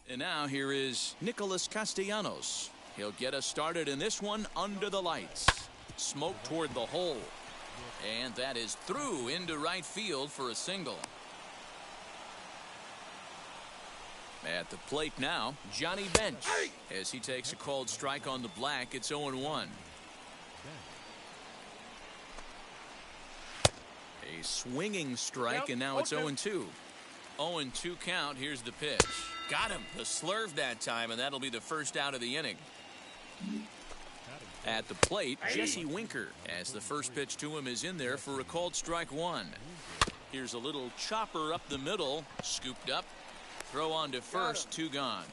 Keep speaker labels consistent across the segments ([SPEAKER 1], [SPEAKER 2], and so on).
[SPEAKER 1] And now here is Nicholas Castellanos. He'll get us started in this one under the lights. Smoke toward the hole. And that is through into right field for a single. At the plate now, Johnny Bench. As he takes a called strike on the black, it's 0-1. A swinging strike, and now it's 0-2. 0-2 count. Here's the pitch. Got him. The slurve that time, and that'll be the first out of the inning. At the plate, Jesse Winker, as the first pitch to him is in there for a called strike one. Here's a little chopper up the middle, scooped up. Throw on to first, 2 gone.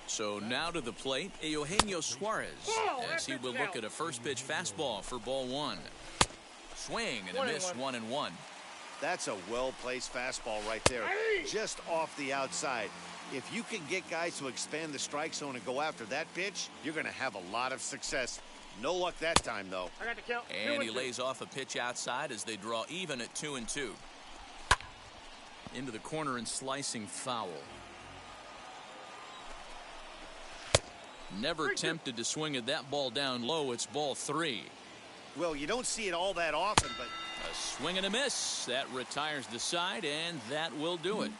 [SPEAKER 1] So now to the plate, Eugenio Suarez, as he will look at a first pitch fastball for ball 1. Swing and a miss, 1-1.
[SPEAKER 2] That's a well-placed fastball right there, just off the outside. If you can get guys to expand the strike zone and go after that pitch, you're going to have a lot of success. No luck that time, though.
[SPEAKER 3] I got the count.
[SPEAKER 1] And he lays off a pitch outside as they draw even at 2-2. Into the corner and slicing foul. Never tempted to swing at that ball down low. It's ball 3.
[SPEAKER 2] Well, you don't see it all that often, but
[SPEAKER 1] a swing and a miss. That retires the side, and that will do it.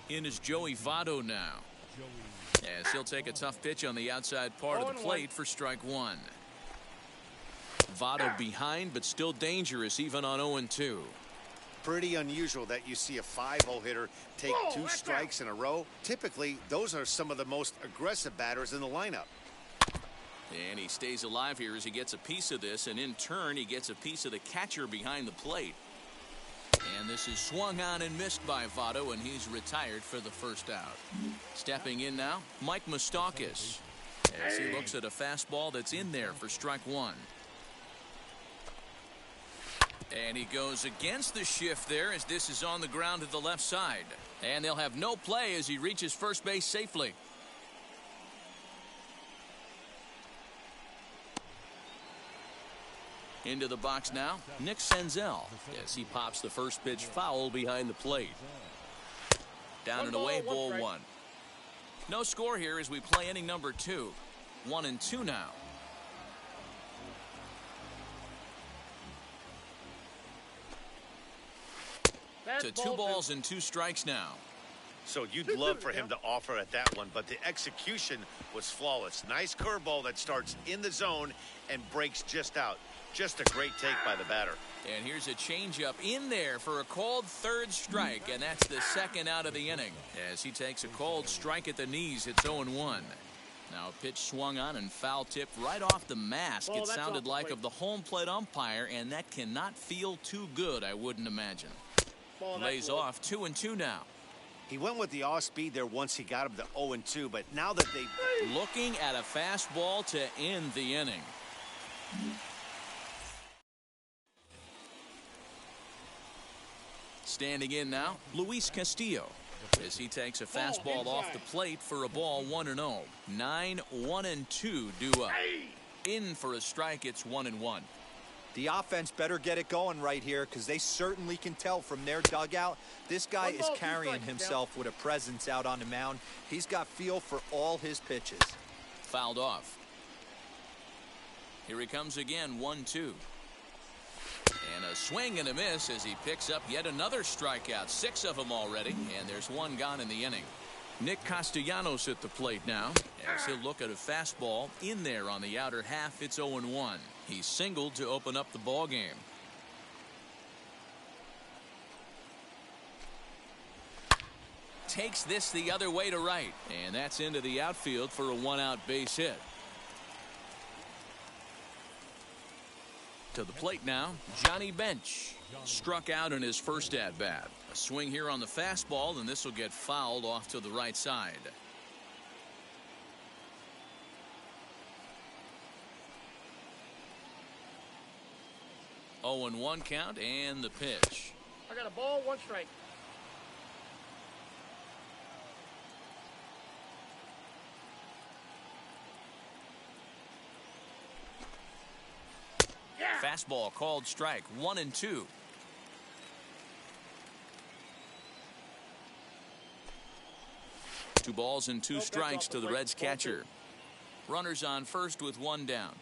[SPEAKER 1] In is Joey Votto now, as he'll take a tough pitch on the outside part of the plate for strike 1. Votto behind, but still dangerous even on 0-2.
[SPEAKER 2] Pretty unusual that you see a 5-0 hitter take 2 strikes in a row. Typically, those are some of the most aggressive batters in the lineup.
[SPEAKER 1] And he stays alive here as he gets a piece of this, and in turn, he gets a piece of the catcher behind the plate. And this is swung on and missed by Votto, and he's retired for the first out. Stepping in now, Mike Moustakas, as he looks at a fastball that's in there for strike 1. And he goes against the shift there as this is on the ground to the left side. And they'll have no play as he reaches first base safely. Into the box now, Nick Senzel, as he pops the first pitch foul behind the plate. Down and away, ball 1. No score here as we play inning number 2. 1-2 now. To 2 balls and 2 strikes now.
[SPEAKER 2] So you'd love for him to offer at that one, but the execution was flawless. Nice curveball that starts in the zone and breaks just out. Just a great take by the batter.
[SPEAKER 1] And here's a changeup in there for a called third strike, and that's the second out of the inning. As he takes a called strike at the knees, it's 0-1. Now a pitch swung on and foul tipped right off the mask. It sounded like of the home plate umpire, and that cannot feel too good, I wouldn't imagine. Lays off, 2-2 now.
[SPEAKER 2] He went with the off speed there once he got him to 0-2, but now that they...
[SPEAKER 1] Looking at a fastball to end the inning. Standing in now, Luis Castillo, as he takes a fastball off the plate for a ball 1-0. 9-1-2 due up. In for a strike, it's 1-1.
[SPEAKER 4] The offense better get it going right here, because they certainly can tell from their dugout. This guy is carrying himself with a presence out on the mound. He's got feel for all his pitches.
[SPEAKER 1] Fouled off. Here he comes again, 1-2. And a swing and a miss as he picks up yet another strikeout. 6 of them already, and there's 1 gone in the inning. Nick Castellanos at the plate now, as he'll look at a fastball in there on the outer half. It's 0-1. He singled to open up the ball game. Takes this the other way to right, and that's into the outfield for a 1-out base hit. To the plate now, Johnny Bench. Struck out in his first at-bat. A swing here on the fastball, and this will get fouled off to the right side. 0-1 count, and the pitch.
[SPEAKER 3] I got a ball, 1 strike.
[SPEAKER 1] Fastball called strike, 1-2. Two balls and two strikes to the Reds catcher. Runners on first with one down.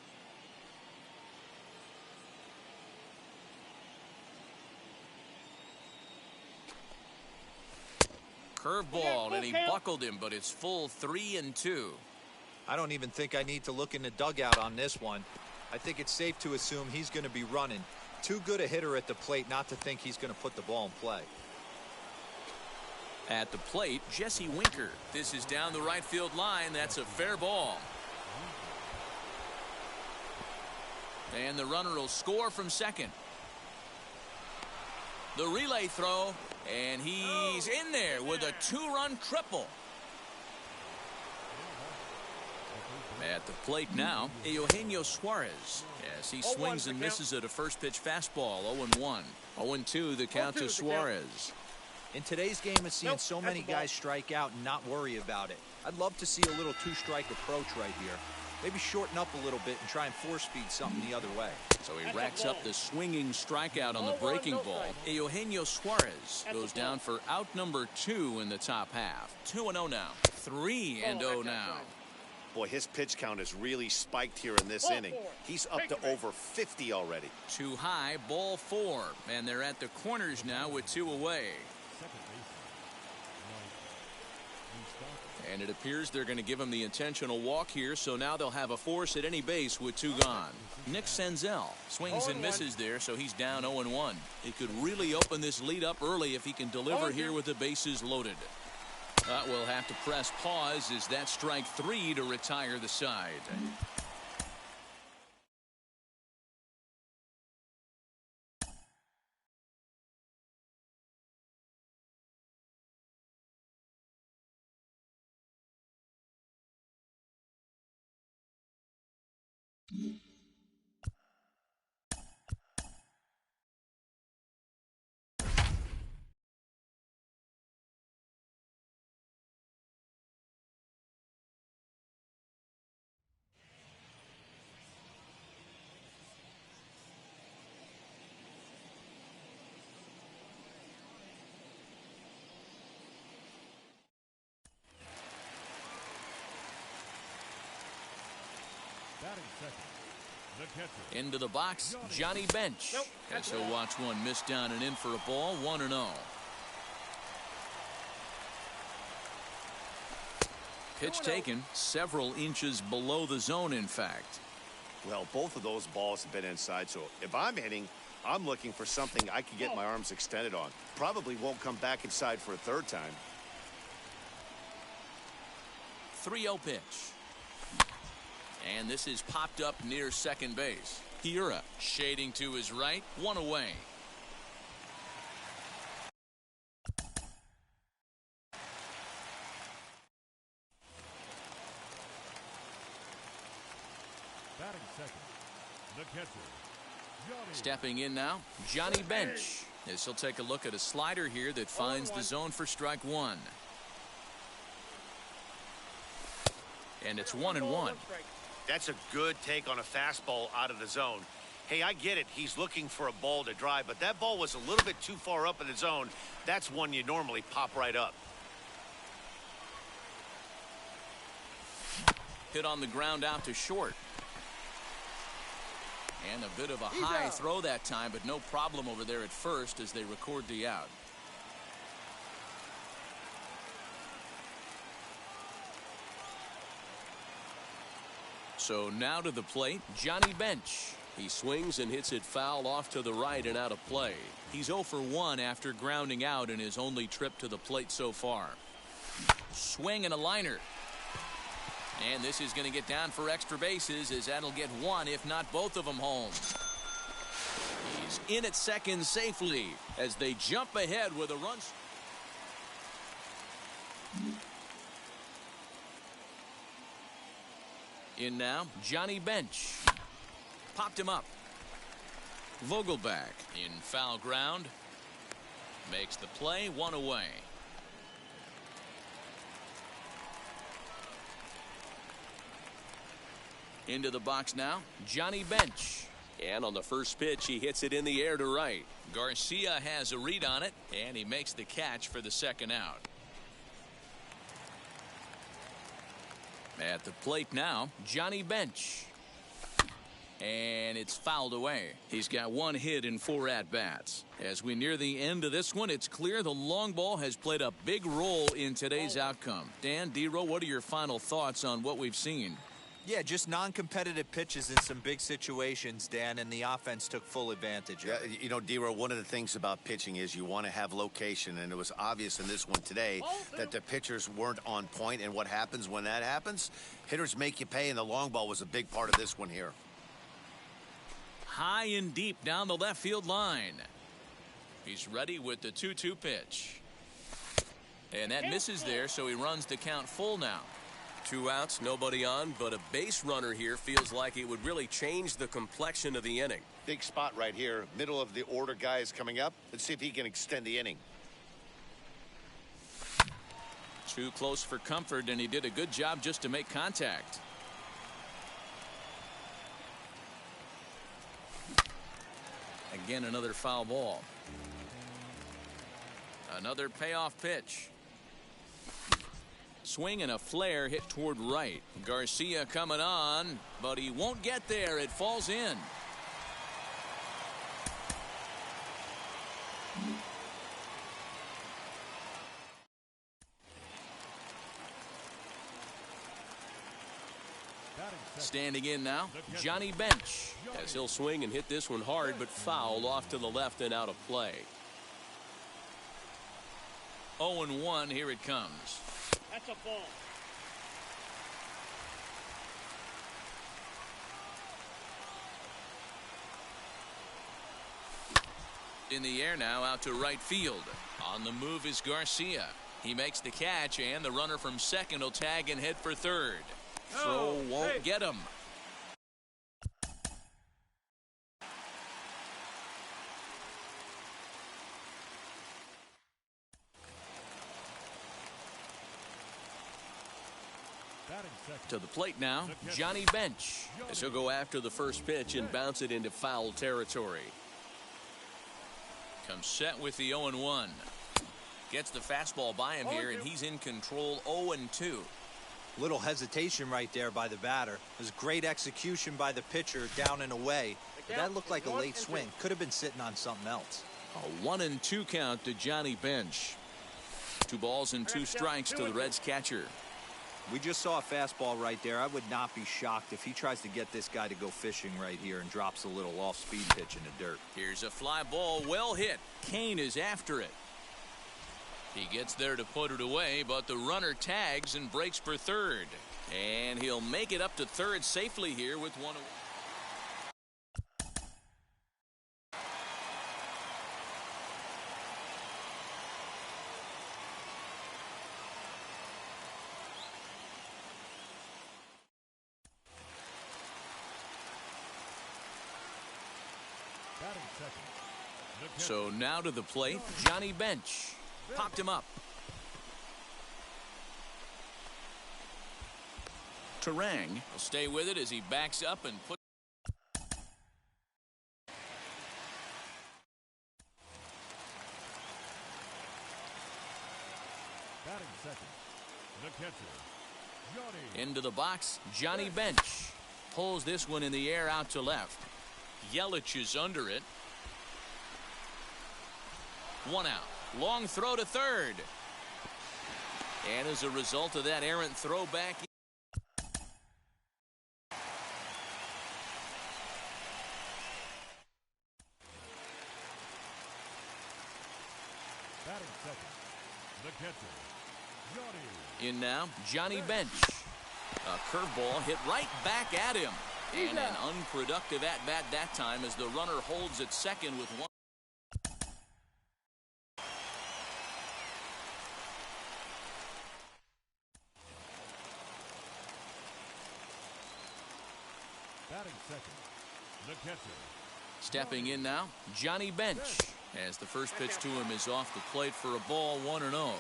[SPEAKER 1] Curveball, and he buckled him, but it's full 3-2.
[SPEAKER 4] I don't even think I need to look in the dugout on this one. I think it's safe to assume he's going to be running. Too good a hitter at the plate not to think he's going to put the ball in play.
[SPEAKER 1] At the plate, Jesse Winker. This is down the right field line. That's a fair ball. And the runner will score from second. The relay throw, and he's in there with a two-run triple. At the plate now, Eugenio Suarez. Yes, he swings and misses at a first pitch fastball, 0-1. 0-2 the count to Suarez.
[SPEAKER 4] In today's game, it's seeing so many guys strike out and not worry about it. I'd love to see a little two-strike approach right here. Maybe shorten up a little bit and try and force-feed something the other way.
[SPEAKER 1] So he racks up the swinging strikeout on the breaking ball. Eugenio Suarez goes down for out number 2 in the top half. 2-0 now. 3-0 now.
[SPEAKER 2] Boy, his pitch count is really spiked here in this inning. He's up to over 50 already.
[SPEAKER 1] Too high, ball 4. And they're at the corners now with 2 away. And it appears they're going to give him the intentional walk here, so now they'll have a force at any base with 2 gone. Nick Senzel swings and misses there, so he's down 0-1. It could really open this lead up early if he can deliver here with the bases loaded. We'll have to press pause as that's strike 3 to retire the side. Into the box, Johnny Bench. As he'll watch one miss down and in for a ball, 1-0. Pitch taken several inches below the zone, in fact.
[SPEAKER 2] Well, both of those balls have been inside, so if I'm hitting, I'm looking for something I can get my arms extended on. Probably won't come back inside for a third time.
[SPEAKER 1] 3-0 pitch. And this is popped up near second base. Hiura shading to his right, 1 away.
[SPEAKER 3] Batting second, the catcher, Johnny.
[SPEAKER 1] Stepping in now, Johnny Bench. As he'll take a look at a slider here that finds the zone for strike 1. And it's 1-1.
[SPEAKER 2] That's a good take on a fastball out of the zone. Hey, I get it. He's looking for a ball to drive, but that ball was a little bit too far up in the zone. That's one you normally pop right up.
[SPEAKER 1] Hit on the ground out to short. And a bit of a high throw that time, but no problem over there at first as they record the out. So now to the plate, Johnny Bench. He swings and hits it foul off to the right and out of play. He's 0 for 1 after grounding out in his only trip to the plate so far. Swing and a liner. And this is going to get down for extra bases as that'll get one, if not both of them, home. He's in at second safely as they jump ahead with a run. In now, Johnny Bench. Popped him up. Vogelback in foul ground. Makes the play, 1 away. Into the box now, Johnny Bench.
[SPEAKER 5] And on the first pitch, he hits it in the air to right.
[SPEAKER 1] Garcia has a read on it, and he makes the catch for the second out. At the plate now, Johnny Bench. And it's fouled away. He's got one hit in 4 at-bats. As we near the end of this one, it's clear the long ball has played a big role in today's outcome. Dan, D-Row, what are your final thoughts on what we've seen?
[SPEAKER 4] Yeah, just non-competitive pitches in some big situations, Dan, and the offense took full advantage of it.
[SPEAKER 2] You know, D-Row, one of the things about pitching is you want to have location, and it was obvious in this one today that the pitchers weren't on point, and what happens when that happens? Hitters make you pay, and the long ball was a big part of this one here.
[SPEAKER 1] High and deep down the left field line. He's ready with the 2-2 pitch. And that misses there, so he runs the count full now.
[SPEAKER 5] 2 outs, nobody on, but a base runner here feels like it would really change the complexion of the inning.
[SPEAKER 2] Big spot right here. Middle of the order guy is coming up. Let's see if he can extend the inning.
[SPEAKER 1] Too close for comfort, and he did a good job just to make contact. Again, another foul ball. Another payoff pitch. Swing and a flare hit toward right. Garcia coming on, but he won't get there. It falls in. Standing in now, Johnny Bench.
[SPEAKER 5] As he'll swing and hit this one hard, but foul off to the left and out of play.
[SPEAKER 1] 0-1, here it comes.
[SPEAKER 6] That's a ball.
[SPEAKER 1] In the air now, out to right field. On the move is Garcia. He makes the catch, and the runner from second will tag and head for third. Throw won't get him. To the plate now, Johnny Bench.
[SPEAKER 5] As he'll go after the first pitch and bounce it into foul territory.
[SPEAKER 1] Comes set with the 0-1. Gets the fastball by him here, and he's in control. 0-2.
[SPEAKER 4] Little hesitation right there by the batter. It was great execution by the pitcher down and away. But that looked like a late swing. Could have been sitting on something else.
[SPEAKER 1] A 1-2 count to Johnny Bench. 2 balls and 2 strikes to the Reds catcher.
[SPEAKER 4] We just saw a fastball right there. I would not be shocked if he tries to get this guy to go fishing right here and drops a little off-speed pitch in the dirt.
[SPEAKER 1] Here's a fly ball, well hit. Kane is after it. He gets there to put it away, but the runner tags and breaks for third. And he'll make it up to third safely here with 1 away. So now to the plate, Johnny Bench. Popped him up. Terang will stay with it as he backs up and puts.
[SPEAKER 3] Batting second, the catcher, Johnny.
[SPEAKER 1] Into the box, Johnny Bench. Pulls this one in the air out to left. Yelich is under it. 1 out. Long throw to third. And as a result of that errant throw back.
[SPEAKER 3] Batting second, the catcher, Johnny.
[SPEAKER 1] In now, Johnny Bench. A curveball hit right back at him. And an unproductive at-bat that time as the runner holds at second with 1.
[SPEAKER 3] Batting second, the catcher.
[SPEAKER 1] Stepping in now, Johnny Bench. As the first pitch to him is off the plate for a ball, 1-0.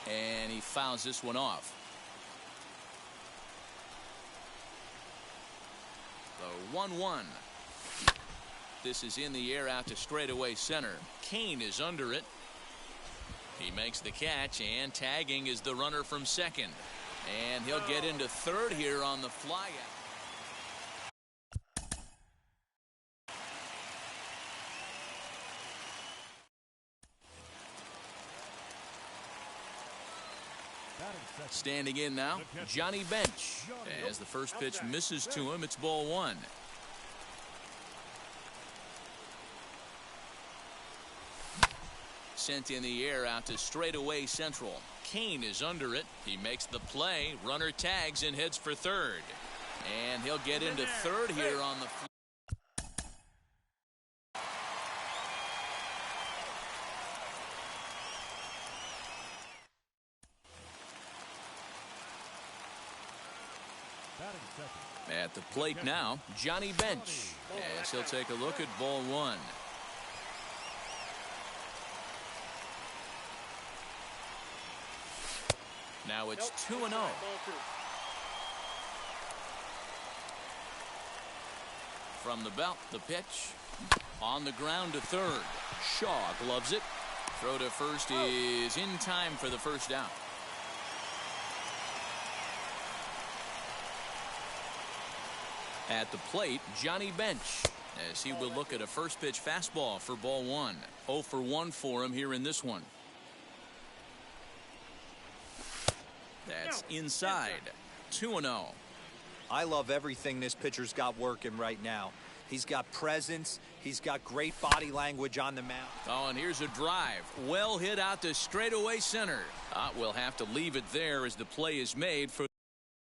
[SPEAKER 1] And he fouls this one off. 1-1. This is in the air out to straightaway center. Kane is under it. He makes the catch, and tagging is the runner from second. And he'll get into third here on the flyout. Standing in now, Johnny Bench. As the first pitch misses to him, it's ball one. Sent in the air out to straightaway central. Kane is under it. He makes the play. Runner tags and heads for third. And he'll get into third here on the At the plate now, Johnny Bench, as he'll take a look at ball one. Now it's 2-0. From the belt, the pitch. On the ground to third. Shaw gloves it. Throw to first is in time for the first out. At the plate, Johnny Bench, as he will look at a first pitch fastball for ball one. 0 for 1 for him here in this one. That's inside. 2-0.
[SPEAKER 4] I love everything this pitcher's got working right now. He's got presence. He's got great body language on the mound.
[SPEAKER 1] Oh, and here's a drive. Well hit out to straightaway center. We'll have to leave it there as the play is made for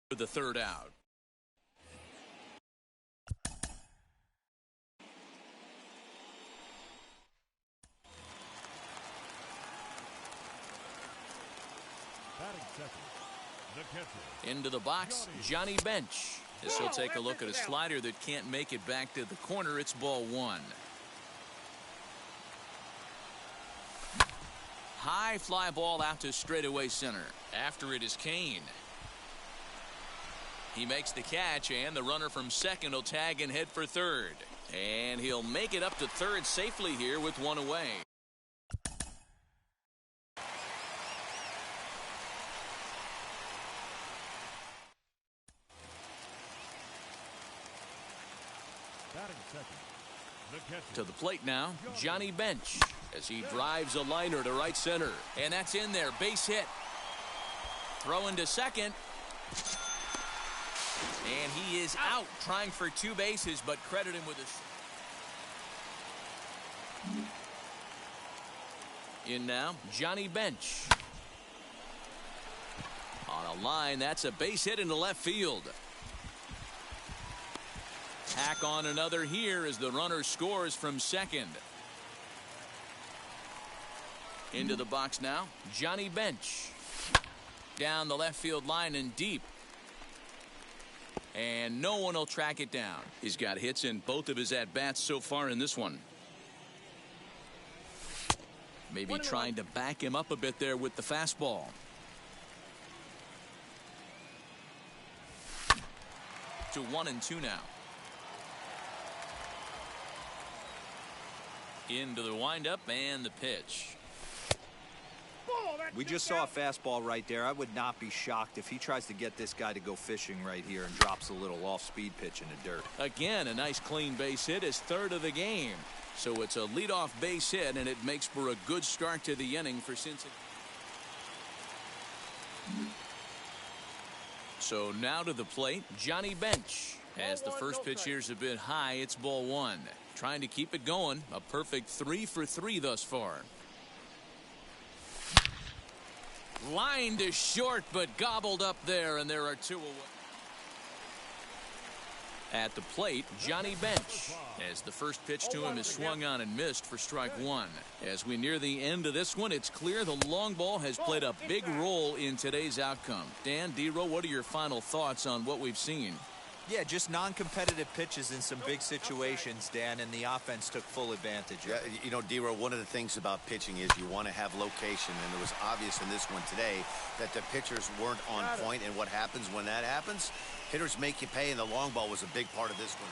[SPEAKER 1] the third out. Into the box, Johnny Bench. As he'll take a look at a slider that can't make it back to the corner. It's ball one. High fly ball out to straightaway center. After it is Kane. He makes the catch, and the runner from second will tag and head for third. And he'll make it up to third safely here with one away. To the plate now, Johnny Bench, as he drives a liner to right center. And that's in there. Base hit. Throw into second. And he is out trying for two bases, but credit him with a... In now, Johnny Bench. On a line, that's a base hit into left field. Tack on another here as the runner scores from second. Into the box now, Johnny Bench. Down the left field line and deep. And no one will track it down. He's got hits in both of his at-bats so far in this one. Maybe trying to back him up a bit there with the fastball. To 1-2 now. Into the windup and the pitch.
[SPEAKER 4] We just saw a fastball right there. I would not be shocked if he tries to get this guy to go fishing right here and drops a little off-speed pitch in the dirt.
[SPEAKER 1] Again, a nice clean base hit, his third of the game. So it's a leadoff base hit, and it makes for a good start to the inning for Cincinnati. So now to the plate, Johnny Bench. As the first pitch here's a bit high, it's ball one. Trying to keep it going. A perfect 3 for 3 thus far. Line to short, but gobbled up there, and there are two away. At the plate, Johnny Bench. As the first pitch to him is swung on and missed for strike one. As we near the end of this one, it's clear the long ball has played a big role in today's outcome. Dan, D-Row, what are your final thoughts on what we've seen?
[SPEAKER 4] Yeah, just non-competitive pitches in some big situations, Dan, and the offense took full advantage of it.
[SPEAKER 2] You know, D-Row, one of the things about pitching is you want to have location, and it was obvious in this one today that the pitchers weren't on point, and what happens when that happens? Hitters make you pay, and the long ball was a big part of this one.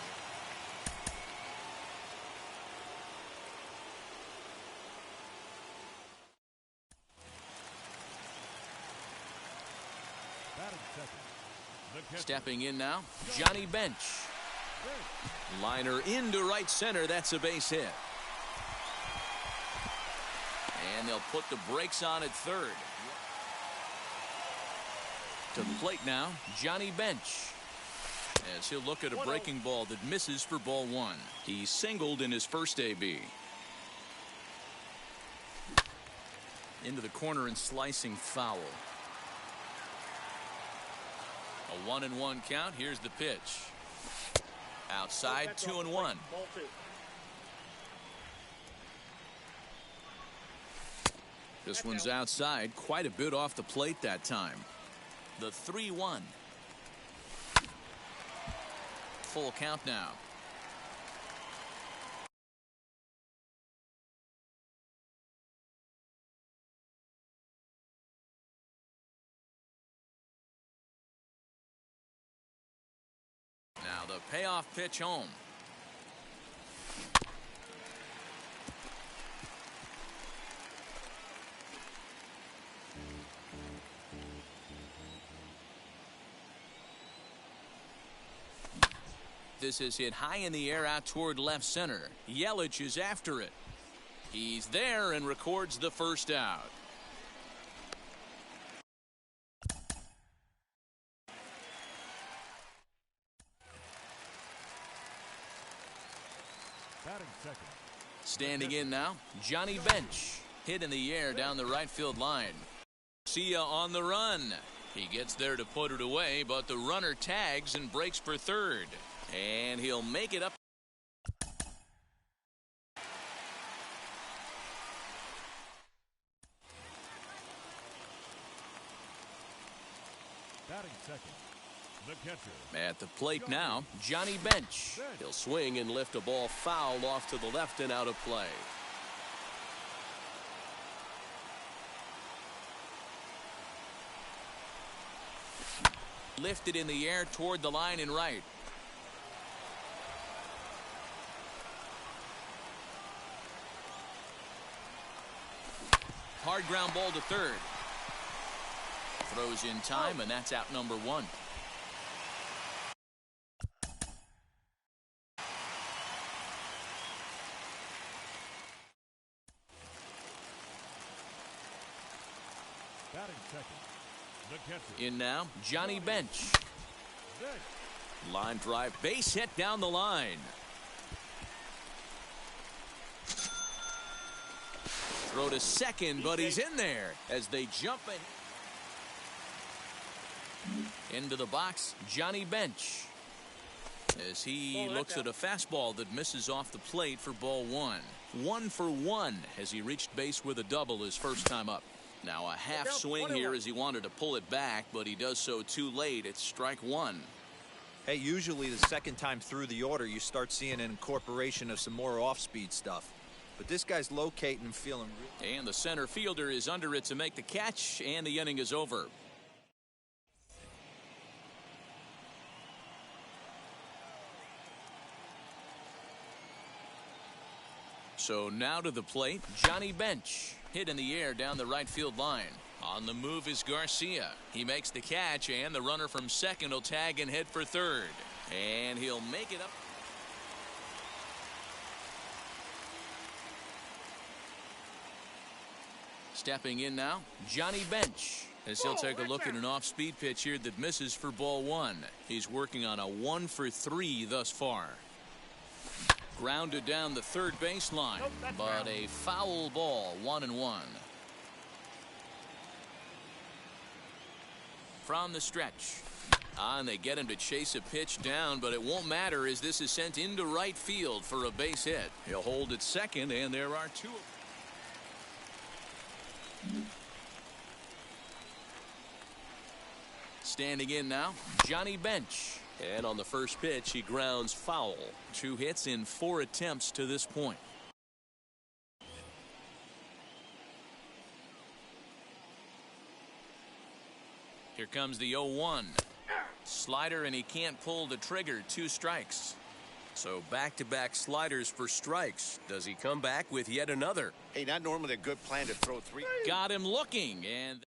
[SPEAKER 1] Stepping in now, Johnny Bench. Liner into right center. That's a base hit. And they'll put the brakes on at third. To the plate now, Johnny Bench. As he'll look at a breaking ball that misses for ball one. He singled in his first AB. Into the corner and slicing foul. A 1-1 count. Here's the pitch. Outside, 2-1. This one's outside, quite a bit off the plate that time. The 3-1. Full count now. Now the payoff pitch home. This is hit high in the air out toward left center. Yelich is after it. He's there and records the first out.
[SPEAKER 3] Batting second.
[SPEAKER 1] Standing in now, Johnny Bench. Hit in the air down the right field line. Garcia on the run. He gets there to put it away, but the runner tags and breaks for third. And he'll make it up.
[SPEAKER 3] Batting second. The catcher.
[SPEAKER 1] At the plate now, Johnny Bench.
[SPEAKER 5] He'll swing and lift a ball foul off to the left and out of play.
[SPEAKER 1] Lifted in the air toward the line and right. Hard ground ball to third. Throws in time, and that's out number one.
[SPEAKER 3] Batting second. The catcher.
[SPEAKER 1] In now, Johnny Bench. Line drive, base hit down the line. Throw to second, but he's in there as they jump into the box. Johnny Bench as he looks at a fastball that misses off the plate for ball one. 1 for 1 as he reached base with a double his first time up. Now a half swing here as he wanted to pull it back, but he does so too late. It's strike one.
[SPEAKER 4] Hey, usually the second time through the order you start seeing an incorporation of some more off-speed stuff. But this guy's locating and feeling real.
[SPEAKER 1] And the center fielder is under it to make the catch, and the inning is over. So now to the plate, Johnny Bench. Hit in the air down the right field line. On the move is Garcia. He makes the catch, and the runner from second will tag and head for third. And he'll make it up. Stepping in now, Johnny Bench. As he'll take a look at an off-speed pitch here that misses for ball one. He's working on a 1 for 3 thus far. Grounded down the third baseline, but a foul ball, 1-1. From the stretch. And they get him to chase a pitch down, but it won't matter as this is sent into right field for a base hit. He'll hold at second, and there are two. Standing in now, Johnny Bench.
[SPEAKER 5] And on the first pitch, he grounds foul.
[SPEAKER 1] 2 hits in 4 attempts to this point. Here comes the 0-1. Slider, and he can't pull the trigger. 2 strikes.
[SPEAKER 5] So back-to-back sliders for strikes. Does he come back with yet another?
[SPEAKER 2] Hey, not normally a good plan to throw 3.
[SPEAKER 1] Got him looking, and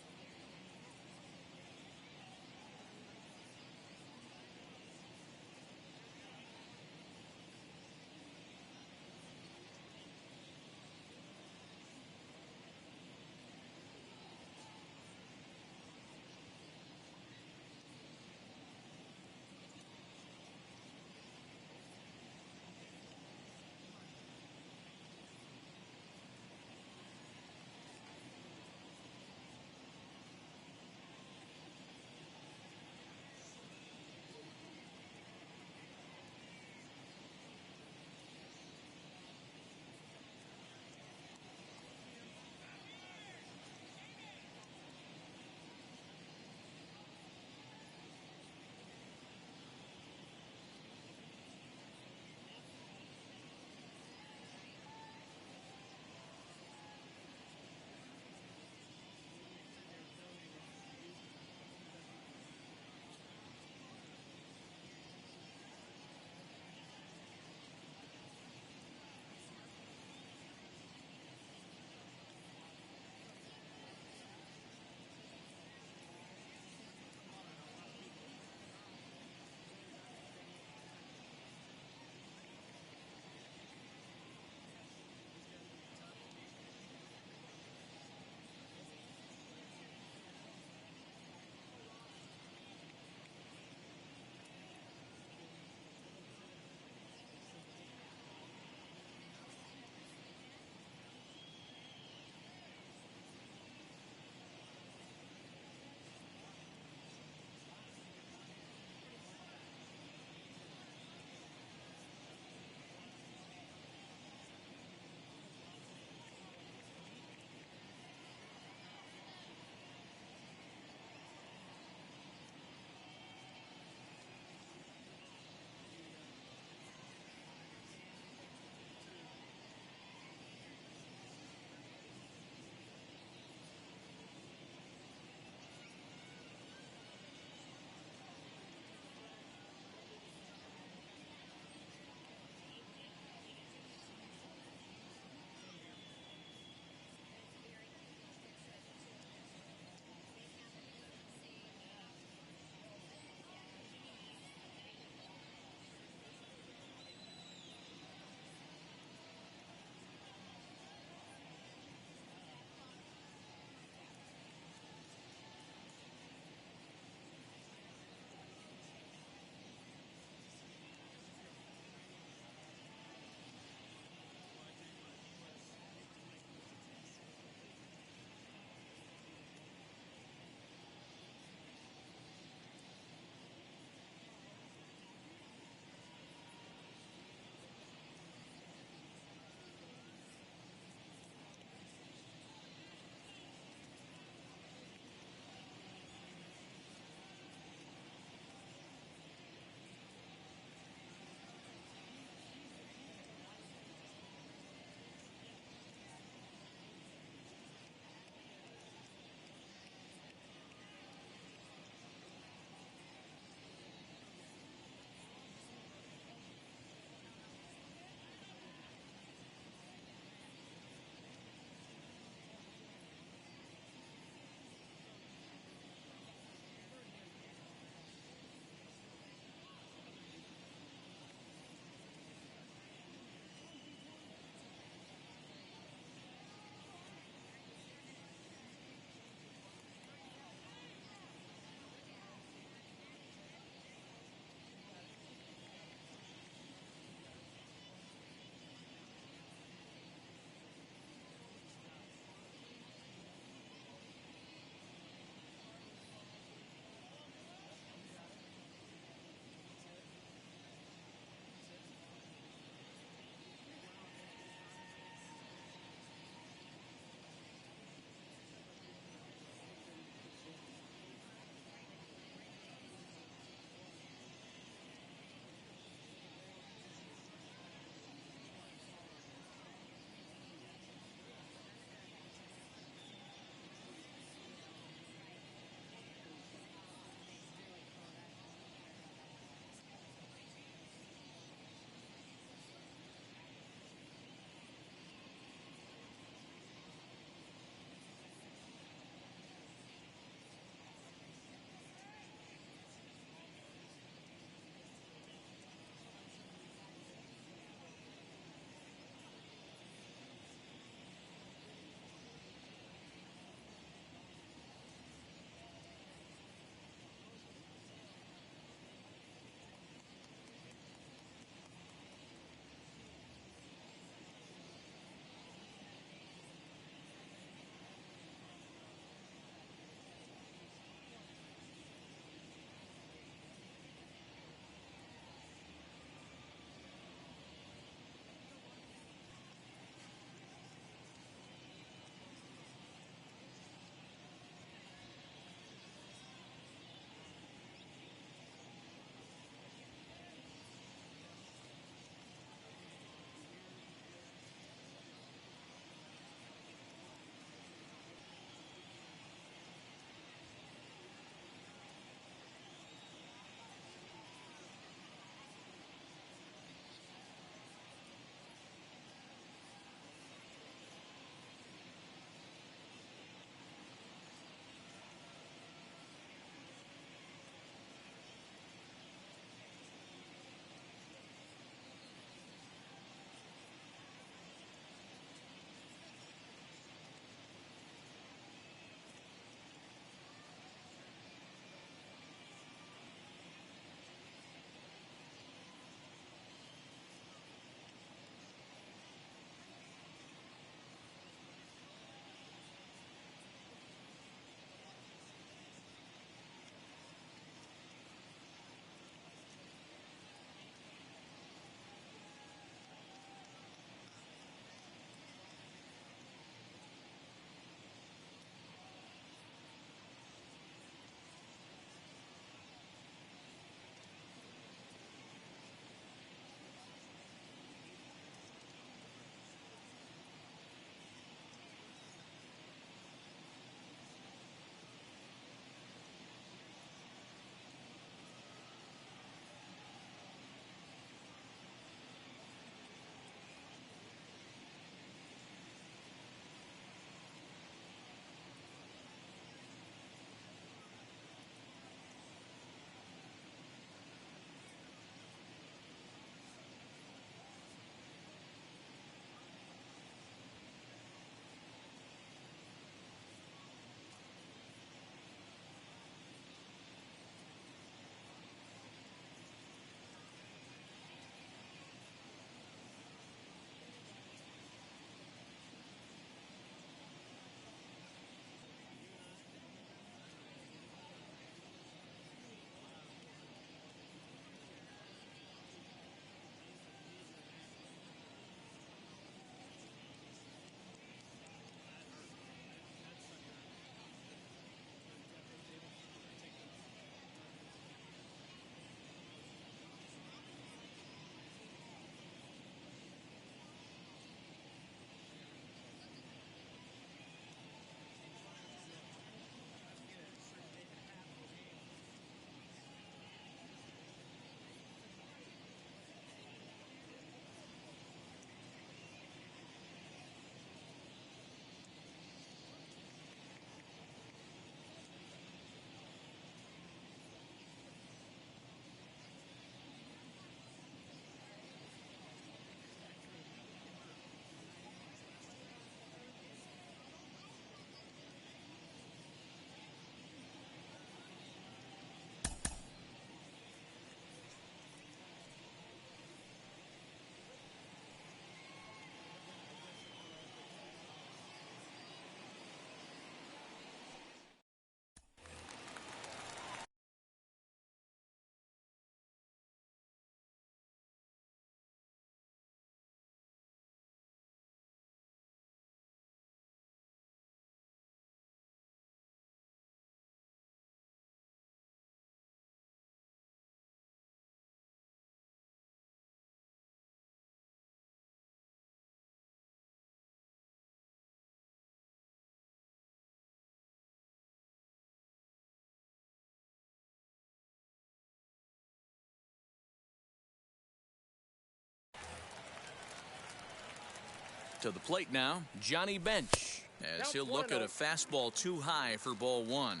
[SPEAKER 1] To the plate now, Johnny Bench, as he'll look at a fastball too high for ball one.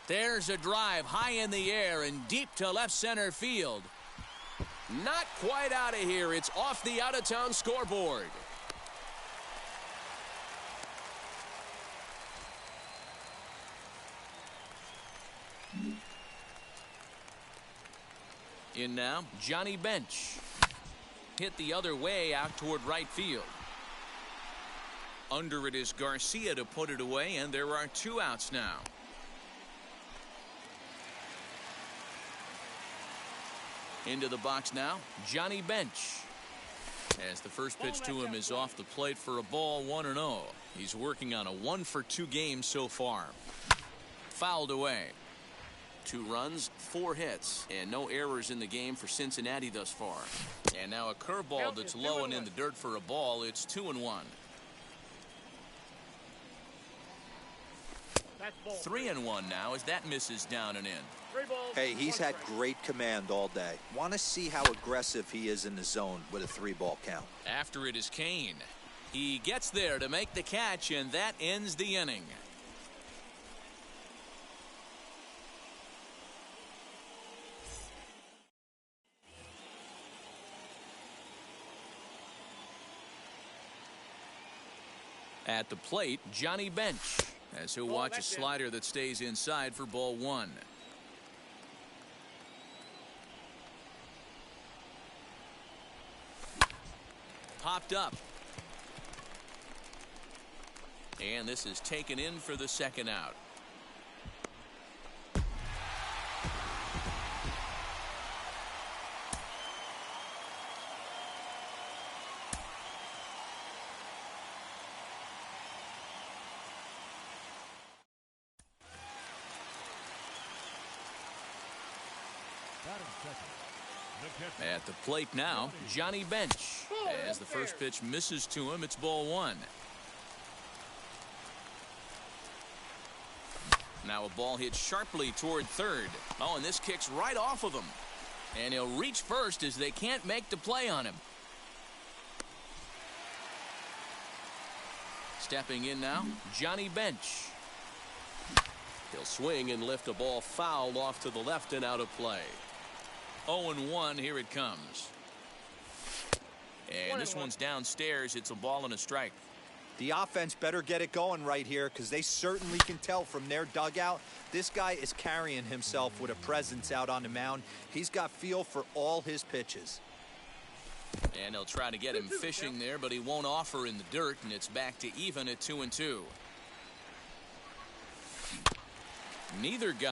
[SPEAKER 1] There's a drive high in the air and deep to left center field. Not quite out of here. It's off the out-of-town scoreboard. In now, Johnny Bench. Hit the other way out toward right field. Under it is Garcia to put it away, and there are 2 outs now. Into the box now, Johnny Bench. As the first pitch to him is off the plate for a ball, 1-0. He's working on a 1-for-2 game so far. Fouled away. 2 runs, 4 hits, and no errors in the game for Cincinnati thus far. And now a curveball that's low and in the dirt for a ball. It's 2-1. 3-1 now as that misses down and in.
[SPEAKER 4] Hey, he's had great command all day. Want to see how aggressive he is in the zone with a 3-ball count.
[SPEAKER 1] After it is Kane. He gets there to make the catch, and that ends the inning. At the plate, Johnny Bench, as he'll watch a slider that stays inside for ball one. Popped up. And this is taken in for the second out. At the plate now, Johnny Bench. As the first pitch misses to him, it's ball one. Now a ball hit sharply toward third. Oh, and this kicks right off of him. And he'll reach first as they can't make the play on him. Stepping in now, Johnny Bench.
[SPEAKER 5] He'll swing and lift a ball foul off to the left and out of play.
[SPEAKER 1] 0-1, here it comes. And this one's downstairs. It's a ball and a strike.
[SPEAKER 4] The offense better get it going right here because they certainly can tell from their dugout this guy is carrying himself with a presence out on the mound. He's got feel for all his pitches.
[SPEAKER 1] And they'll try to get him fishing there, but he won't offer in the dirt, and it's back to even at 2-2. Neither guy.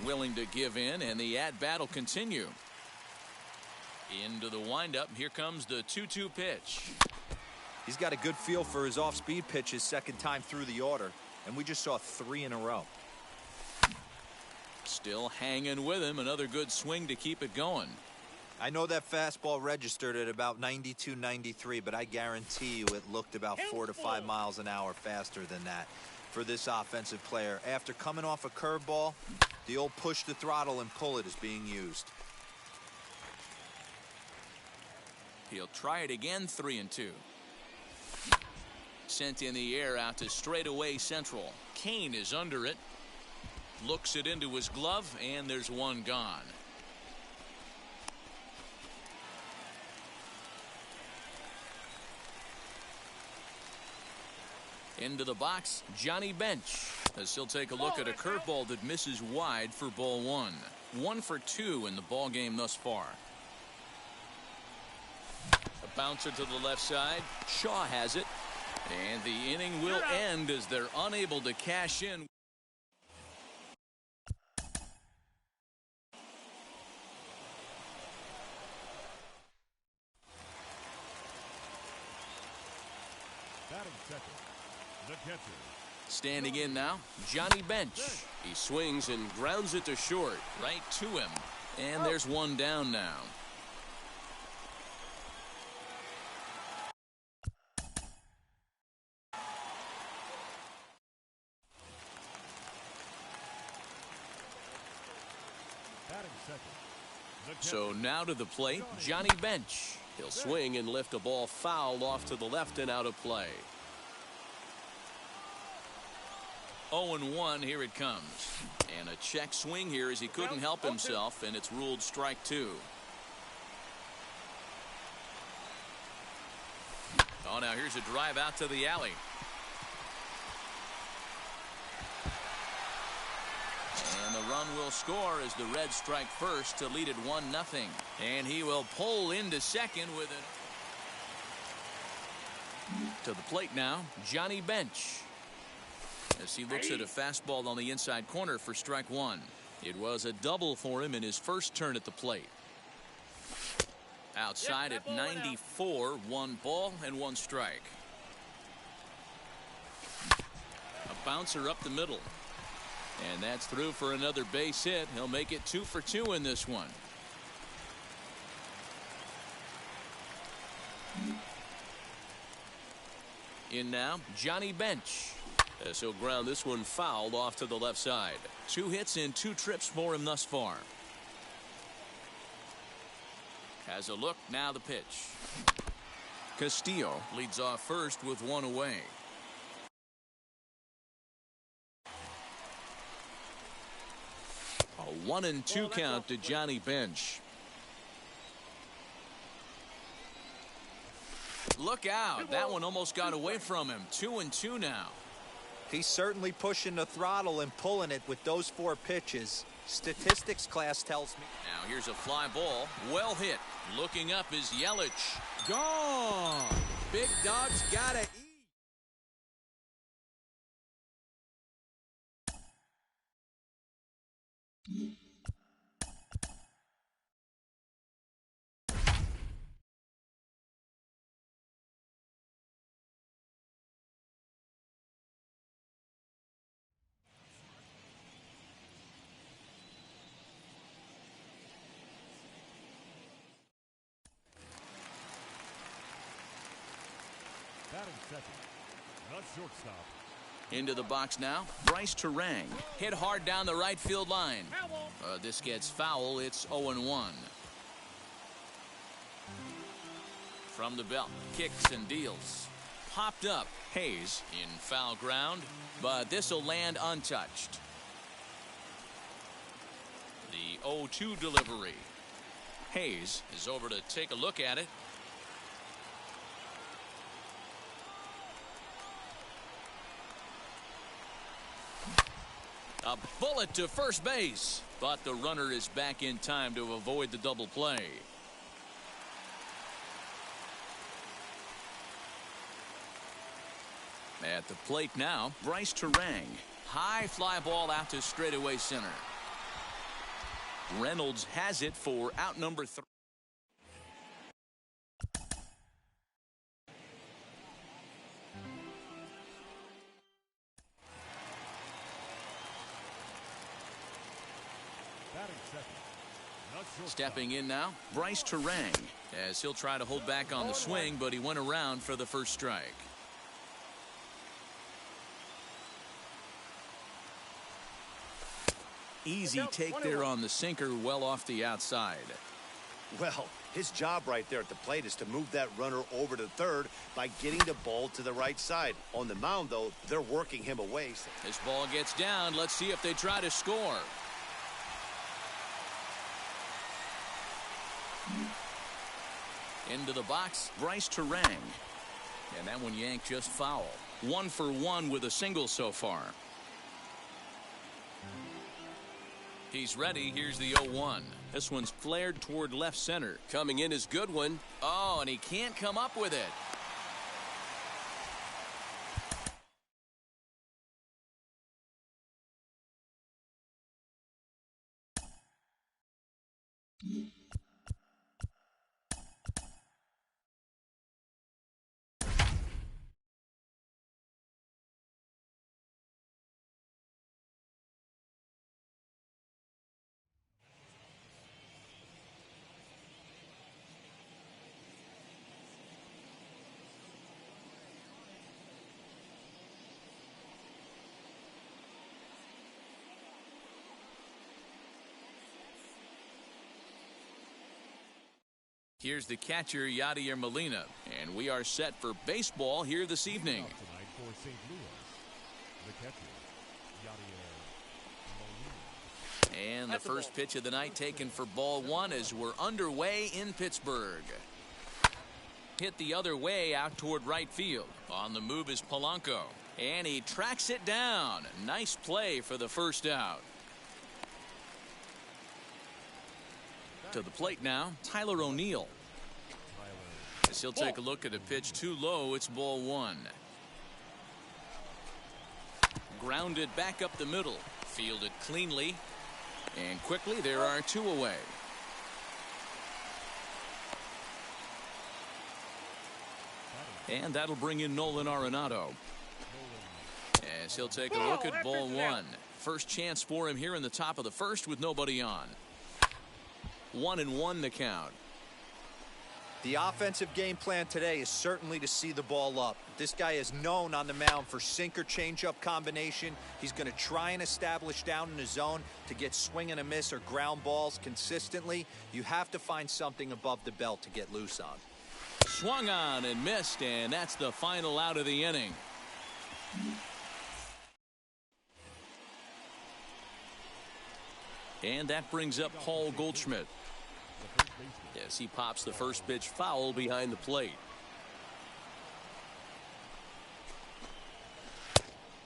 [SPEAKER 1] Willing to give in, and the at-bat will continue. Into the windup. Here comes the 2-2 pitch.
[SPEAKER 4] He's got a good feel for his off-speed pitches second time through the order, and we just saw 3 in a row.
[SPEAKER 1] Still hanging with him. Another good swing to keep it going.
[SPEAKER 4] I know that fastball registered at about 92, 93, but I guarantee you it looked about 4 to 5 miles an hour faster than that for this offensive player. After coming off a curveball, the old push the throttle and pull it is being used.
[SPEAKER 1] He'll try it again. 3-2. Sent in the air out to straightaway central. Kane is under it. Looks it into his glove, and there's one gone. Into the box, Johnny Bench, as he'll take a look at a curveball that misses wide for ball one. 1 for 2 in the ball game thus far. A bouncer to the left side. Shaw has it. And the inning will end as they're unable to cash in.
[SPEAKER 3] second. The catcher.
[SPEAKER 1] Standing in now, Johnny Bench.
[SPEAKER 5] He swings and grounds it to short.
[SPEAKER 1] Right to him. And there's one down now.
[SPEAKER 3] Batting second. The catcher.
[SPEAKER 1] So now to the plate, Johnny Bench.
[SPEAKER 5] He'll swing and lift a ball foul off to the left and out of play.
[SPEAKER 1] 0-1, here it comes. And a check swing here as he couldn't help himself, and it's ruled strike two. Oh, now here's a drive out to the alley. And the run will score as the Reds strike first to lead it 1-0. And he will pull into second with it. To the plate now, Johnny Bench. As he looks at a fastball on the inside corner for strike one. It was a double for him in his first turn at the plate. Outside at 94, 1 ball and 1 strike. A bouncer up the middle. And that's through for another base hit. He'll make it 2 for 2 in this one. In now, Johnny Bench.
[SPEAKER 5] As he'll ground this one fouled off to the left side.
[SPEAKER 1] 2 hits and 2 trips for him thus far. Has a look, now the pitch. Castillo leads off first with 1 away. A 1-2 count to Johnny Bench. Look out, that one almost got away from him. 2-2 now.
[SPEAKER 4] He's certainly pushing the throttle and pulling it with those 4 pitches. Statistics class tells me.
[SPEAKER 1] Now here's a fly ball. Well hit. Looking up is Yelich.
[SPEAKER 4] Gone. Big Dog's gotta eat.
[SPEAKER 3] Batting second. The shortstop.
[SPEAKER 1] Into the box now, Bryce Terang. Hit hard down the right field line. This gets foul. It's 0-1. From the belt, kicks and deals. Popped up. Hayes in foul ground, but this will land untouched. The 0-2 delivery. Hayes is over to take a look at it. A bullet to first base, but the runner is back in time to avoid the double play. At the plate now, Bryce Terang. High fly ball out to straightaway center. Reynolds has it for out number 3.
[SPEAKER 3] Batting second. The shortstop.
[SPEAKER 1] Stepping in now, Bryce Terang. As he'll try to hold back on the swing, but he went around for the first strike. Easy take there on the sinker, well off the outside.
[SPEAKER 2] Well, his job right there at the plate is to move that runner over to third by getting the ball to the right side. On the mound, though, they're working him away.
[SPEAKER 1] This ball gets down. Let's see if they try to score. Into the box, Bryce Terang. And that one yanked just foul. 1 for 1 with a single so far. He's ready. Here's the 0-1. This one's flared toward left center.
[SPEAKER 5] Coming in is Goodwin.
[SPEAKER 1] Oh, and he can't come up with it. Here's the catcher, Yadier Molina, and we are set for baseball here this evening.
[SPEAKER 3] Tonight for St. Louis, the catcher, Yadier Molina.
[SPEAKER 1] And the first pitch of the night taken for ball one as we're underway in Pittsburgh. Hit the other way out toward right field. On the move is Polanco, and he tracks it down. Nice play for the first out. To the plate now, Tyler O'Neill. As he'll take a look at a pitch too low, it's ball one. Grounded back up the middle. Fielded cleanly. And quickly there are two away. And that'll bring in Nolan Arenado. As he'll take a look at ball one. First chance for him here in the top of the first with nobody on. 1-1 the count.
[SPEAKER 4] The offensive game plan today is certainly to see the ball up. This guy is known on the mound for sinker changeup combination. He's going to try and establish down in the zone to get swing and a miss or ground balls consistently. You have to find something above the belt to get loose on.
[SPEAKER 1] Swung on and missed, and that's the final out of the inning. And that brings up Paul Goldschmidt. Yes, he pops the first pitch foul behind the plate.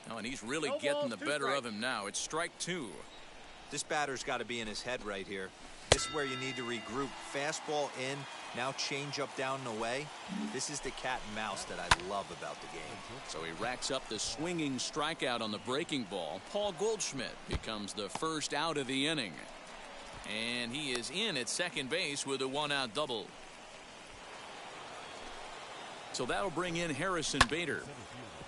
[SPEAKER 1] Oh, and he's really getting the better of him now. It's strike two.
[SPEAKER 4] This batter's got to be in his head right here. This is where you need to regroup. Fastball in, now change up down and away. This is the cat and mouse that I love about the game.
[SPEAKER 1] So he racks up the swinging strikeout on the breaking ball. Paul Goldschmidt becomes the first out of the inning. And he is in at second base with a one-out double. So that'll bring in Harrison Bader.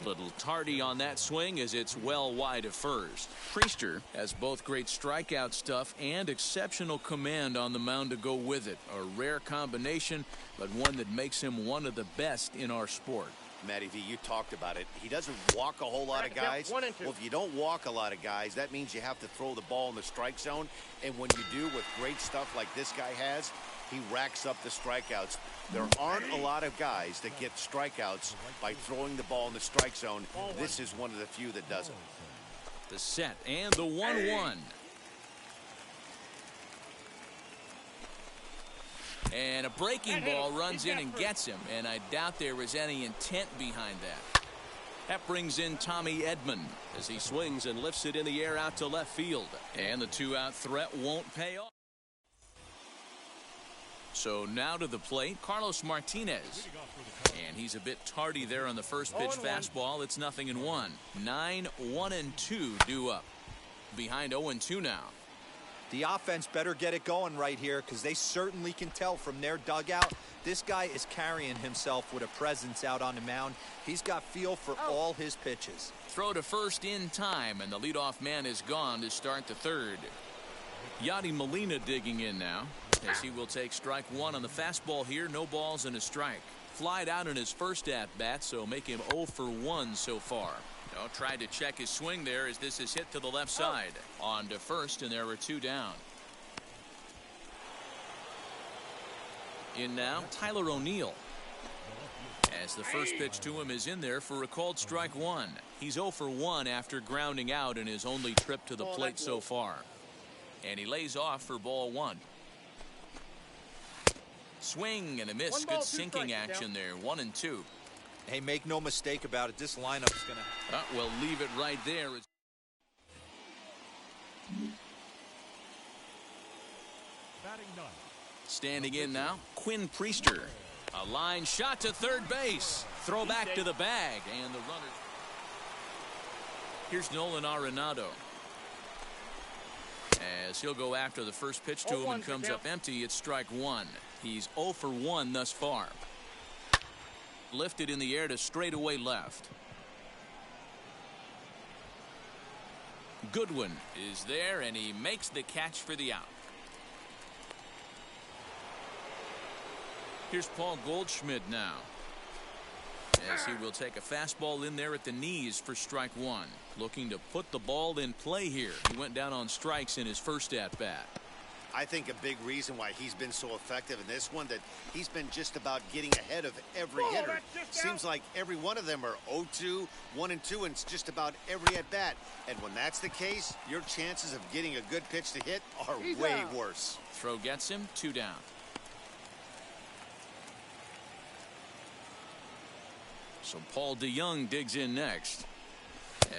[SPEAKER 1] Little tardy on that swing as it's well wide of first. Priester has both great strikeout stuff and exceptional command on the mound to go with it. A rare combination, but one that makes him one of the best in our sport.
[SPEAKER 2] Matty V, you talked about it. He doesn't walk a whole lot of guys. Well, if you don't walk a lot of guys, that means you have to throw the ball in the strike zone. And when you do with great stuff like this guy has, he racks up the strikeouts. There aren't a lot of guys that get strikeouts by throwing the ball in the strike zone. This is one of the few that does it.
[SPEAKER 1] The set and the 1-1. And a breaking ball runs in and gets him, and I doubt there was any intent behind that. That brings in Tommy Edman
[SPEAKER 5] as he swings and lifts it in the air out to left field.
[SPEAKER 1] And the two-out threat won't pay off. So now to the plate, Carlos Martinez. And he's a bit tardy there on the first pitch fastball. It's 0-1. 9-1-2 due up. Behind 0-2 now.
[SPEAKER 4] The offense better get it going right here because they certainly can tell from their dugout. This guy is carrying himself with a presence out on the mound. He's got feel for all his pitches.
[SPEAKER 1] Throw to first in time, and the leadoff man is gone to start the third. Yadier Molina digging in now as he will take strike one on the fastball here. No balls and a strike. Flied out in his first at-bat, so make him 0 for 1 so far. No, tried to check his swing there as this is hit to the left side. On to first, and there were two down. In now, Tyler O'Neill. As the first pitch to him is in there for a called strike one. He's 0 for 1 after grounding out in his only trip to the plate so far. And he lays off for ball one. Swing and a miss. Good sinking action there. 1-2.
[SPEAKER 4] Hey, make no mistake about it. This lineup is going to...
[SPEAKER 1] We'll leave it right there.
[SPEAKER 3] Batting ninth.
[SPEAKER 1] Standing in now, Quinn Priester. A line shot to third base. Throw back to the bag. And the runner. Here's Nolan Arenado. As he'll go after the first pitch to him and comes up empty, it's strike one. He's 0 for 1 thus far. Lifted in the air to straightaway left. Goodwin is there, and he makes the catch for the out. Here's Paul Goldschmidt now, as he will take a fastball in there at the knees for strike one. Looking to put the ball in play here. He went down on strikes in his first at-bat.
[SPEAKER 2] I think a big reason why he's been so effective in this one, that he's been just about getting ahead of every hitter. Seems like every one of them are 0-2, 1-2, and it's just about every at-bat. And when that's the case, your chances of getting a good pitch to hit are way worse.
[SPEAKER 1] Throw gets him, 2 down. So Paul DeYoung digs in next,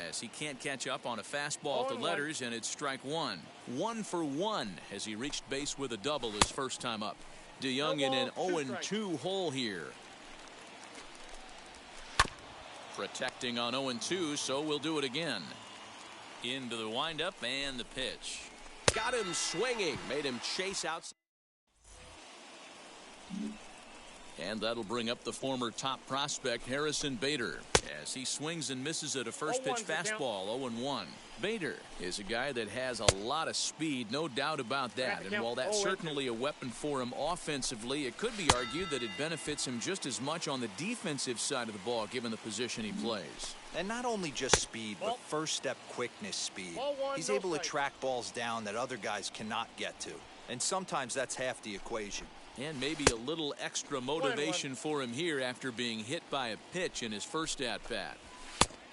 [SPEAKER 1] as he can't catch up on a fastball at the letters, and it's strike one. 1 for 1 as he reached base with a double his first time up. DeYoung in an 0-2 hole here. Protecting on 0-2, so we'll do it again. Into the windup and the pitch.
[SPEAKER 5] Got him swinging, made him chase out.
[SPEAKER 1] And that'll bring up the former top prospect Harrison Bader, as he swings and misses at a first pitch fastball. 0-1. Bader is a guy that has a lot of speed, no doubt about that. And while that's certainly a weapon for him offensively, it could be argued that it benefits him just as much on the defensive side of the ball, given the position he plays.
[SPEAKER 4] And not only just speed, but first step quickness speed. He's able to track balls down that other guys cannot get to. And sometimes that's half the equation.
[SPEAKER 1] And maybe a little extra motivation for him here after being hit by a pitch in his first at-bat.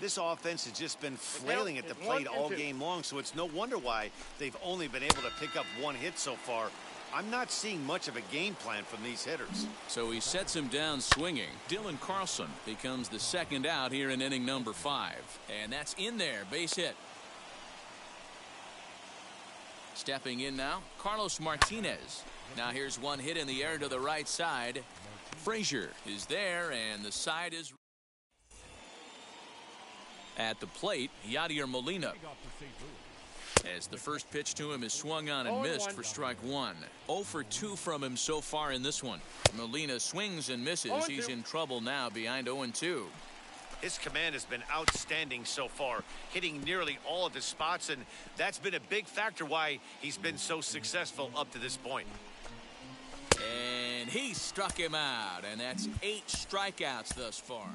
[SPEAKER 2] This offense has just been flailing at the plate all game long, so it's no wonder why they've only been able to pick up 1 hit so far. I'm not seeing much of a game plan from these hitters.
[SPEAKER 1] So he sets him down swinging. Dylan Carlson becomes the second out here in inning number 5. And that's in there, base hit. Stepping in now, Carlos Martinez. Now here's one hit in the air to the right side. Frazier is there, and the side is at the plate. Yadier Molina, as the first pitch to him is swung on and missed for strike 1. 0 for 2 from him so far in this one. Molina swings and misses. He's in trouble now, behind 0-2.
[SPEAKER 2] His command has been outstanding so far, hitting nearly all of his spots, and that's been a big factor why he's been so successful up to this point.
[SPEAKER 1] And he struck him out, and that's 8 strikeouts thus far.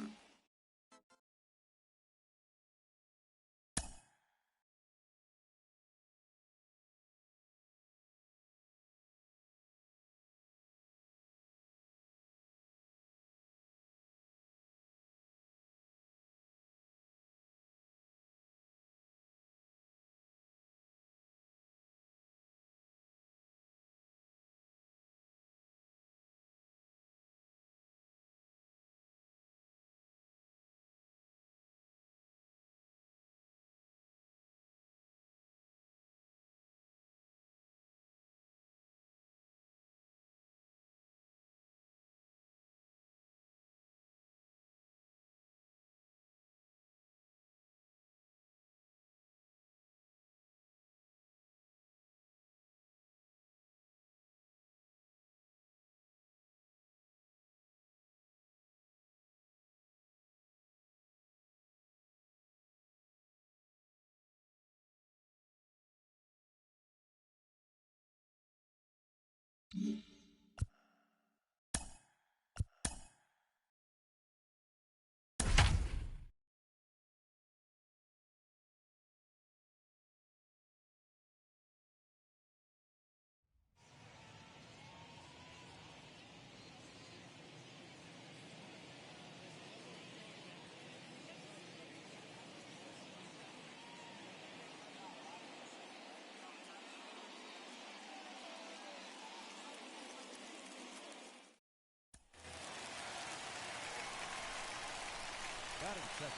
[SPEAKER 3] Batting second,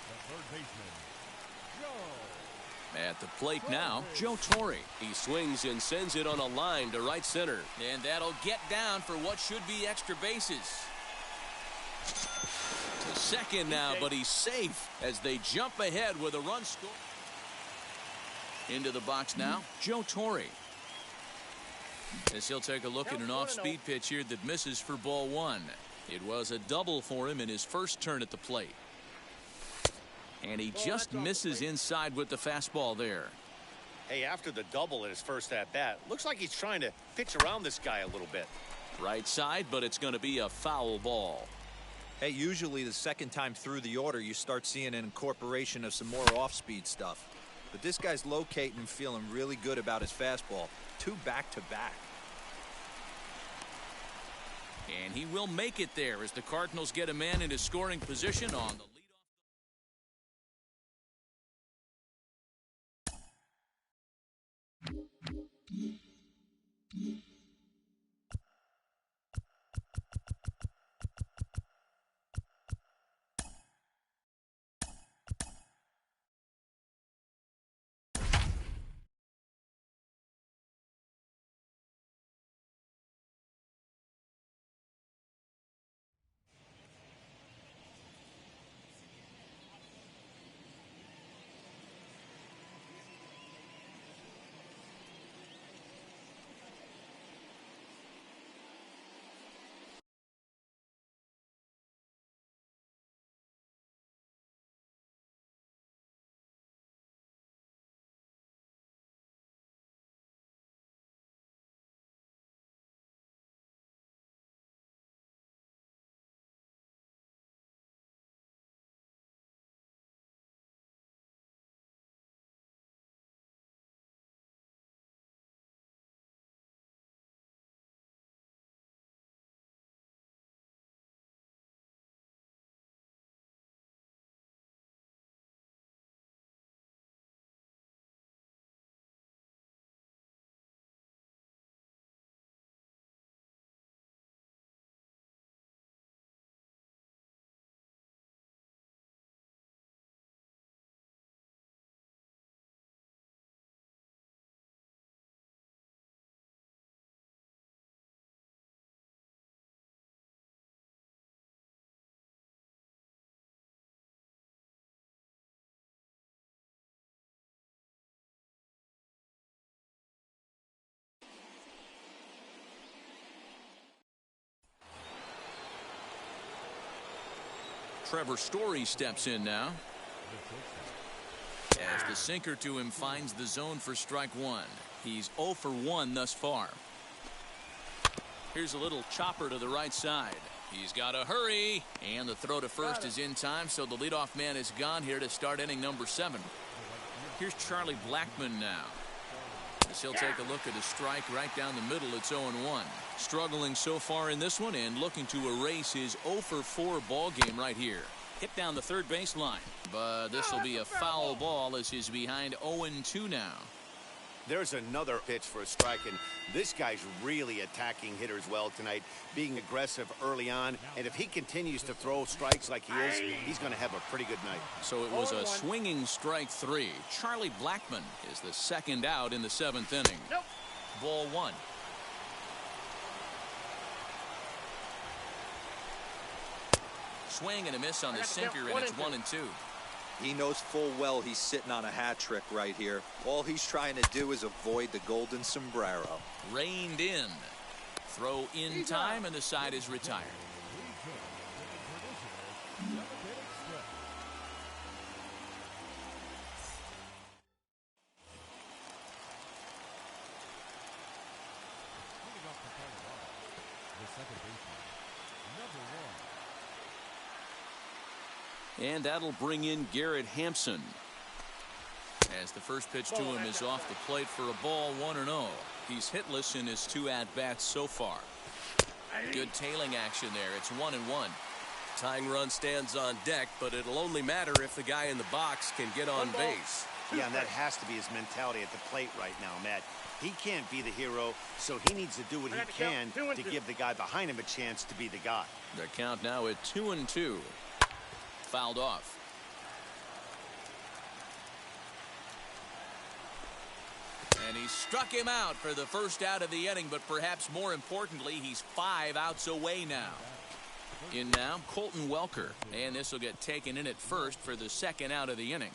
[SPEAKER 3] the third baseman, Joe.
[SPEAKER 1] At the plate now, Joe Torre.
[SPEAKER 5] He swings and sends it on a line to right center.
[SPEAKER 1] And that'll get down for what should be extra bases. To second now, but he's safe as they jump ahead with a run score. Into the box now, Joe Torre. As he'll take a look at an off-speed pitch here that misses for ball 1. It was a double for him in his first turn at the plate. And he just misses inside with the fastball there.
[SPEAKER 2] Hey, after the double in his first at-bat, looks like he's trying to pitch around this guy a little bit.
[SPEAKER 1] Right side, but it's going to be a foul ball.
[SPEAKER 4] Hey, usually the second time through the order, you start seeing an incorporation of some more off-speed stuff. But this guy's locating and feeling really good about his fastball. 2 back-to-back.
[SPEAKER 1] And he will make it there as the Cardinals get a man into scoring position on the leadoff. Trevor Story steps in now as the sinker to him finds the zone for strike one. He's 0 for 1 thus far. Here's a little chopper to the right side. He's got to hurry, and the throw to first is in time, so the leadoff man is gone here to start inning number 7. Here's Charlie Blackmon now, as he'll take a look at a strike right down the middle. It's 0-1. Struggling so far in this one and looking to erase his 0 for 4 ball game right here. Hit down the third baseline, but this will be a foul ball as he's behind 0-2 now.
[SPEAKER 2] There's another pitch for a strike, and this guy's really attacking hitters well tonight, being aggressive early on, and if he continues to throw strikes like he is, he's going to have a pretty good night.
[SPEAKER 1] So it was a swinging strike 3. Charlie Blackmon is the second out in the 7th inning. Ball 1. Swing and a miss on the sinker, and it's 1-2.
[SPEAKER 4] He knows full well he's sitting on a hat trick right here. All he's trying to do is avoid the golden sombrero.
[SPEAKER 1] Reined in. Throw in time, and the side is retired. And that'll bring in Garrett Hampson, as the first pitch to him is off the plate for a ball, 1-0. He's hitless in his 2 at-bats so far. Good tailing action there. It's 1-1.
[SPEAKER 5] Tying run stands on deck, but it'll only matter if the guy in the box can get on base.
[SPEAKER 2] Yeah, and that has to be his mentality at the plate right now, Matt. He can't be the hero, so he needs to do what he can to give the guy behind him a chance to be the guy.
[SPEAKER 1] The count now at 2-2. Fouled off. And he struck him out for the first out of the inning, but perhaps more importantly, he's 5 outs away now. In now, Colton Welker, and this will get taken in at first for the second out of the inning.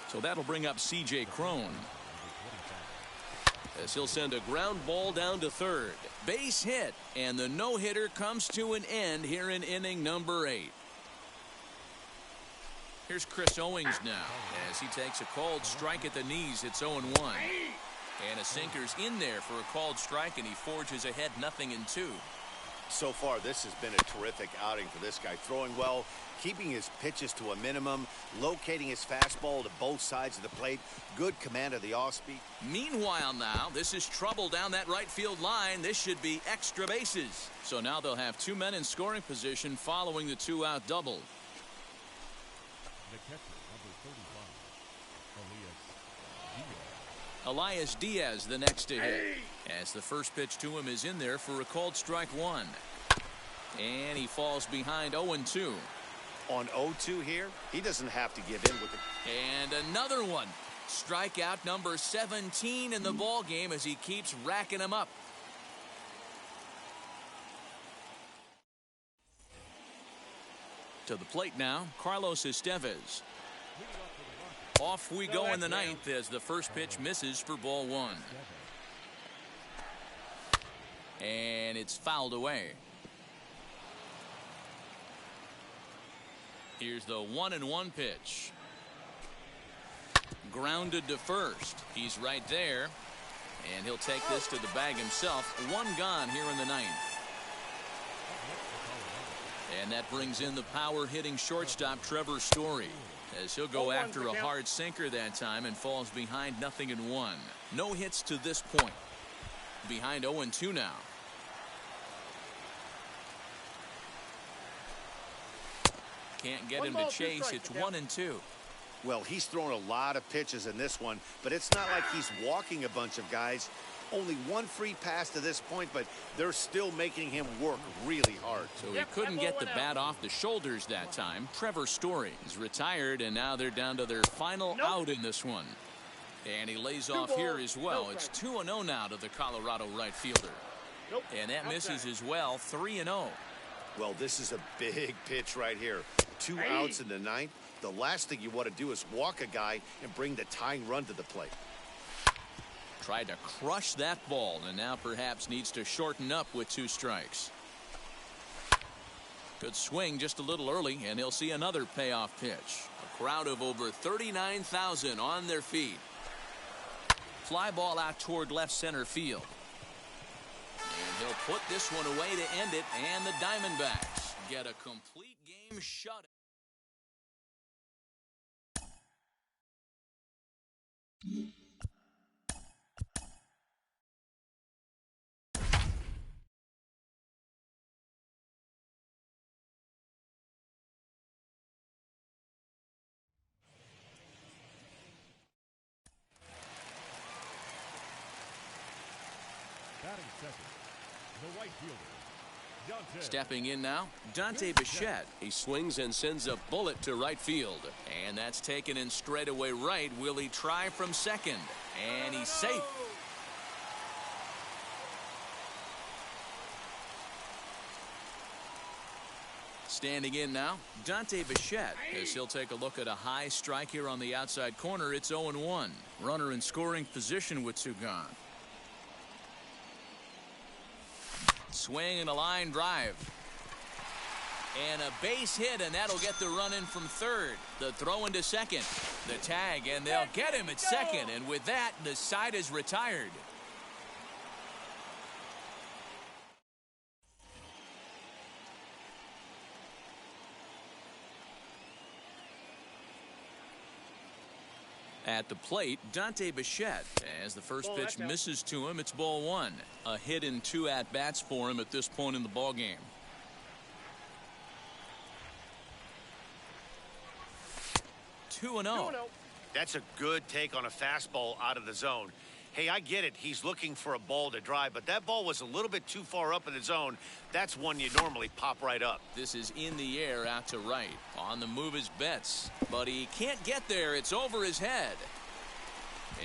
[SPEAKER 1] So that'll bring up C.J. Cron, as he'll send a ground ball down to third. Base hit, and the no-hitter comes to an end here in inning number 8. Here's Chris Owings now, as he takes a called strike at the knees. It's 0-1. And a sinker's in there for a called strike, and he forges ahead 0-2.
[SPEAKER 2] So far, this has been a terrific outing for this guy. Throwing well, keeping his pitches to a minimum, locating his fastball to both sides of the plate. Good command of the off-speed.
[SPEAKER 1] Meanwhile now, this is trouble down that right field line. This should be extra bases. So now they'll have 2 men in scoring position following the 2-out double.
[SPEAKER 3] The catcher, number 35,
[SPEAKER 1] Elias Diaz the next to hit. As the first pitch to him is in there for a called strike one. And he falls behind 0-2.
[SPEAKER 2] On 0-2 here, he doesn't have to give in with it.
[SPEAKER 1] And another one. Strikeout number 17 in the ball game as he keeps racking them up. To the plate now, Carlos Estevez. Off we go in the ninth as the first pitch misses for ball one. And it's fouled away. Here's the 1-1 pitch. Grounded to first. He's right there. And he'll take this to the bag himself. One gone here in the ninth. And that brings in the power-hitting shortstop Trevor Story, as he'll go after a hard sinker that time and falls behind 0-1. No hits to this point. Behind 0-2 now. Can't get him to chase. It's 1-2.
[SPEAKER 2] Well, he's thrown a lot of pitches in this one, but it's not like he's walking a bunch of guys. Only one free pass to this point, but they're still making him work really hard.
[SPEAKER 1] So he couldn't get the bat off the shoulders that time. Trevor Story is retired, and now they're down to their final out in this one. And he lays off here as well. It's 2-0 now to the Colorado right fielder. And that misses as well. 3-0.
[SPEAKER 2] Well, this is a big pitch right here. 2 outs in the ninth. The last thing you want to do is walk a guy and bring the tying run to the plate.
[SPEAKER 1] Tried to crush that ball, and now perhaps needs to shorten up with 2 strikes. Good swing just a little early, and he'll see another payoff pitch. A crowd of over 39,000 on their feet. Fly ball out toward left center field. And he'll put this one away to end it, and the Diamondbacks get a complete game shutout.
[SPEAKER 3] batting second, the right fielder, Dante.
[SPEAKER 1] Stepping in now, Dante Bichette. He swings and sends a bullet to right field. And that's taken in straightaway right. Will he try from second? And he's safe. Standing in now, Dante Bichette, as he'll take a look at a high strike here on the outside corner. It's 0-1. Runner in scoring position with 2 gone. Swing and a line drive. And a base hit, and that'll get the run in from third. The throw into second. The tag, and they'll get him at second. And with that, the side is retired. At the plate, Dante Bichette. As the first pitch misses to him, it's ball 1. A hit in 2 at-bats for him at this point in the ball game. Two and 0.
[SPEAKER 2] That's a good take on a fastball out of the zone. Hey, I get it. He's looking for a ball to drive, but that ball was a little bit too far up in the zone. That's one you normally pop right up.
[SPEAKER 1] This is in the air out to right. On the move is Betts, but he can't get there. It's over his head.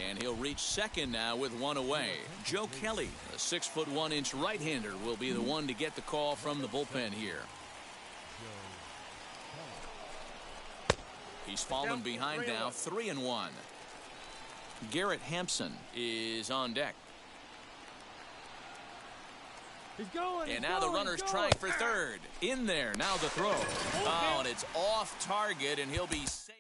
[SPEAKER 1] And he'll reach second now with 1 away. Joe Kelly, a 6'1" right-hander, will be the one to get the call from the bullpen here. He's fallen behind now, 3-1. Garrett Hampson is on deck. And now the runner's trying for third. In there, now the throw. Oh, and it's off target, and he'll be safe.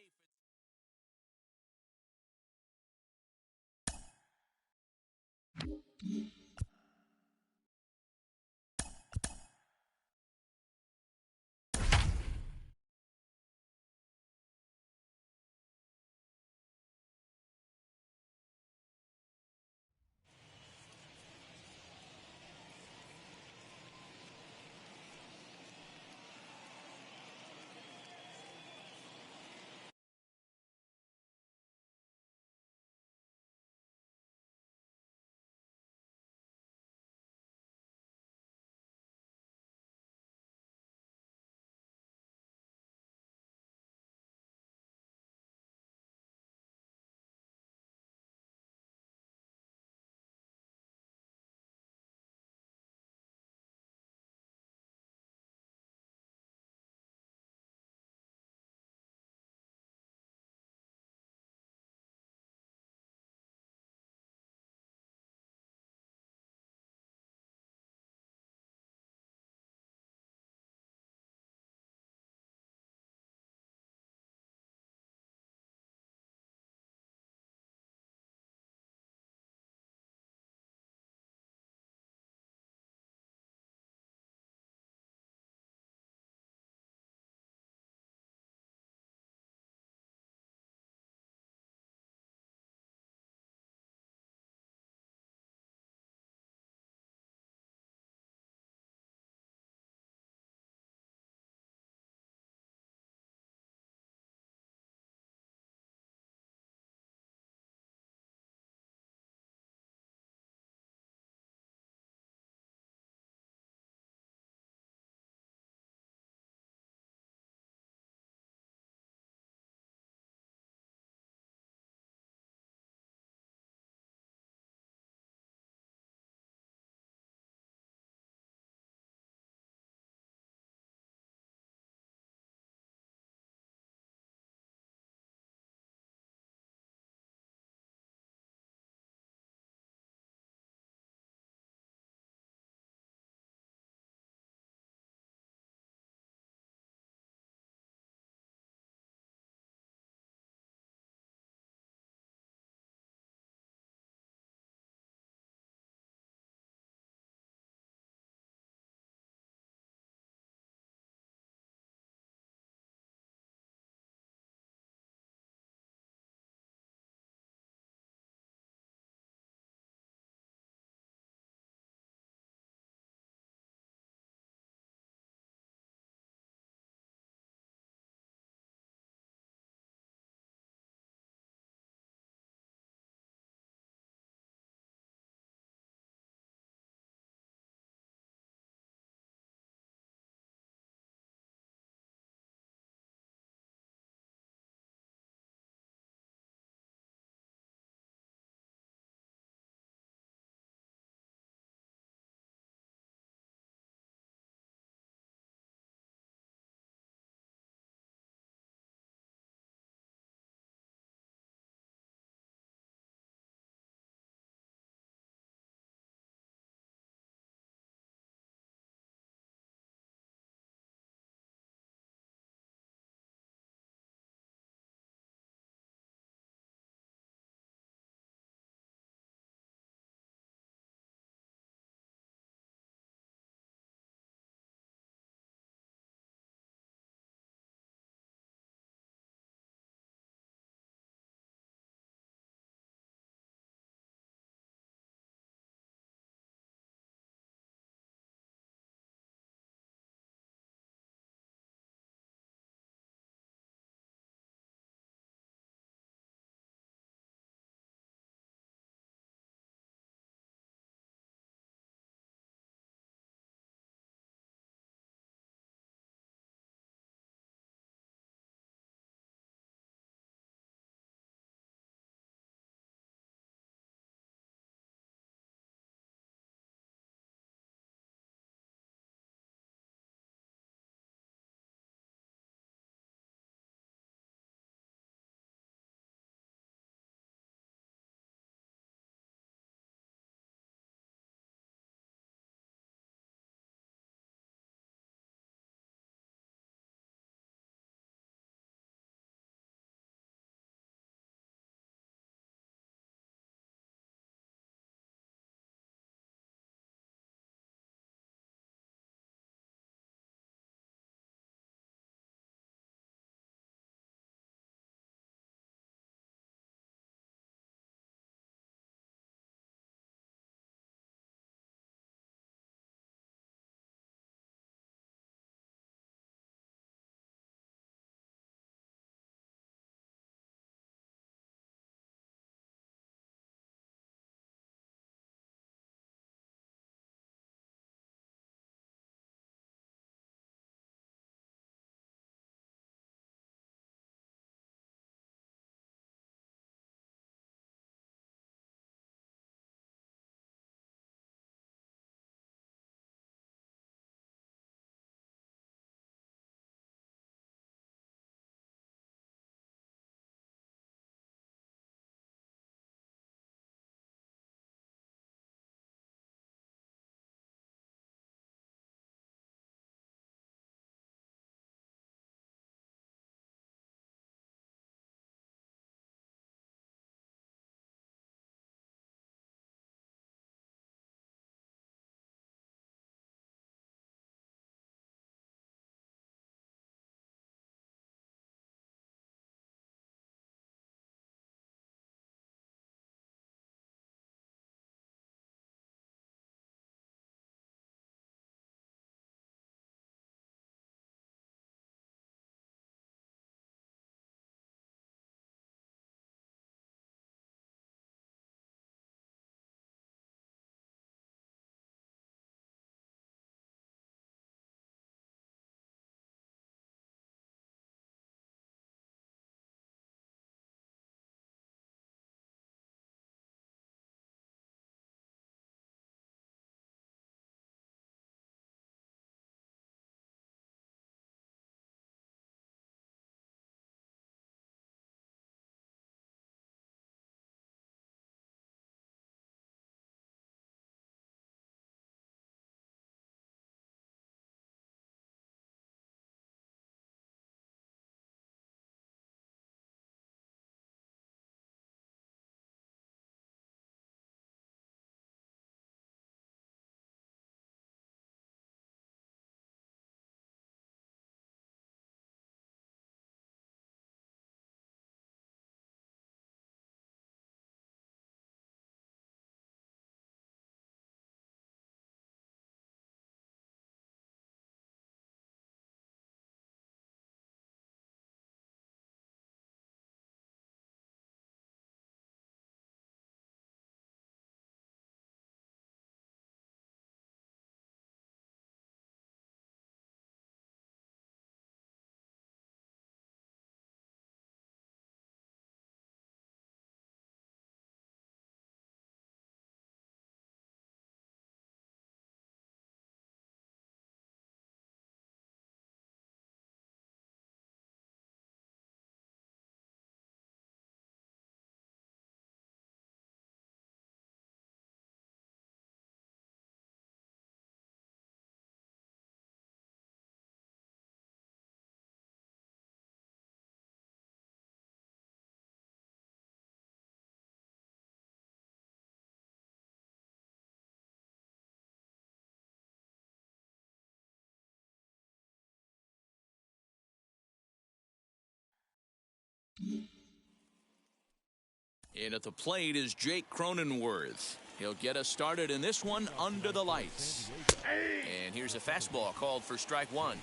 [SPEAKER 1] In at the plate is Jake Cronenworth. He'll get us started in this one under the lights. And here's a fastball called for strike one.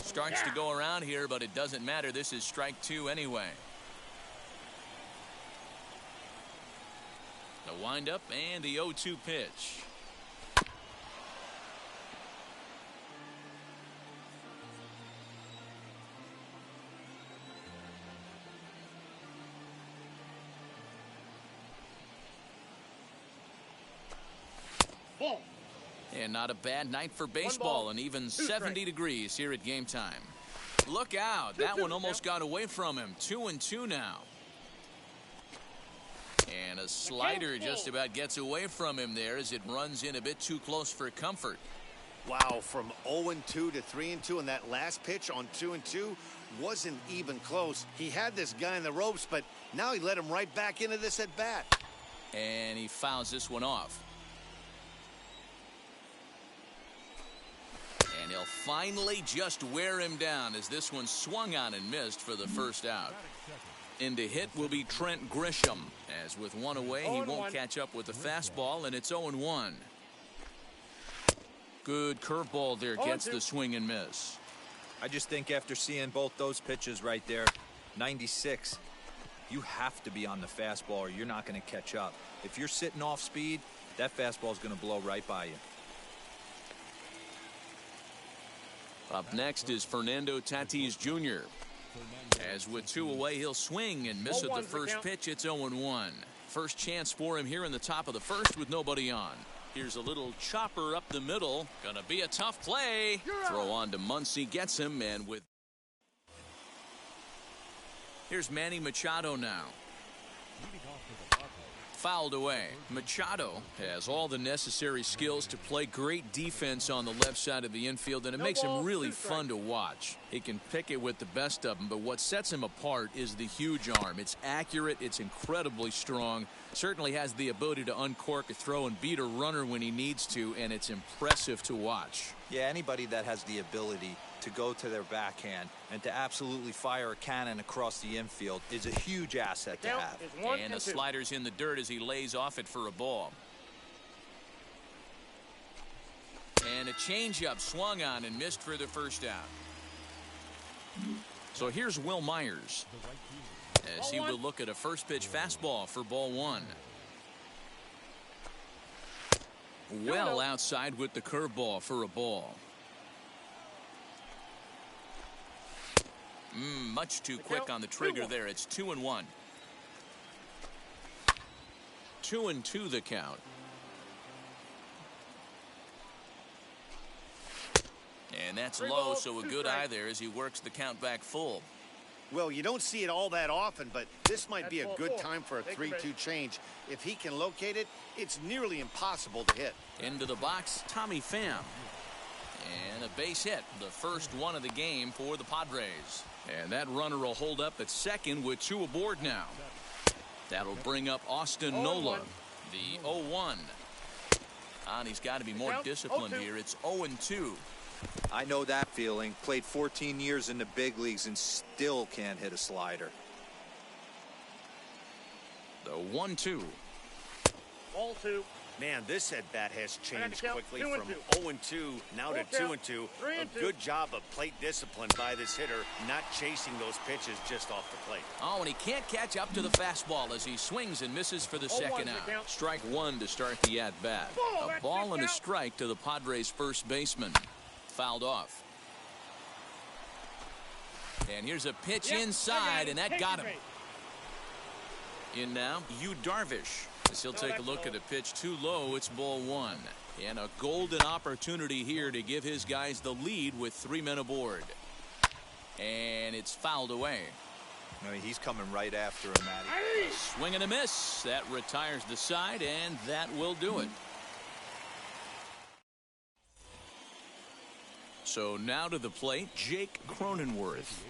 [SPEAKER 1] Starts to go around here, but it doesn't matter. This is strike two anyway. The windup and the 0-2 pitch. And not a bad night for baseball, and even 70 degrees here at game time. Look out. That one almost got away from him. 2-2 now. And a slider just about gets away from him there as it runs in a bit too close for comfort.
[SPEAKER 2] Wow, from 0-2 to 3-2, and that last pitch on 2-2 wasn't even close. He had this guy in the ropes, but now he let him right back into this at bat.
[SPEAKER 1] And he fouls this one off. And he'll finally just wear him down as this one swung on and missed for the first out. In to hit will be Trent Grisham. As with one away, he won't catch up with the fastball, and it's 0-1. Good curveball there, gets the swing and miss.
[SPEAKER 4] I just think after seeing both those pitches right there, 96, you have to be on the fastball or you're not going to catch up. If you're sitting off speed, that fastball is going to blow right by you.
[SPEAKER 1] Up next is Fernando Tatis Jr. As with two away, he'll swing and miss at the first pitch. It's 0-1. First chance for him here in the top of the first with nobody on. Here's a little chopper up the middle. Gonna be a tough play. Throw on to Muncy, gets him, and with. Here's Manny Machado now. Fouled away. Machado has all the necessary skills to play great defense on the left side of the infield, and it makes him really fun to watch. He can pick it with the best of them, but what sets him apart is the huge arm. It's accurate, it's incredibly strong, certainly has the ability to uncork a throw and beat a runner when he needs to, and it's impressive to watch.
[SPEAKER 4] Yeah, anybody that has the ability to go to their backhand and to absolutely fire a cannon across the infield is a huge asset to have.
[SPEAKER 1] And the slider's in the dirt as he lays off it for a ball. And a changeup swung on and missed for the first out. So here's Will Myers as he will look at a first pitch fastball for ball one. Well outside with the curveball for a ball. Much too quick on the trigger there. It's 2-1. 2-2 the count. And that's low, so a good eye there as he works the count back full.
[SPEAKER 2] Well, you don't see it all that often, but this might be a good time for a 3-2 change. If he can locate it, it's nearly impossible to hit.
[SPEAKER 1] Into the box, Tommy Pham. And a base hit, the first one of the game for the Padres. And that runner will hold up at second with two aboard now. That'll bring up Austin Nola, the 0-1. And he's got to be more disciplined here. It's 0-2.
[SPEAKER 4] I know that feeling. Played 14 years in the big leagues and still can't hit a slider.
[SPEAKER 1] The 1-2.
[SPEAKER 2] Ball two. Man, this at-bat has changed quickly from 0-2 now to 2-2. A good job of plate discipline by this hitter, not chasing those pitches just off the plate.
[SPEAKER 1] Oh, and he can't catch up to the fastball as he swings and misses for the second out. Strike one to start the at-bat. A ball and a strike to the Padres' first baseman. Fouled off. And here's a pitch inside, and that got him. In now, Yu Darvish. As he'll take a look at a pitch too low, it's ball one. And a golden opportunity here to give his guys the lead with 3 men aboard. And it's fouled away.
[SPEAKER 4] I mean, he's coming right after him, Matty.
[SPEAKER 1] Swing and a miss. That retires the side, and that will do it. So now to the plate, Jake Cronenworth.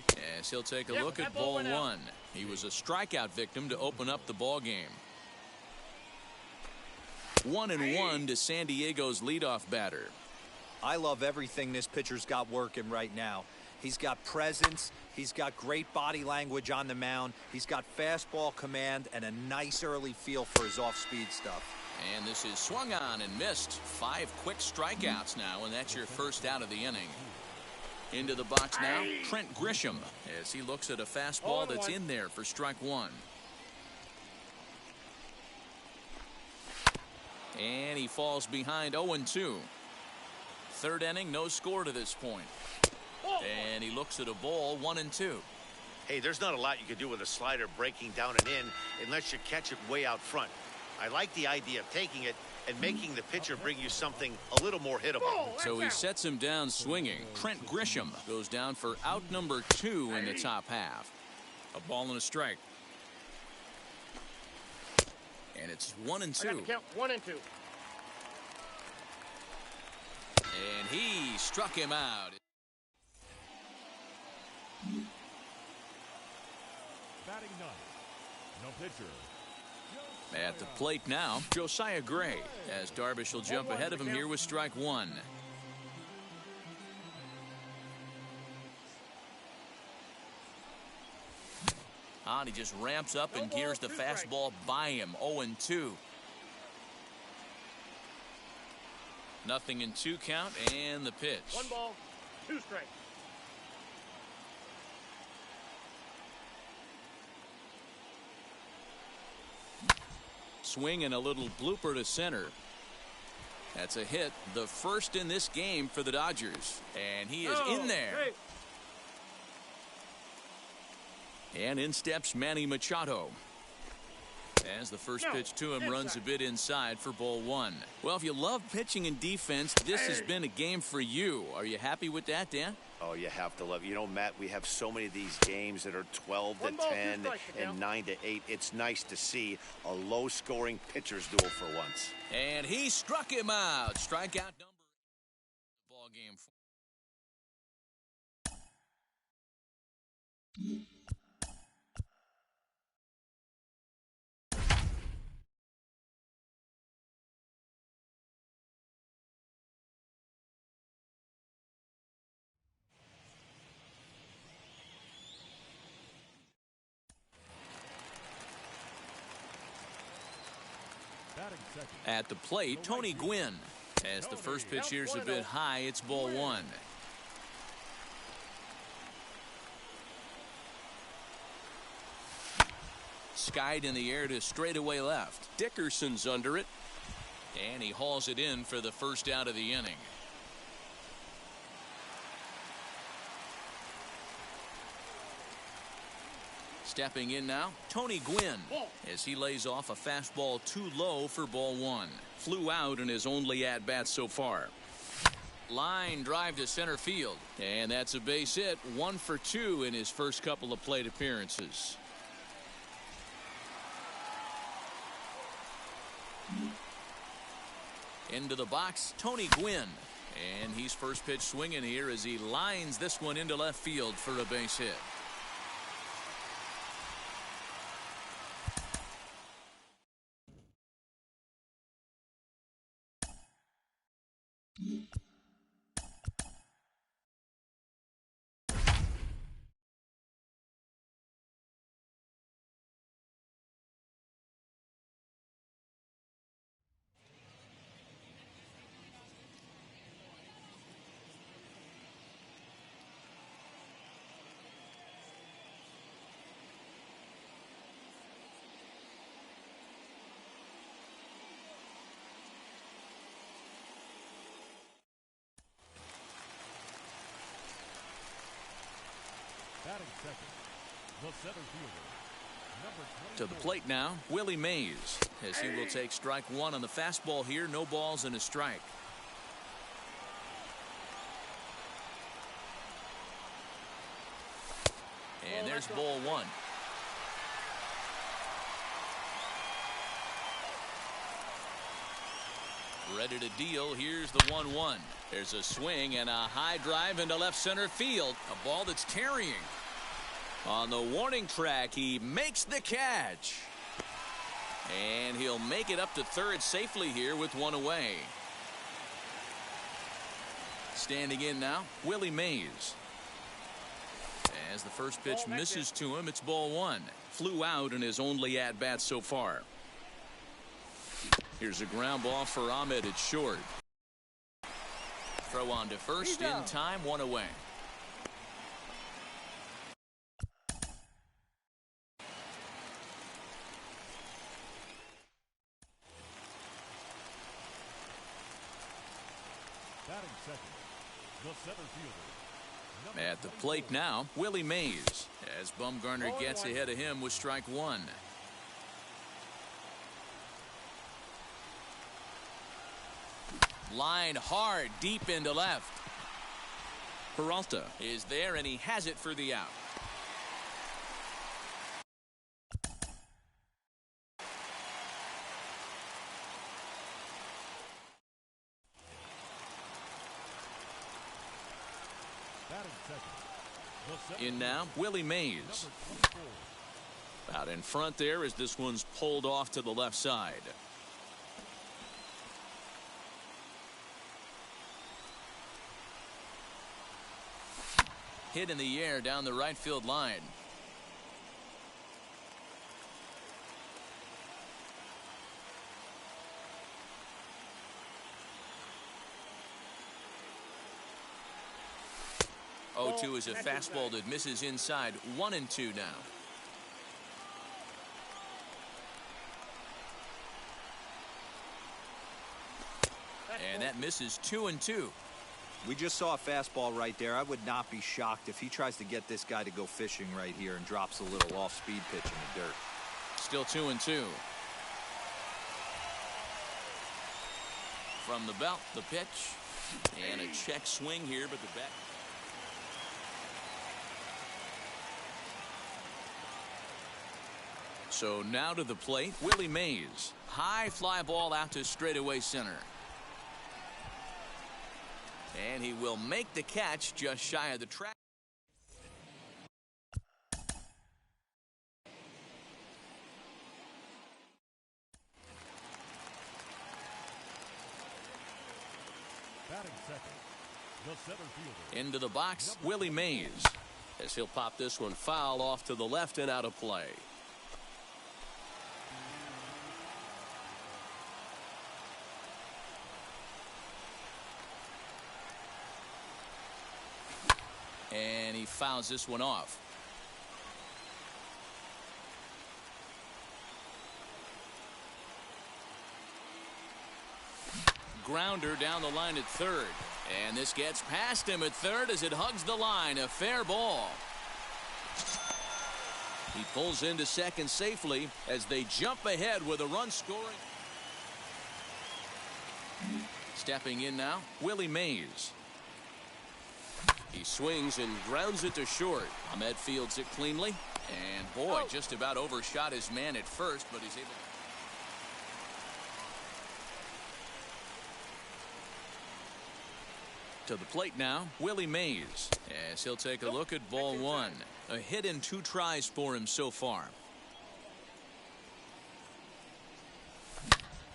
[SPEAKER 1] As he'll take a look at ball one. He was a strikeout victim to open up the ball game. 1-1 to San Diego's leadoff batter.
[SPEAKER 4] I love everything this pitcher's got working right now. He's got presence. He's got great body language on the mound. He's got fastball command and a nice early feel for his off-speed stuff.
[SPEAKER 1] And this is swung on and missed. 5 quick strikeouts now, and that's your first out of the inning. Into the box now, Trent Grisham, as he looks at a fastball that's in there for strike 1. And he falls behind 0-2. Third inning, no score to this point. And he looks at a ball, 1-2.
[SPEAKER 2] Hey, there's not a lot you can do with a slider breaking down and in unless you catch it way out front. I like the idea of taking it and making the pitcher bring you something a little more hittable.
[SPEAKER 1] So he sets him down swinging. Trent Grisham goes down for out number 2 in the top half. A ball and a strike. And it's 1-2.
[SPEAKER 6] Count 1-2.
[SPEAKER 1] And he struck him out.
[SPEAKER 3] Batting ninth, no pitcher.
[SPEAKER 1] At the plate now, Josiah Gray, as Darvish will jump ahead of him here with strike 1. And he just ramps up and gears the fastball by him. 0-2. Nothing in 2 count, and the pitch.
[SPEAKER 6] 1 ball, 2 strikes.
[SPEAKER 1] Swing and a little blooper to center. That's a hit, the first in this game for the Dodgers. And he is in there. And in steps Manny Machado. As the first pitch to him runs a bit inside for ball 1. Well, if you love pitching and defense, this has been a game for you. Are you happy with that, Dan?
[SPEAKER 2] Oh, you have to love it. You know, Matt, we have so many of these games that are 12-10 and 9-8. It's nice to see a low-scoring pitcher's duel for once.
[SPEAKER 1] And he struck him out. Strikeout number ball game. At the plate, Tony Gwynn. As the first pitch here's a bit high, it's ball 1. Skied in the air to straightaway left. Dickerson's under it. And he hauls it in for the first out of the inning. Stepping in now, Tony Gwynn, as he lays off a fastball too low for ball 1. Flew out in his only at-bat so far. Line drive to center field. And that's a base hit, 1 for 2 in his first couple of plate appearances. Into the box, Tony Gwynn. And he's first pitch swinging here as he lines this one into left field for a base hit.
[SPEAKER 3] Batting second, the center fielder, number 20.
[SPEAKER 1] To the plate now, Willie Mays, as he will take strike 1 on the fastball here. No balls and a strike. And there's ball 1. Ready to deal. Here's the 1-1. There's a swing and a high drive into left center field. A ball that's carrying. On the warning track, he makes the catch. And he'll make it up to third safely here with 1 away. Standing in now, Willie Mays. As the first pitch misses to him, it's ball one. Flew out in his only at-bat so far. Here's a ground ball for Ahmed at short. Throw on to first in time, one away.
[SPEAKER 3] Batting second, the center fielder.
[SPEAKER 1] At the plate now, Willie Mays, as Bumgarner gets ahead of him with strike one. Line hard deep into left. Peralta is there, and he has it for the out.
[SPEAKER 3] Batting second, the center
[SPEAKER 1] In now, Willie Mays.
[SPEAKER 3] number 24.
[SPEAKER 1] Out in front there as this one's pulled off to the left side. Hit in the air down the right field line. Oh, 2 is a fastball that misses inside. 1-2 now. And that misses 2-2.
[SPEAKER 4] We just saw a fastball right there. I would not be shocked if he tries to get this guy to go fishing right here and drops a little off-speed pitch in the dirt.
[SPEAKER 1] Still 2-2. From the belt, the pitch. And a check swing here, but the bat. So now to the plate, Willie Mays. High fly ball out to straightaway center. And he will make the catch just shy of the track.
[SPEAKER 3] Batting second, the center fielder.
[SPEAKER 1] Into the box, Willie Mays.
[SPEAKER 5] As he'll pop this one foul off to the left and out of play.
[SPEAKER 1] And he fouls this one off. Grounder down the line at third. And this gets past him at third as it hugs the line. A fair ball. He pulls into second safely as they jump ahead with a run scoring. Stepping in now, Willie Mays. He swings and grounds it to short. Ahmed fields it cleanly. And boy, just about overshot his man at first, but he's able to the plate now, Willie Mays, as he'll take a look at ball one. A hit in 2 tries for him so far.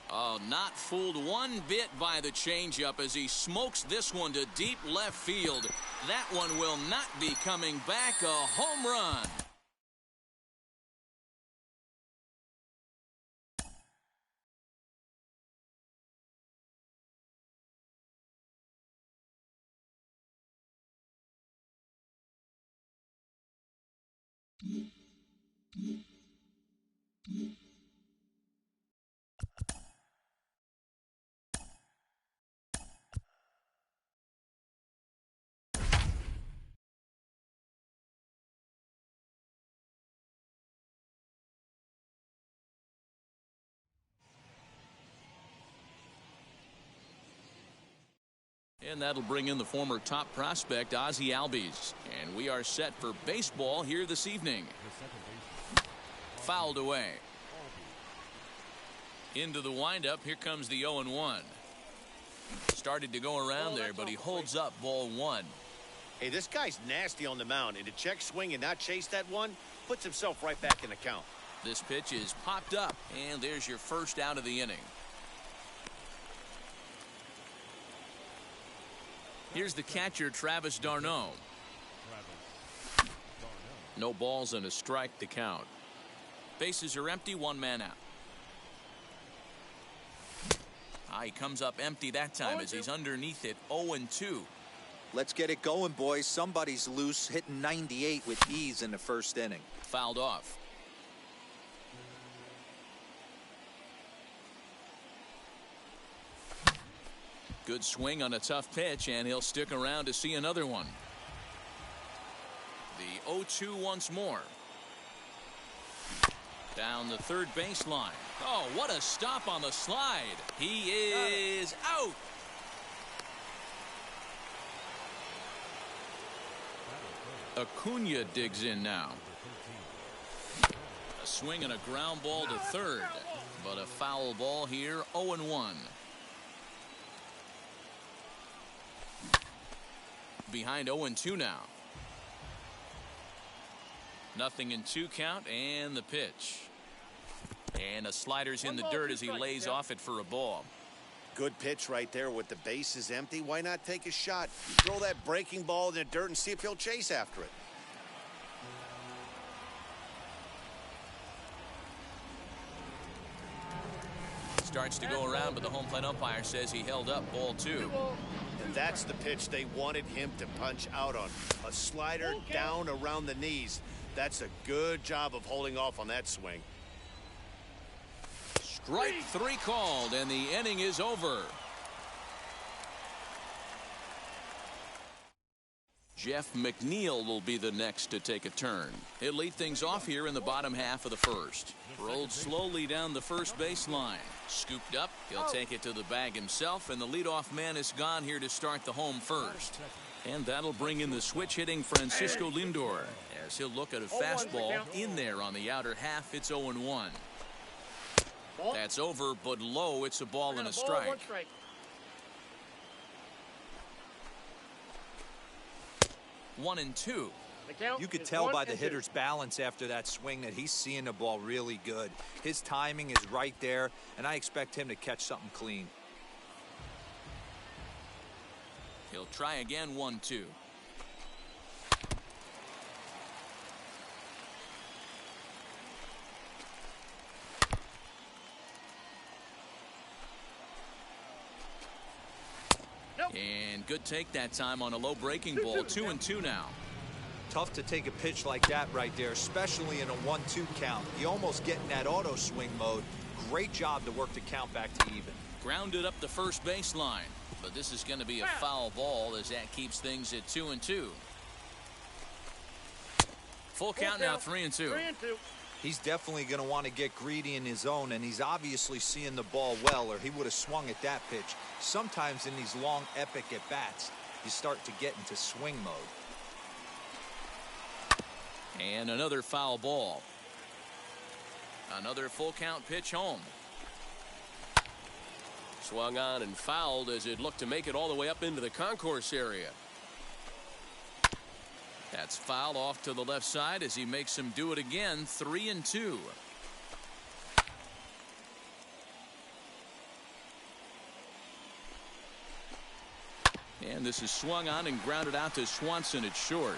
[SPEAKER 1] Oh, not fooled one bit by the changeup as he smokes this one to deep left field. That one will not be coming back. A home run. And that'll bring in the former top prospect, Ozzie Albies. And we are set for baseball here this evening. Fouled away. Into the windup. Here comes the 0-1. Started to go around there, but he holds up ball one.
[SPEAKER 2] Hey, this guy's nasty on the mound, and to check swing and not chase that one puts himself right back in the count.
[SPEAKER 1] This pitch is popped up, and there's your first out of the inning. Here's the catcher, Travis d'Arnaud. No balls and a strike to count. Bases are empty, one man out. He comes up empty that time as he's underneath it. 0-2.
[SPEAKER 4] Let's get it going, boys. Somebody's loose, hitting 98 with ease in the first inning.
[SPEAKER 1] Fouled off. Good swing on a tough pitch, and he'll stick around to see another one. The 0-2 once more. Down the third baseline. Oh, what a stop on the slide. He is out. Acuna digs in now. A swing and a ground ball to third, but a foul ball here. 0-1. Behind 0-2 now. Nothing in 2 count, and the pitch. And a slider's in the dirt as he lays off it for a ball.
[SPEAKER 2] Good pitch right there with the bases empty. Why not take a shot? Throw that breaking ball in the dirt and see if he'll chase after it.
[SPEAKER 1] Starts to go around, but the home plate umpire says he held up. Ball 2.
[SPEAKER 2] And that's the pitch they wanted him to punch out on. A slider down around the knees. That's a good job of holding off on that swing.
[SPEAKER 1] Strike 3 called, and the inning is over. Jeff McNeil will be the next to take a turn. He'll lead things off here in the bottom half of the first. Rolled slowly down the first baseline. Scooped up. He'll take it to the bag himself, and the leadoff man is gone here to start the home first. And that'll bring in the switch-hitting Francisco Lindor, as he'll look at a fastball in there on the outer half. It's 0-1. That's over, but low. It's a ball and a strike. 1-2.
[SPEAKER 4] You could tell by the hitter's balance after that swing that he's seeing the ball really good. His timing is right there, and I expect him to catch something clean.
[SPEAKER 1] He'll try again. 1-2. And good take that time on a low breaking ball. 2-2 now.
[SPEAKER 4] Tough to take a pitch like that right there, especially in a 1-2 count. You almost get in that auto swing mode. Great job to work the count back to even.
[SPEAKER 1] Grounded up the first baseline, but this is going to be a foul ball as that keeps things at 2-2. Full count now. 3-2.
[SPEAKER 4] He's definitely going to want to get greedy in his own, and he's obviously seeing the ball well, or he would have swung at that pitch. Sometimes in these long, epic at-bats, you start to get into swing mode.
[SPEAKER 1] And another foul ball. Another full count pitch home. Swung on and fouled as it looked to make it all the way up into the concourse area. That's foul off to the left side as he makes him do it again. 3-2. And this is swung on and grounded out to Swanson at short.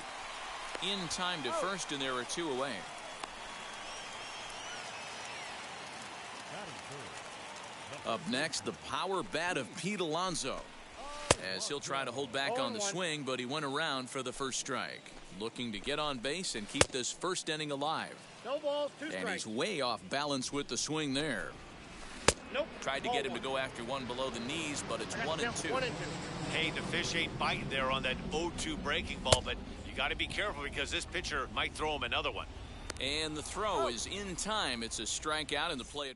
[SPEAKER 1] In time to first, and there are 2 away. Up next, the power bat of Pete Alonso, as he'll try to hold back on the swing, but he went around for the first strike. Looking to get on base and keep this first inning alive.
[SPEAKER 6] No balls, 2
[SPEAKER 1] and
[SPEAKER 6] strikes.
[SPEAKER 1] He's way off balance with the swing there.
[SPEAKER 6] Nope.
[SPEAKER 1] Tried to get him to go after one below the knees, but it's 1-2.
[SPEAKER 2] Hey, the fish ain't biting there on that 0-2 breaking ball, but you got to be careful because this pitcher might throw him another one.
[SPEAKER 1] And the throw is in time. It's a strikeout, and the play.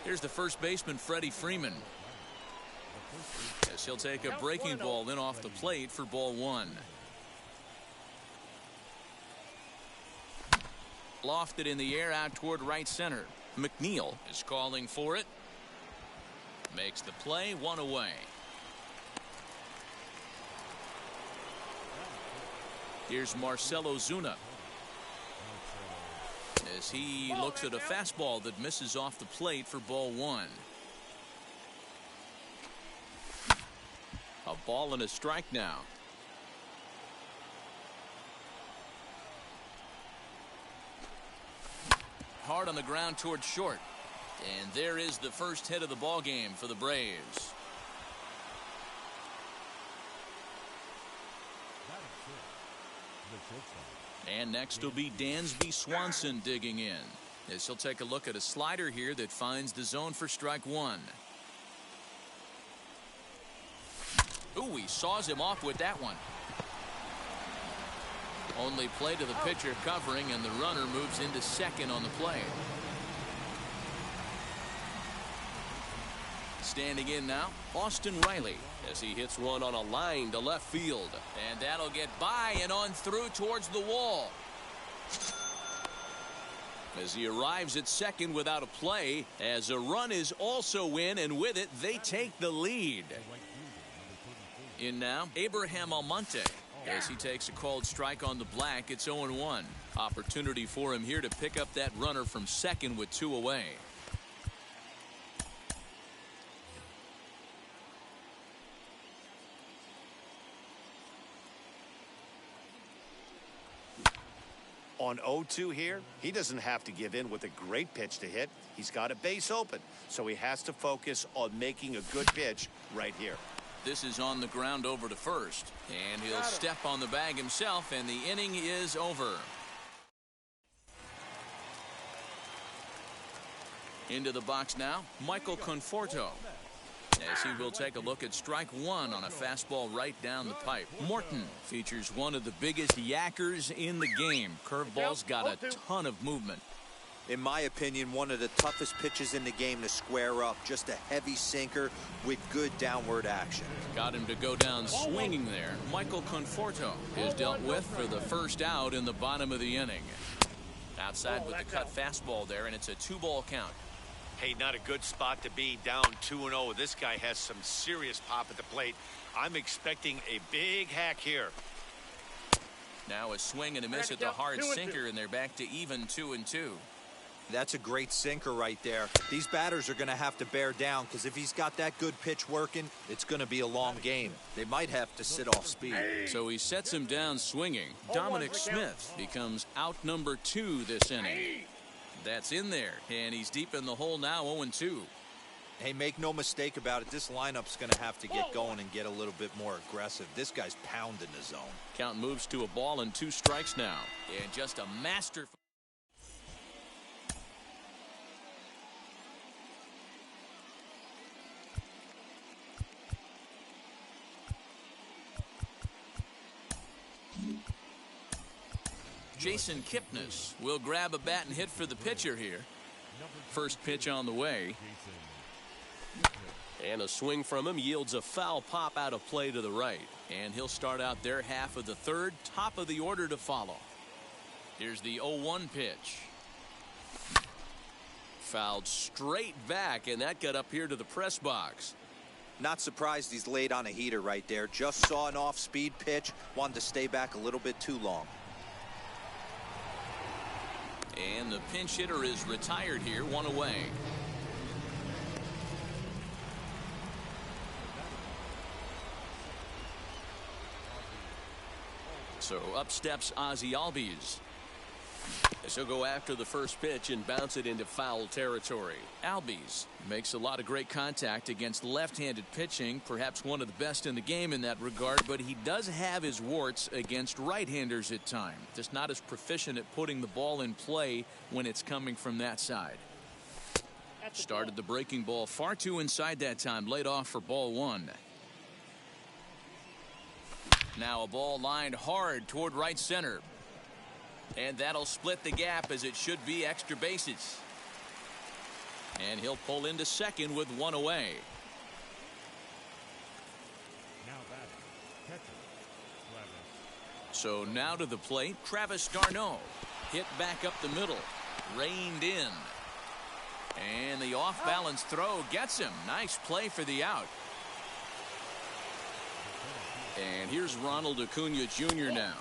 [SPEAKER 1] Here's the first baseman, Freddie Freeman, as he'll take a breaking ball in off the plate for ball 1. Lofted in the air out toward right center. McNeil is calling for it. Makes the play. 1 away. Here's Marcelo Zuna, as he looks at a fastball that misses off the plate for ball 1. A ball and a strike now. hard on the ground towards short. And there is the first hit of the ball game for the Braves. And next will be Dansby Swanson digging in, as he'll take a look at a slider here that finds the zone for strike one. Ooh, he saws him off with that one. Only play to the pitcher covering, and the runner moves into second on the play. Standing in now, Austin Riley, as he hits one on a line to left field. And that'll get by and on through towards the wall. As he arrives at second without a play, as a run is also in, and with it, they take the lead. In now, Abraham Almonte, as he takes a called strike on the black. It's 0-1. Opportunity for him here to pick up that runner from second with two away.
[SPEAKER 2] On 0-2 here, he doesn't have to give in with a great pitch to hit. He's got a base open, so he has to focus on making a good pitch right here.
[SPEAKER 1] This is on the ground over to first, and he'll step on the bag himself, and the inning is over. Into the box now, Michael Conforto, as he will take a look at strike one on a fastball right down the pipe. Morton features one of the biggest yackers in the game. Curveball's got a ton of movement.
[SPEAKER 4] In my opinion, one of the toughest pitches in the game to square up. Just a heavy sinker with good downward action.
[SPEAKER 1] Got him to go down swinging there. Michael Conforto is dealt with for the first out in the bottom of the inning. Outside with the cut fastball there, and it's a 2-ball count.
[SPEAKER 2] Hey, not a good spot to be, down 2-0. This guy has some serious pop at the plate. I'm expecting a big hack here.
[SPEAKER 1] Now a swing and a miss at the hard sinker, and they're back to even 2-2.
[SPEAKER 4] That's a great sinker right there. These batters are going to have to bear down, because if he's got that good pitch working, it's going to be a long game. They might have to sit off speed.
[SPEAKER 1] So he sets him down swinging. Dominic Smith becomes out number 2 this inning. That's in there, and he's deep in the hole now, 0-2.
[SPEAKER 4] Hey, make no mistake about it, this lineup's going to have to get going and get a little bit more aggressive. This guy's pounding the zone.
[SPEAKER 1] Count moves to a ball and 2 strikes now. And just a masterful. Jason Kipnis will grab a bat and hit for the pitcher here. First pitch on the way.
[SPEAKER 5] And a swing from him yields a foul pop out of play to the right.
[SPEAKER 1] And he'll start out their half of the third, top of the order to follow. Here's the 0-1 pitch. Fouled straight back, and that got up here to the press box.
[SPEAKER 4] Not surprised he's laid on a heater right there. Just saw an off-speed pitch, wanted to stay back a little bit too long.
[SPEAKER 1] And the pinch hitter is retired here, 1 away. So up steps Ozzie Albies. As he'll go after the first pitch and bounce it into foul territory. Albies makes a lot of great contact against left-handed pitching, perhaps one of the best in the game in that regard, but he does have his warts against right-handers at times. Just not as proficient at putting the ball in play when it's coming from that side. Started the breaking ball far too inside that time, laid off for ball 1. Now a ball lined hard toward right center. And that'll split the gap, as it should be extra bases. And he'll pull into second with 1 away.
[SPEAKER 3] Now batting, catcher, Travis.
[SPEAKER 1] So now to the plate, Travis d'Arnaud. Hit back up the middle. Reined in. And the off-balance throw gets him. Nice play for the out. And here's Ronald Acuna Jr. now,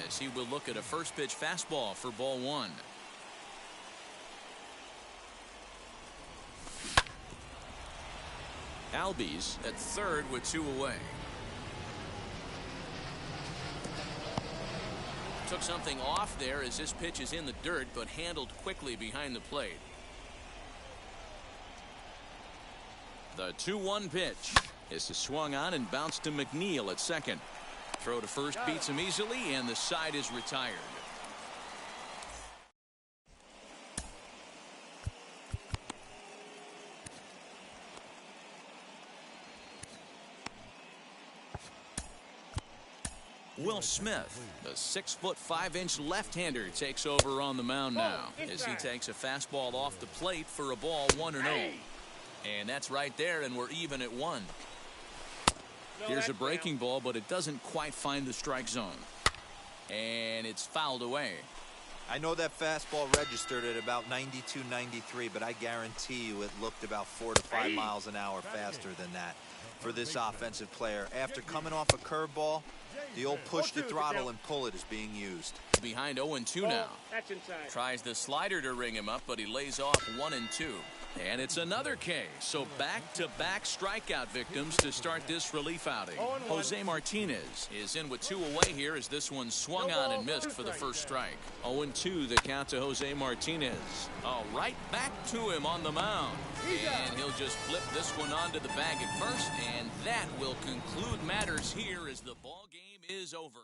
[SPEAKER 1] as he will look at a first pitch fastball for ball 1. Albies at third with 2 away. Took something off there as this pitch is in the dirt, but handled quickly behind the plate. The 2-1 pitch. This is swung on and bounced to McNeil at second. Throw to first beats him easily, and the side is retired. Will Smith, the 6'5" left-hander, takes over on the mound now as he takes a fastball off the plate for a ball 1-0. And that's right there, and we're even at 1. Here's a breaking ball, but it doesn't quite find the strike zone. And it's fouled away.
[SPEAKER 4] I know that fastball registered at about 92, 93, but I guarantee you it looked about 4 to 5 miles an hour faster than that for this offensive player. After coming off a curveball, the old push the throttle and pull it is being used.
[SPEAKER 1] Behind 0-2 now.
[SPEAKER 6] That's inside.
[SPEAKER 1] Tries the slider to ring him up, but he lays off 1-2. And it's another K. So back-to-back strikeout victims to start this relief outing. Jose Martinez is in with 2 away here as this one swung on and missed for the first strike. 0-2 the count to Jose Martinez. Oh, right back to him on the mound. And he'll just flip this one onto the bag at first, and that will conclude matters here as the ball game is over.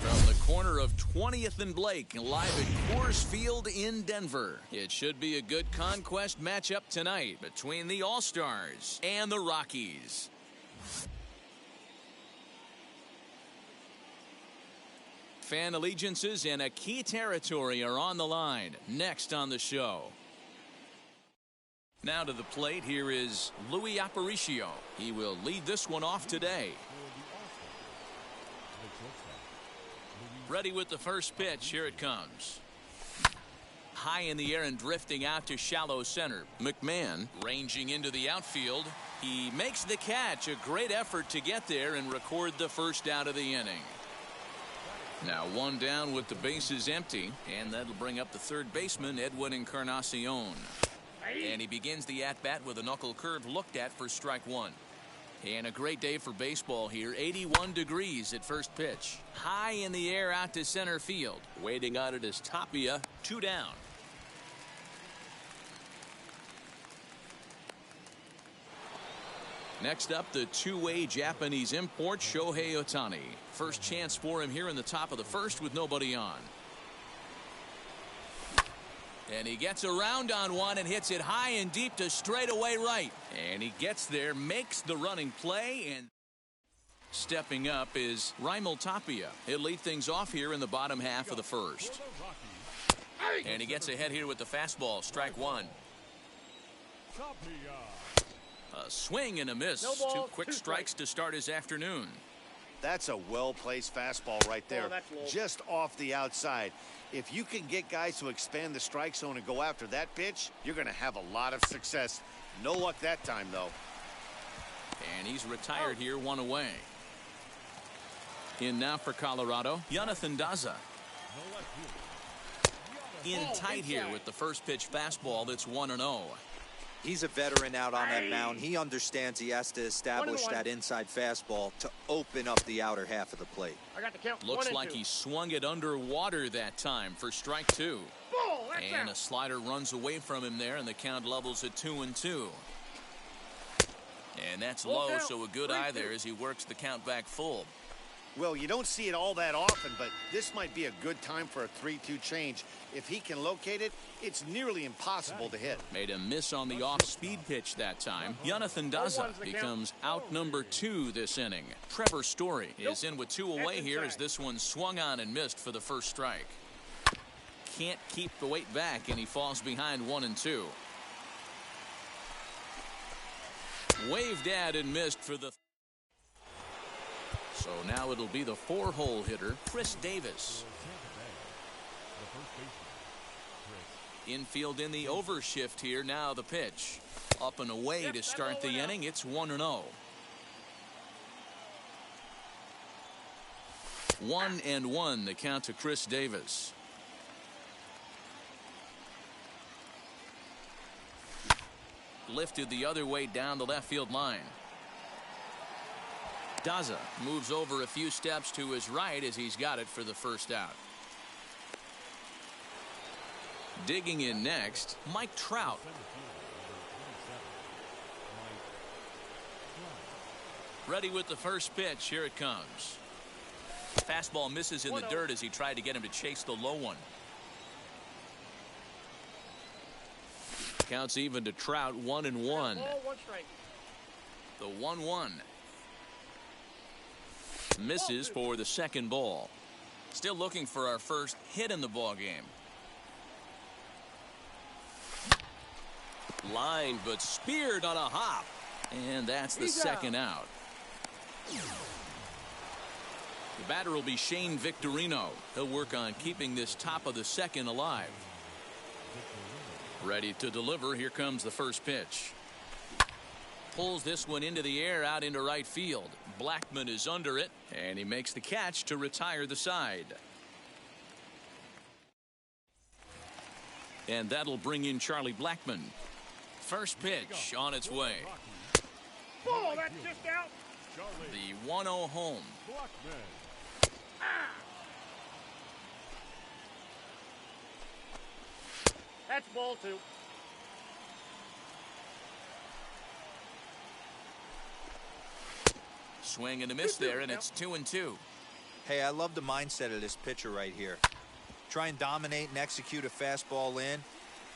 [SPEAKER 1] From the corner of 20th and Blake, live at Coors Field in Denver. It should be a good Conquest matchup tonight between the All-Stars and the Rockies. Fan allegiances and a key territory are on the line. Next on the show. Now to the plate, here is Louis Aparicio. He will lead this one off today. Ready with the first pitch. Here it comes. High in the air and drifting out to shallow center. McMahon ranging into the outfield. He makes the catch. A great effort to get there and record the first out of the inning. Now one down with the bases empty, and that'll bring up the third baseman, Edwin Encarnacion. And he begins the at-bat with a knuckle curve looked at for strike one. And a great day for baseball here. 81 degrees at first pitch. High in the air out to center field.
[SPEAKER 5] Waiting on it is Tapia.
[SPEAKER 1] 2 down. Next up, the two-way Japanese import, Shohei Ohtani. First chance for him here in the top of the first with nobody on. And he gets around on one and hits it high and deep to straightaway right. And he gets there, makes the running play, and stepping up is Raimel Tapia. He'll lead things off here in the bottom half of the first. And he gets ahead here with the fastball, strike one. A swing and a miss.
[SPEAKER 6] No ball,
[SPEAKER 1] 2 quick
[SPEAKER 6] 2
[SPEAKER 1] strikes to start his afternoon.
[SPEAKER 2] That's a well-placed fastball right there.
[SPEAKER 6] Oh, that's low.
[SPEAKER 2] Just off the outside. If you can get guys to expand the strike zone and go after that pitch, you're going to have a lot of success. No luck that time, though.
[SPEAKER 1] And he's retired here, 1 away. In now for Colorado, Jonathan Daza. In tight here with the first pitch fastball that's 1-0.
[SPEAKER 4] He's a veteran out on that mound. He understands he has to establish
[SPEAKER 6] 1-1.
[SPEAKER 4] that inside fastball to open up the outer half of the plate.
[SPEAKER 6] I got the count.
[SPEAKER 1] Looks
[SPEAKER 6] 1 and
[SPEAKER 1] like
[SPEAKER 6] 2.
[SPEAKER 1] he swung it underwater that time for strike 2.
[SPEAKER 6] Ball, that's
[SPEAKER 1] And
[SPEAKER 6] out.
[SPEAKER 1] a slider runs away from him there, and the count levels at 2-2. And that's
[SPEAKER 6] Full
[SPEAKER 1] low,
[SPEAKER 6] count.
[SPEAKER 1] so a good
[SPEAKER 6] 3-2.
[SPEAKER 1] eye there as he works the count back full.
[SPEAKER 2] Well, you don't see it all that often, but this might be a good time for a 3-2 change. If he can locate it, it's nearly impossible to hit.
[SPEAKER 1] Made a miss on the off-speed pitch that time. Jonathan Daza
[SPEAKER 6] 0-1's the count.
[SPEAKER 1] becomes out number 2 this inning. Trevor Story is in with 2 away
[SPEAKER 6] That's
[SPEAKER 1] here as
[SPEAKER 6] inside.
[SPEAKER 1] this one swung on and missed for the first strike. Can't keep the weight back, and he falls behind 1-2. Waved at and missed for the... So now it'll be the 4-hole hitter, Chris Davis. Infield in the overshift here. Now the pitch. Up and away to start the inning. It's 1-0. 1-1 the count to Chris Davis. Lifted the other way down the left field line. Daza moves over a few steps to his right as he's got it for the first out. Digging in next, Mike Trout. Ready with the first pitch. Here it comes. Fastball misses in the dirt as he tried to get him to chase the low one. Counts even to Trout, 1-1.
[SPEAKER 6] Ball, 1 strike.
[SPEAKER 1] The 1-1. Misses for the second ball. Still looking for our first hit in the ball game.
[SPEAKER 5] Lined but speared on a hop.
[SPEAKER 1] And that's the second out. The batter will be Shane Victorino. He'll work on keeping this top of the second alive. Ready to deliver. Here comes the first pitch. Pulls this one into the air out into right field. Blackman is under it, and he makes the catch to retire the side. And that'll bring in Charlie Blackman. First pitch on its way.
[SPEAKER 6] Ball, that's just out.
[SPEAKER 1] The 1-0 home.
[SPEAKER 6] That's ball 2.
[SPEAKER 1] Swing and a miss there, and it's 2-2.
[SPEAKER 4] Hey, I love the mindset of this pitcher right here. Try and dominate and execute a fastball in,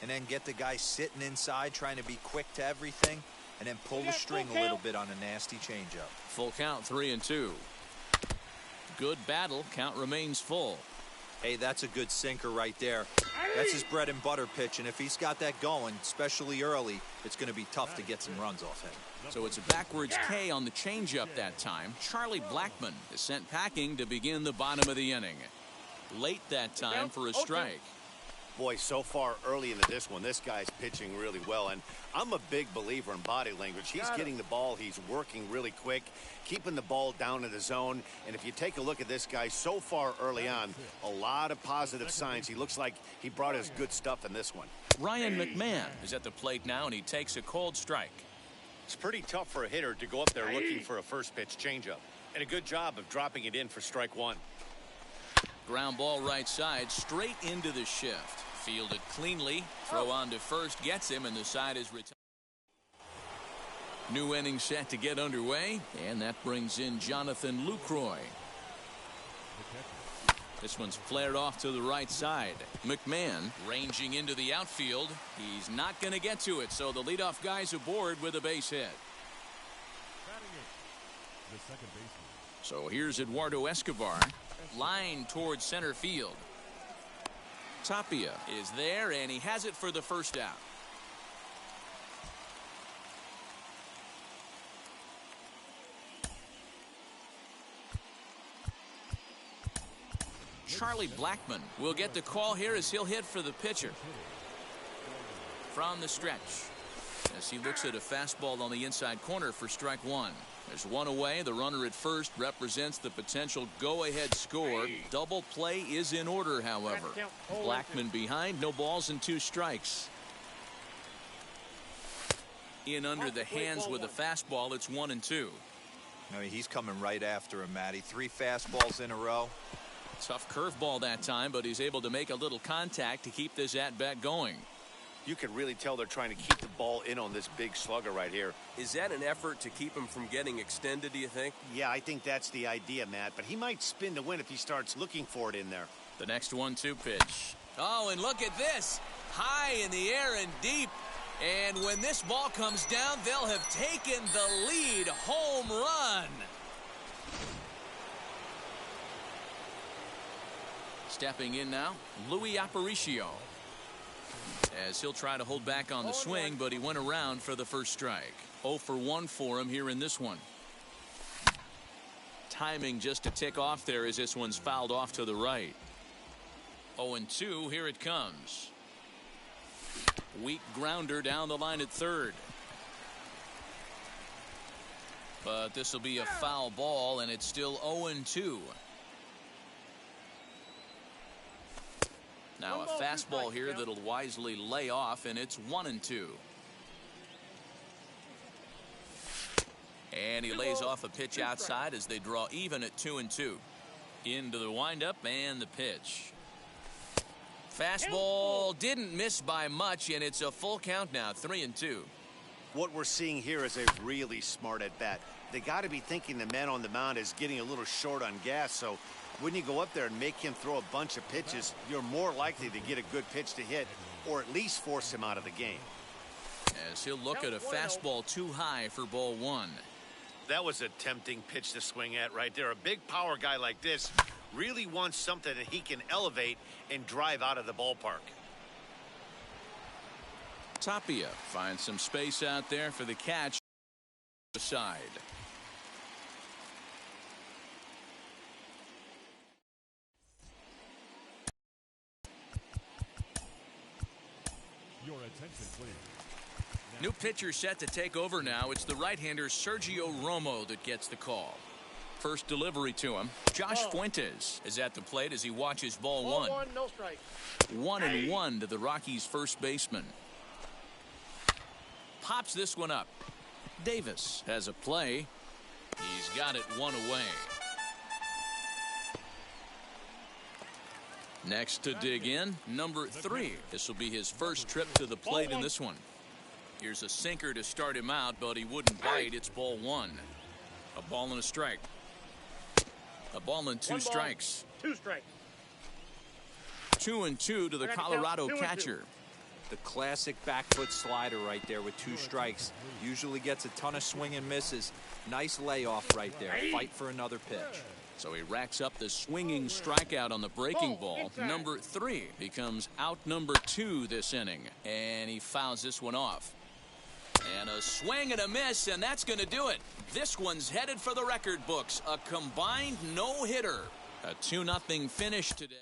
[SPEAKER 4] and then get the guy sitting inside trying to be quick to everything, and then pull the string a little bit on a nasty changeup.
[SPEAKER 1] Full count, 3-2. Good battle. Count remains full.
[SPEAKER 4] Hey, that's a good sinker right there. That's his bread and butter pitch, and if he's got that going, especially early, it's going to be tough to get some runs off him.
[SPEAKER 1] So it's a backwards K on the changeup that time. Charlie Blackman is sent packing to begin the bottom of the inning. Late that time for a strike.
[SPEAKER 2] Boy, so far early into this one, this guy's pitching really well, and I'm a big believer in body language. He's getting the ball, he's working really quick, keeping the ball down in the zone, and if you take a look at this guy so far early on, a lot of positive signs. He looks like he brought his good stuff in this one.
[SPEAKER 1] Ryan McMahon is at the plate now, and he takes a cold strike.
[SPEAKER 7] It's pretty tough for a hitter to go up there looking for a first pitch changeup, and a good job of dropping it in for strike 1.
[SPEAKER 1] Ground ball right side, straight into the shift. Fielded cleanly. Throw on to first gets him, and the side is retired. New inning set to get underway, and that brings in Jonathan Lucroy. This one's flared off to the right side. McMahon ranging into the outfield. He's not going to get to it, so the leadoff guy's aboard with a base hit.
[SPEAKER 3] The second baseman.
[SPEAKER 1] So here's Eduardo Escobar. Line towards center field. Tapia is there, and he has it for the first out. Charlie Blackman will get the call here as he'll hit for the pitcher. From the stretch, as he looks at a fastball on the inside corner for strike 1. There's one away. The runner at first represents the potential go-ahead score. Double play is in order, however. Blackman behind, no balls and 2 strikes. In under the hands with a fastball, it's 1-2.
[SPEAKER 4] I mean, he's coming right after him, Matty. 3 fastballs in a row.
[SPEAKER 1] Tough curveball that time, but he's able to make a little contact to keep this at-bat going.
[SPEAKER 7] You can really tell they're trying to keep the ball in on this big slugger right here. Is that an effort to keep him from getting extended, do you think?
[SPEAKER 2] Yeah, I think that's the idea, Matt, but he might spin to win if he starts looking for it in there.
[SPEAKER 1] The next 1-2 pitch. Oh, and look at this. High in the air and deep. And when this ball comes down, they'll have taken the lead. Home run. Stepping in now, Louis Aparicio. As he'll try to hold back on the swing, but he went around for the first strike. 0 for 1 for him here in this one. Timing just to tick off there as this one's fouled off to the right. 0-2, here it comes. Weak grounder down the line at third. But this will be a foul ball, and it's still 0-2. Now a fastball here that'll wisely lay off, and it's 1-2. And he lays off a pitch outside as they draw even at 2-2. Into the windup and the pitch. Fastball didn't miss by much, and it's a full count now, 3-2.
[SPEAKER 2] What we're seeing here is a really smart at bat. They got to be thinking the man on the mound is getting a little short on gas, so when you go up there and make him throw a bunch of pitches, you're more likely to get a good pitch to hit or at least force him out of the game.
[SPEAKER 1] As he'll look at a fastball too high for ball 1.
[SPEAKER 2] That was a tempting pitch to swing at right there. A big power guy like this really wants something that he can elevate and drive out of the ballpark.
[SPEAKER 1] Tapia finds some space out there for the catch. Side.
[SPEAKER 3] Your attention, please.
[SPEAKER 1] New pitcher set to take over now. It's the right-hander Sergio Romo that gets the call. First delivery to him. Josh Fuentes is at the plate as he watches ball one.
[SPEAKER 6] Ball one, no strike.
[SPEAKER 1] 1-1 to the Rockies' first baseman. Pops this one up. Davis has a play. He's got it one away. Next to dig in, number 3. This will be his first trip to the plate in this one. Here's a sinker to start him out, but he wouldn't bite. It's ball 1. A ball and a strike. A ball and 2 strikes.
[SPEAKER 6] 2 strikes.
[SPEAKER 1] 2-2 to the Colorado catcher.
[SPEAKER 4] The classic back foot slider right there with 2 strikes. Usually gets a ton of swing and misses. Nice layoff right there. Fight for another pitch.
[SPEAKER 1] So he racks up the swinging strikeout on the breaking ball. Number 3 becomes out number 2 this inning. And he fouls this one off. And a swing and a miss, and that's going to do it. This one's headed for the record books. A combined no-hitter. A 2-0 finish today.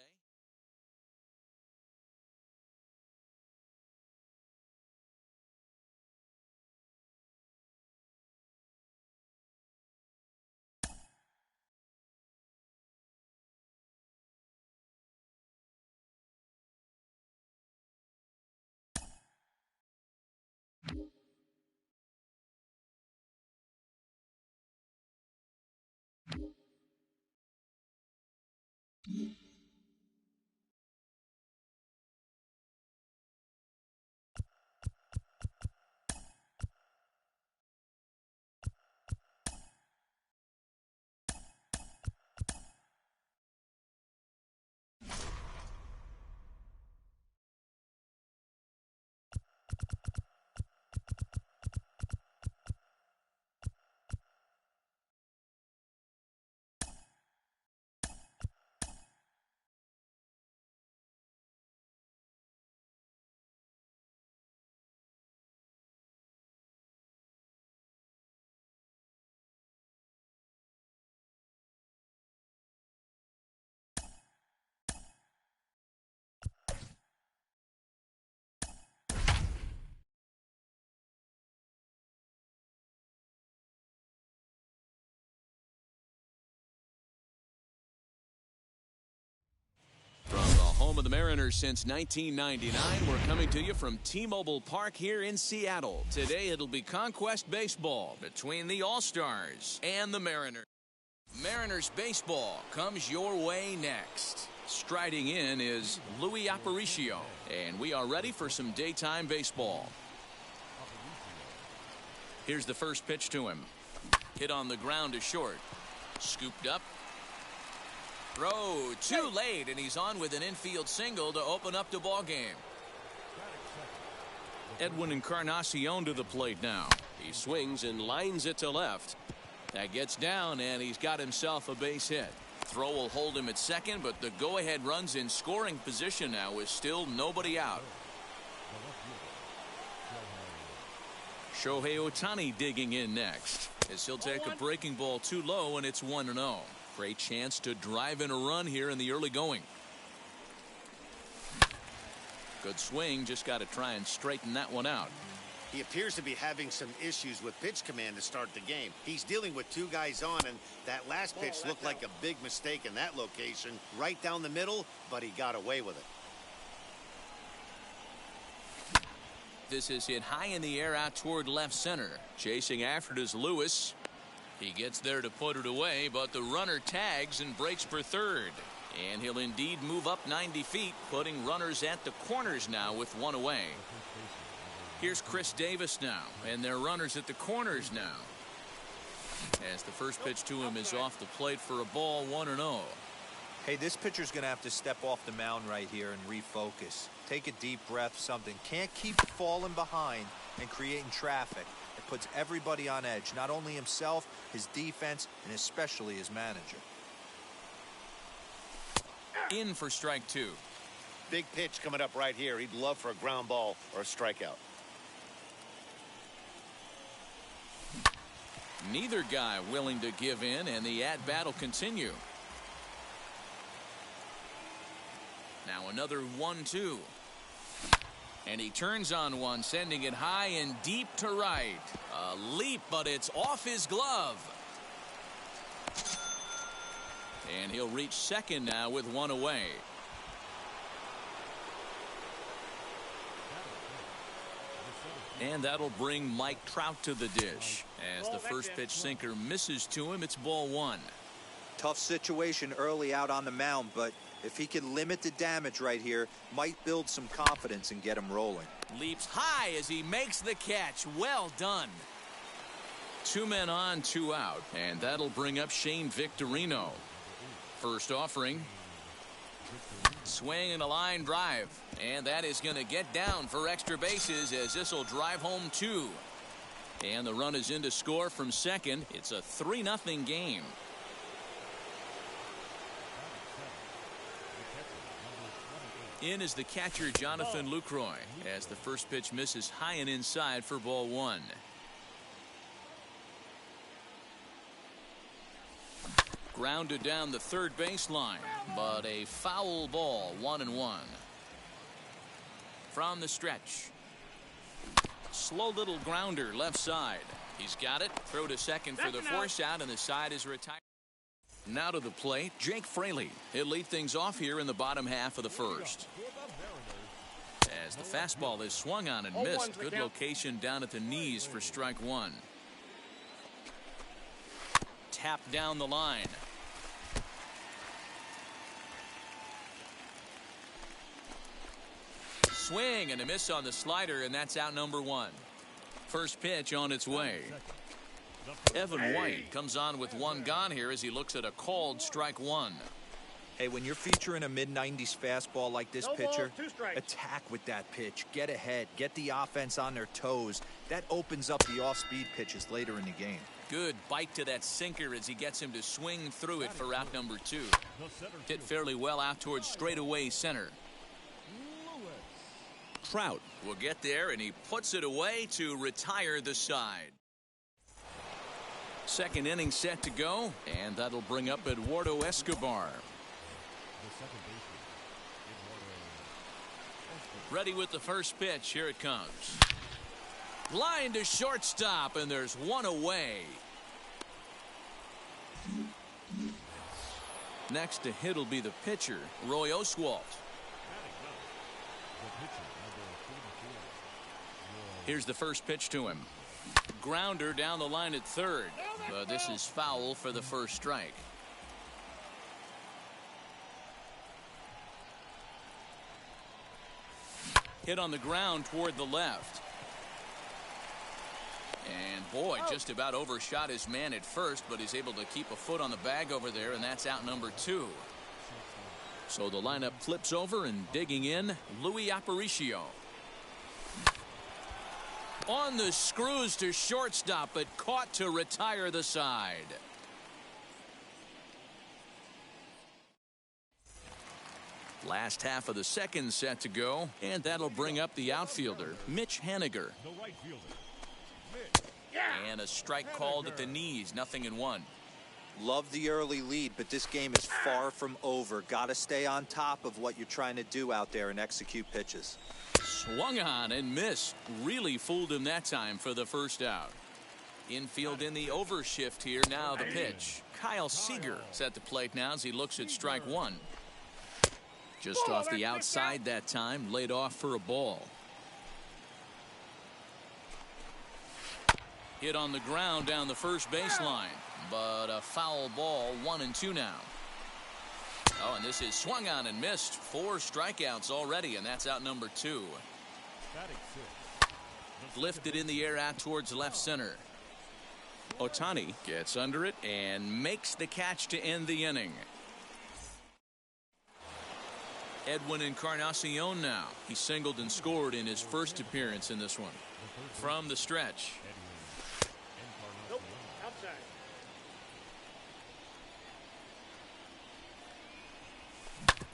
[SPEAKER 1] Home of the Mariners since 1999. We're coming to you from T-Mobile Park here in Seattle. Today it'll be Conquest baseball between the All-Stars and the Mariners. Mariners baseball comes your way next. Striding in is Louis Aparicio, and we are ready for some daytime baseball. Here's the first pitch to him. Hit on the ground to short. Scooped up. Throw too late, and he's on with an infield single to open up the ball game. Edwin Encarnacion to the plate now. He swings and lines it to left. That gets down, and he's got himself a base hit. Throw will hold him at second, but the go-ahead run's in scoring position now with still nobody out. Shohei Ohtani digging in next as he'll take a breaking ball too low, and it's 1-0. Great chance to drive in a run here in the early going. Good swing, just got to try and straighten that one out.
[SPEAKER 2] He appears to be having some issues with pitch command to start the game. He's dealing with 2 guys on, and that last pitch looked like a big mistake in that location. Right down the middle, but he got away with it.
[SPEAKER 1] This is hit high in the air out toward left center. Chasing after it is Lewis. He gets there to put it away, but the runner tags and breaks for third. And he'll indeed move up 90 feet, putting runners at the corners now with 1 away. Here's Chris Davis now, and their runners at the corners now. As the first pitch to him is off the plate for a ball, 1-0.
[SPEAKER 4] Hey, this pitcher's going to have to step off the mound right here and refocus. Take a deep breath, something. Can't keep falling behind and creating traffic. It puts everybody on edge, not only himself, his defense, and especially his manager.
[SPEAKER 1] In for strike two.
[SPEAKER 2] Big pitch coming up right here. He'd love for a ground ball or a strikeout.
[SPEAKER 1] Neither guy willing to give in, and the at-bat will continue. Now another 1-2. And he turns on one, sending it high and deep to right. A leap, but it's off his glove. And he'll reach second now with one away. And that'll bring Mike Trout to the dish. As the first pitch sinker misses to him, it's ball one.
[SPEAKER 4] Tough situation early out on the mound, but if he can limit the damage right here, might build some confidence and get him rolling.
[SPEAKER 1] Leaps high as he makes the catch. Well done. 2 men on, 2 out. And that'll bring up Shane Victorino. First offering. Swing and a line drive. And that is going to get down for extra bases as this will drive home 2. And the run is in to score from second. It's a 3-0 game. In is the catcher Jonathan Lucroy as the first pitch misses high and inside for ball one. Grounded down the third baseline, but a foul ball, 1-1. From the stretch. Slow little grounder left side. He's got it. Throw to second for the force out, and the side is retired. Now to the plate, Jake Fraley. He'll lead things off here in the bottom half of the first. As the fastball is swung on and missed. Good location down at the knees for strike one. Tapped down the line. Swing and a miss on the slider, and that's out number one. First pitch on its way. Evan White comes on with one gone here as he looks at a called strike one.
[SPEAKER 4] Hey, when you're featuring a mid-90s fastball like this pitcher, attack with that pitch. Get ahead. Get the offense on their toes. That opens up the off-speed pitches later in the game.
[SPEAKER 1] Good bite to that sinker as he gets him to swing through it for out number two. Hit fairly well out towards straightaway center. Trout will get there, and he puts it away to retire the side. Second inning set to go, and that'll bring up Eduardo Escobar. Ready with the first pitch. Here it comes. Line to shortstop, and there's one away. Next to hit will be the pitcher, Roy Oswalt. Here's the first pitch to him. Grounder down the line at third. But this is foul for the first strike. Hit on the ground toward the left. And boy, just about overshot his man at first, but he's able to keep a foot on the bag over there, and that's out number two. So the lineup flips over, and digging in, Louis Aparicio. On the screws to shortstop, but caught to retire the side. Last half of the second set to go, and that'll bring up the outfielder, Mitch Haniger. And a strike called at the knees, 0-1.
[SPEAKER 4] Love the early lead, but this game is far from over. Got to stay on top of what you're trying to do out there and execute pitches.
[SPEAKER 1] Swung on and missed. Really fooled him that time for the first out. Infield in the overshift here. Now the pitch. Kyle Seager is at the plate now as he looks at strike one. Just off the outside that time. Laid off for a ball. Hit on the ground down the first baseline. But a foul ball. 1-2 now. Oh, and this is swung on and missed. 4 strikeouts already, and that's out number two. Lifted in the air out towards left center. Ohtani gets under it and makes the catch to end the inning. Edwin Encarnacion now. He singled and scored in his first appearance in this one. From the stretch.
[SPEAKER 6] outside.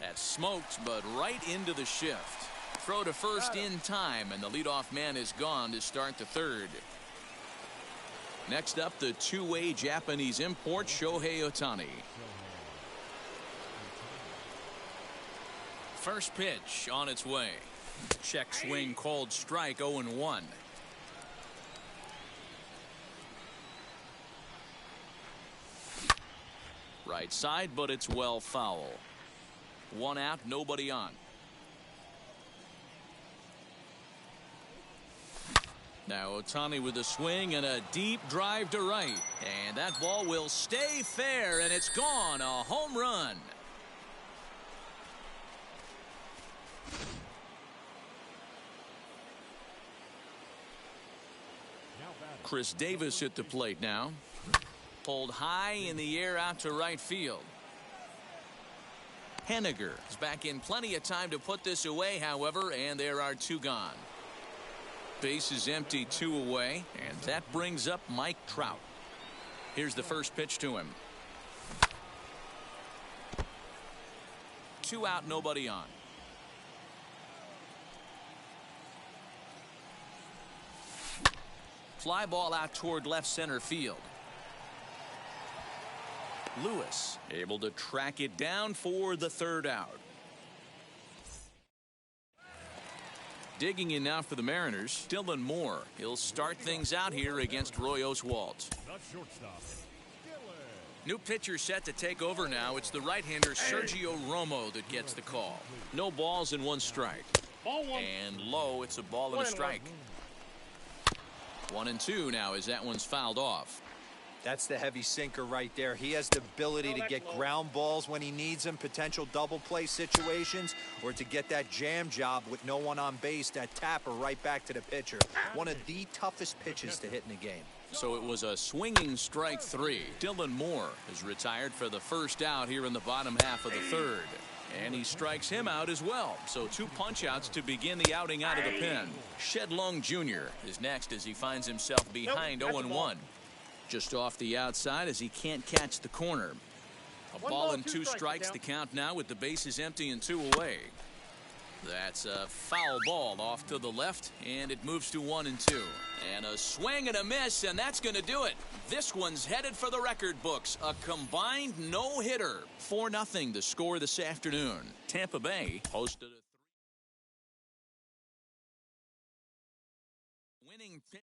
[SPEAKER 1] That's smoked, but right into the shift. Throw to first in time, and the leadoff man is gone to start the third. Next up, the two-way Japanese import, Shohei Ohtani. First pitch on its way. Check swing called strike, 0-1. Right side, but it's well foul. One out, nobody on. Now Ohtani with a swing and a deep drive to right. And that ball will stay fair, and it's gone. A home run. Chris Davis at the plate now. Pulled high in the air out to right field. Henniger is back in plenty of time to put this away, however, and there are two gone. Base is empty, two away, and that brings up Mike Trout. Here's the first pitch to him. 2 out, nobody on. Fly ball out toward left center field. Lewis able to track it down for the third out. Digging in now for the Mariners, Dylan Moore. He'll start things out here against Roy Oswalt. New pitcher set to take over now. It's the right-hander Sergio Romo that gets the call. No balls and one strike. And low, it's a ball and a strike. 1-2 now as that one's fouled off.
[SPEAKER 4] That's the heavy sinker right there. He has the ability to get ground balls when he needs them, potential double play situations, or to get that jam job with no one on base, that tapper right back to the pitcher. One of the toughest pitches to hit in the game.
[SPEAKER 1] So it was a swinging strike three. Dylan Moore is retired for the first out here in the bottom half of the third. And he strikes him out as well. So 2 punch-outs to begin the outing out of the pen. Shed Long Jr. is next as he finds himself behind 0-1. Just off the outside as he can't catch the corner. A ball and 2 strikes to count now with the bases empty and 2 away. That's a foul ball off to the left, and it moves to 1-2. And a swing and a miss, and that's going to do it. This one's headed for the record books. A combined no-hitter. 4-0 the score this afternoon. Tampa Bay hosted a winning pitch.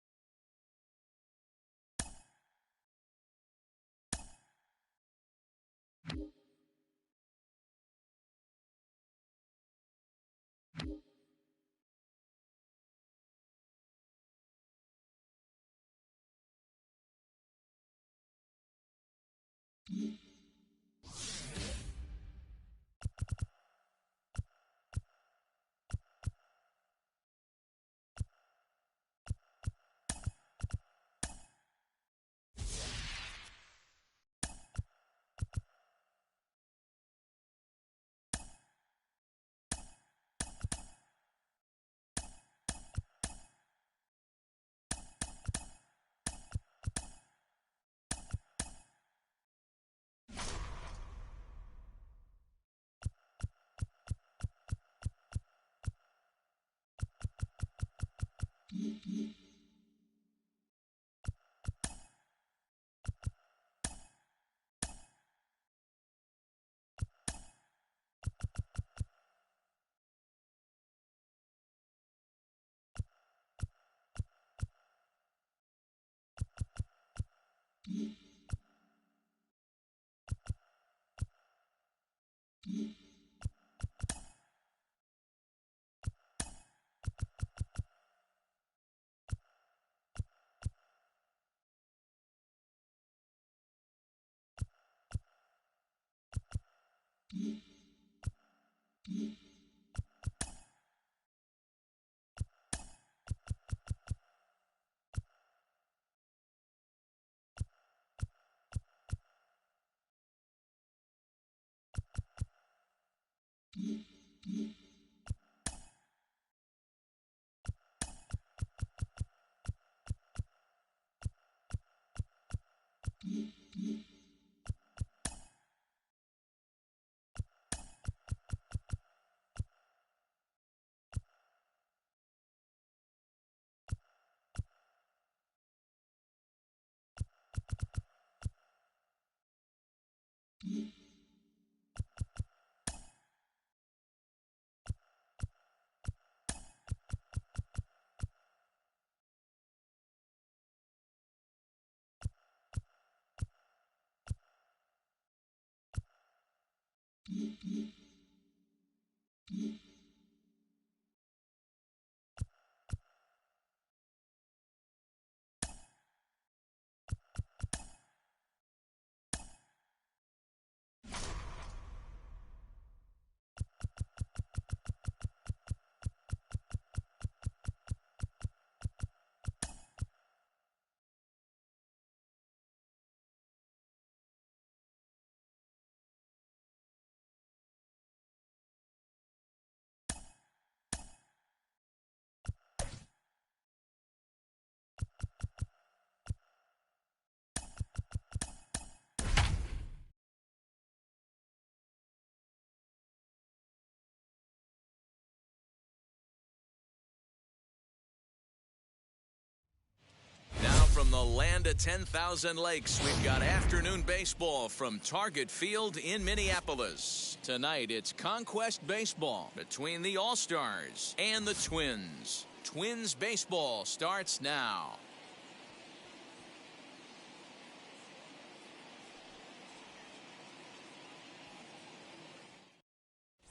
[SPEAKER 1] From the land of 10,000 lakes, we've got afternoon baseball from Target Field in Minneapolis. Tonight, it's Conquest baseball between the All-Stars and the Twins. Twins baseball starts now.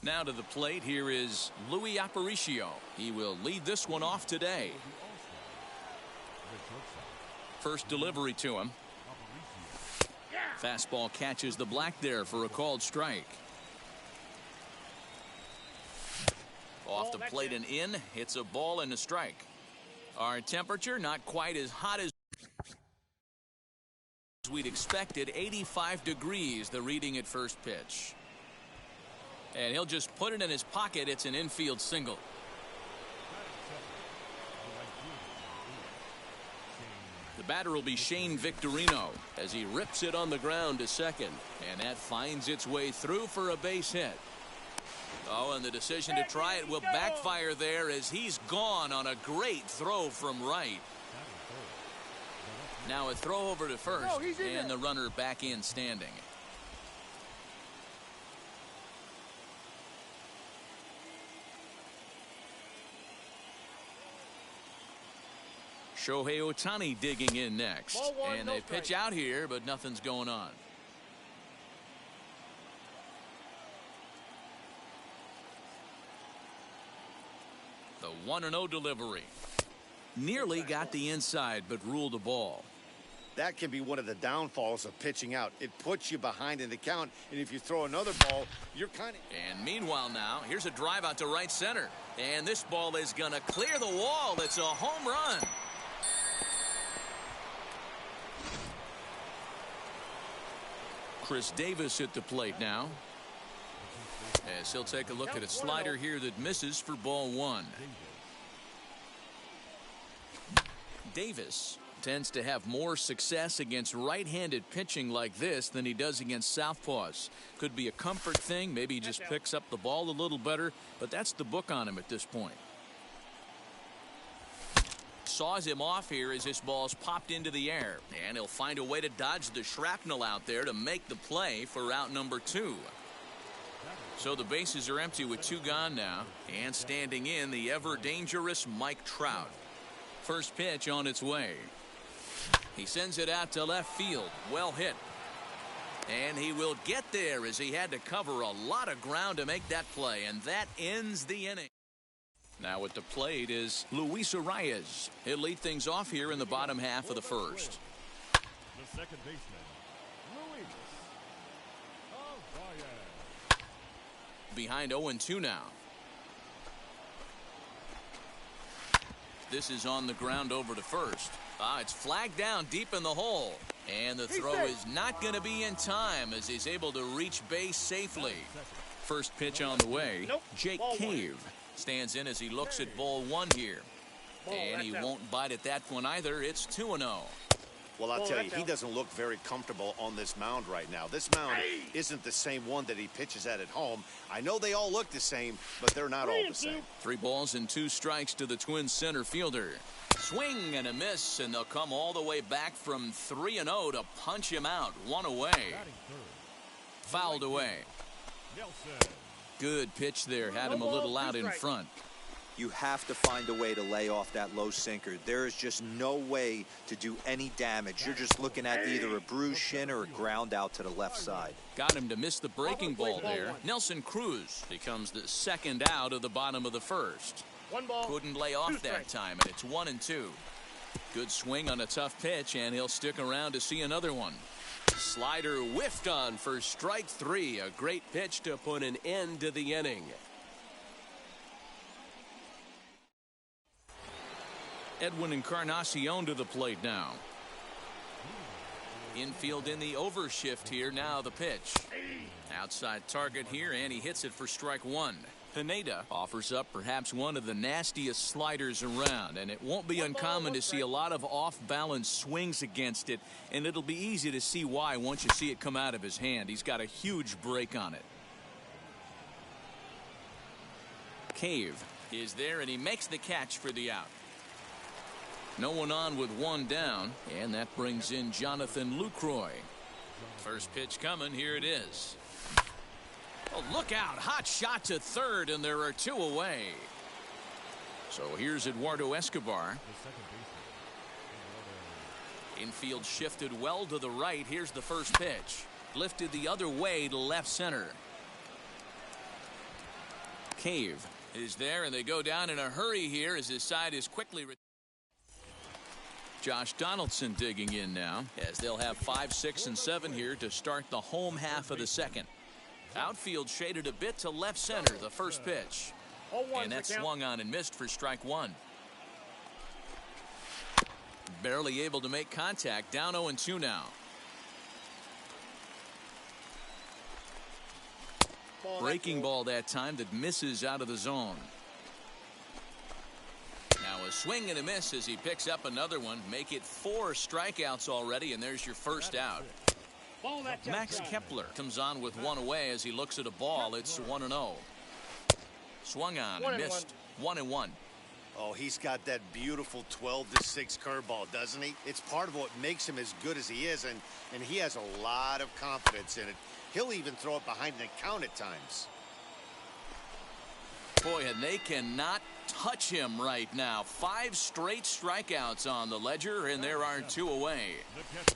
[SPEAKER 1] Now to the plate, here is Louis Aparicio. He will lead this one off today. First delivery to him. Fastball catches the black there for a called strike. Off the plate and in. Hits a ball and a strike. Our temperature not quite as hot as we'd expected. 85 degrees the reading at first pitch. And he'll just put it in his pocket. It's an infield single. The batter will be Shane Victorino as he rips it on the ground to second. And that finds its way through for a base hit. Oh, and the decision to try it will backfire there as he's gone on a great throw from right. Now a throw over to first and the runner back in standing. Shohei Ohtani digging in next. And they pitch out here, but nothing's going on. The 1-0 delivery. Nearly got the inside, but ruled the ball.
[SPEAKER 2] That can be one of the downfalls of pitching out. It puts you behind in the count, and if you throw another ball, you're kind of...
[SPEAKER 1] And meanwhile now, here's a drive out to right center. And this ball is going to clear the wall. It's a home run. Chris Davis at the plate now. As he'll take a look at a slider here that misses for ball one. Davis tends to have more success against right-handed pitching like this than he does against southpaws. Could be a comfort thing. Maybe he just picks up the ball a little better, but that's the book on him at this point. Saws him off here as this ball's popped into the air, and he'll find a way to dodge the shrapnel out there to make the play for out number 2. So the bases are empty with 2 gone now, and standing in the ever dangerous Mike Trout. First pitch on its way. He sends it out to left field. Well hit. And he will get there as he had to cover a lot of ground to make that play, and that ends the inning. Now at the plate is Luis Arias. He'll lead things off here in the bottom half of the first.
[SPEAKER 3] The second baseman, Luis Arias.
[SPEAKER 1] Behind 0-2 now. This is on the ground over to first. It's flagged down deep in the hole. And the throw is not going to be in time as he's able to reach base safely. First pitch on the way. Jake Cave stands in as he looks at ball 1 here. And he won't bite at that one either. It's 2-0.
[SPEAKER 2] Well, I'll tell you, he doesn't look very comfortable on this mound right now. This mound isn't the same one that he pitches at home. I know they all look the same, but they're not all the same.
[SPEAKER 1] 3 balls and 2 strikes to the Twins center fielder. Swing and a miss, and they'll come all the way back from 3-0 to punch him out. 1 away. Fouled away. Good pitch there. Had him a little out in front.
[SPEAKER 4] You have to find a way to lay off that low sinker. There is just no way to do any damage. You're just looking at either a bruised shin or a ground out to the left side.
[SPEAKER 1] Got him to miss the breaking ball there. Nelson Cruz becomes the second out of the bottom of the first.
[SPEAKER 6] One ball.
[SPEAKER 1] Couldn't lay off that time, and it's 1-2. Good swing on a tough pitch, and he'll stick around to see another one.
[SPEAKER 5] Slider whiffed on for strike 3. A great pitch to put an end to the inning.
[SPEAKER 1] Edwin Encarnacion to the plate now. Infield in the overshift here. Now the pitch. Outside target here, and he hits it for strike 1. Pineda offers up perhaps one of the nastiest sliders around, and it won't be uncommon to see a lot of off-balance swings against it, and it'll be easy to see why once you see it come out of his hand. He's got a huge break on it. Cave is there, and he makes the catch for the out. No one on with one down, and that brings in Jonathan Lucroy. First pitch coming. Here it is. Oh, look out. Hot shot to third, and there are 2 away. So here's Eduardo Escobar. Infield shifted well to the right. Here's the first pitch. Lifted the other way to left center. Cave is there, and they go down in a hurry here as his side is quickly. Josh Donaldson digging in now, as they'll have 5, 6, and 7 here to start the home half of the second. Outfield shaded a bit to left center, the first pitch. And that's swung on and missed for strike 1. Barely able to make contact. Down 0-2 now. Breaking ball that time that misses out of the zone. Now a swing and a miss as he picks up another one. Make it 4 strikeouts already, and there's your first out. Max Kepler comes on with one away as he looks at a ball. It's 1-0. Swung on and missed. 1-1.
[SPEAKER 2] Oh, he's got that beautiful 12-6 curveball, doesn't he? It's part of what makes him as good as he is, and he has a lot of confidence in it. He'll even throw it behind the count at times.
[SPEAKER 1] Boy, and they cannot touch him right now. 5 straight strikeouts on the ledger, and there are 2 away.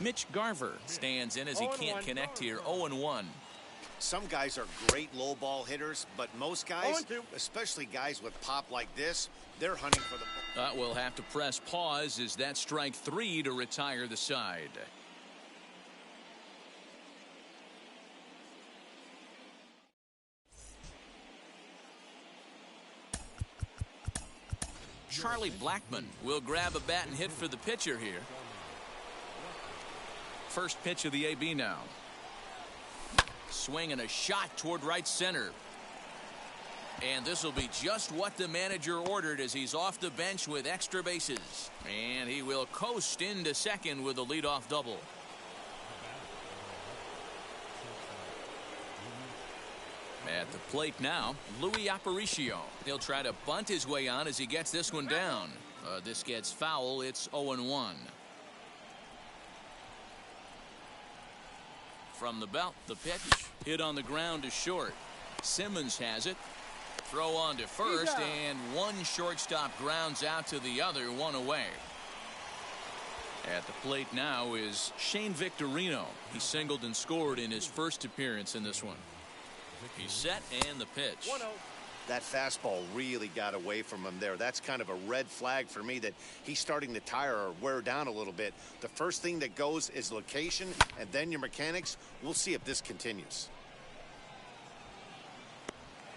[SPEAKER 1] Mitch Garver stands in as he can't connect here. 0-1.
[SPEAKER 2] Some guys are great low ball hitters, but most guys, especially guys with pop like this, they're hunting for the.
[SPEAKER 1] We'll have to press pause as that strike 3 to retire the side. Charlie Blackmon will grab a bat and hit for the pitcher here. First pitch of the AB now. Swing and a shot toward right center. And this will be just what the manager ordered as he's off the bench with extra bases. And he will coast into second with a leadoff double. At the plate now, Louis Aparicio. He'll try to bunt his way on as he gets this one down. This gets foul. It's 0-1. From the belt, the pitch. Hit on the ground to short. Simmons has it. Throw on to first, and one shortstop grounds out to the other, 1 away. At the plate now is Shane Victorino. He singled and scored in his first appearance in this one. He's set, and the pitch.
[SPEAKER 6] 1-0.
[SPEAKER 2] That fastball really got away from him there. That's kind of a red flag for me that he's starting to tire or wear down a little bit. The first thing that goes is location, and then your mechanics. We'll see if this continues.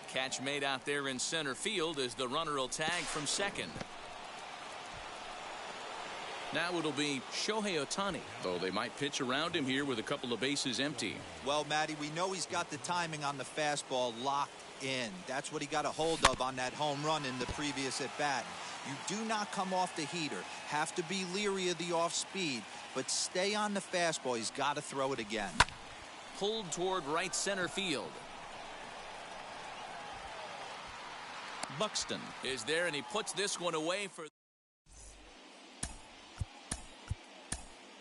[SPEAKER 1] Catch made out there in center field as the runner will tag from second. Now it'll be Shohei Ohtani, though they might pitch around him here with a couple of bases empty.
[SPEAKER 4] Well, Matty, we know he's got the timing on the fastball locked in. That's what he got a hold of on that home run in the previous at-bat. You do not come off the heater. Have to be leery of the off-speed, but stay on the fastball. He's got to throw it again.
[SPEAKER 1] Pulled toward right center field. Buxton is there, and he puts this one away for.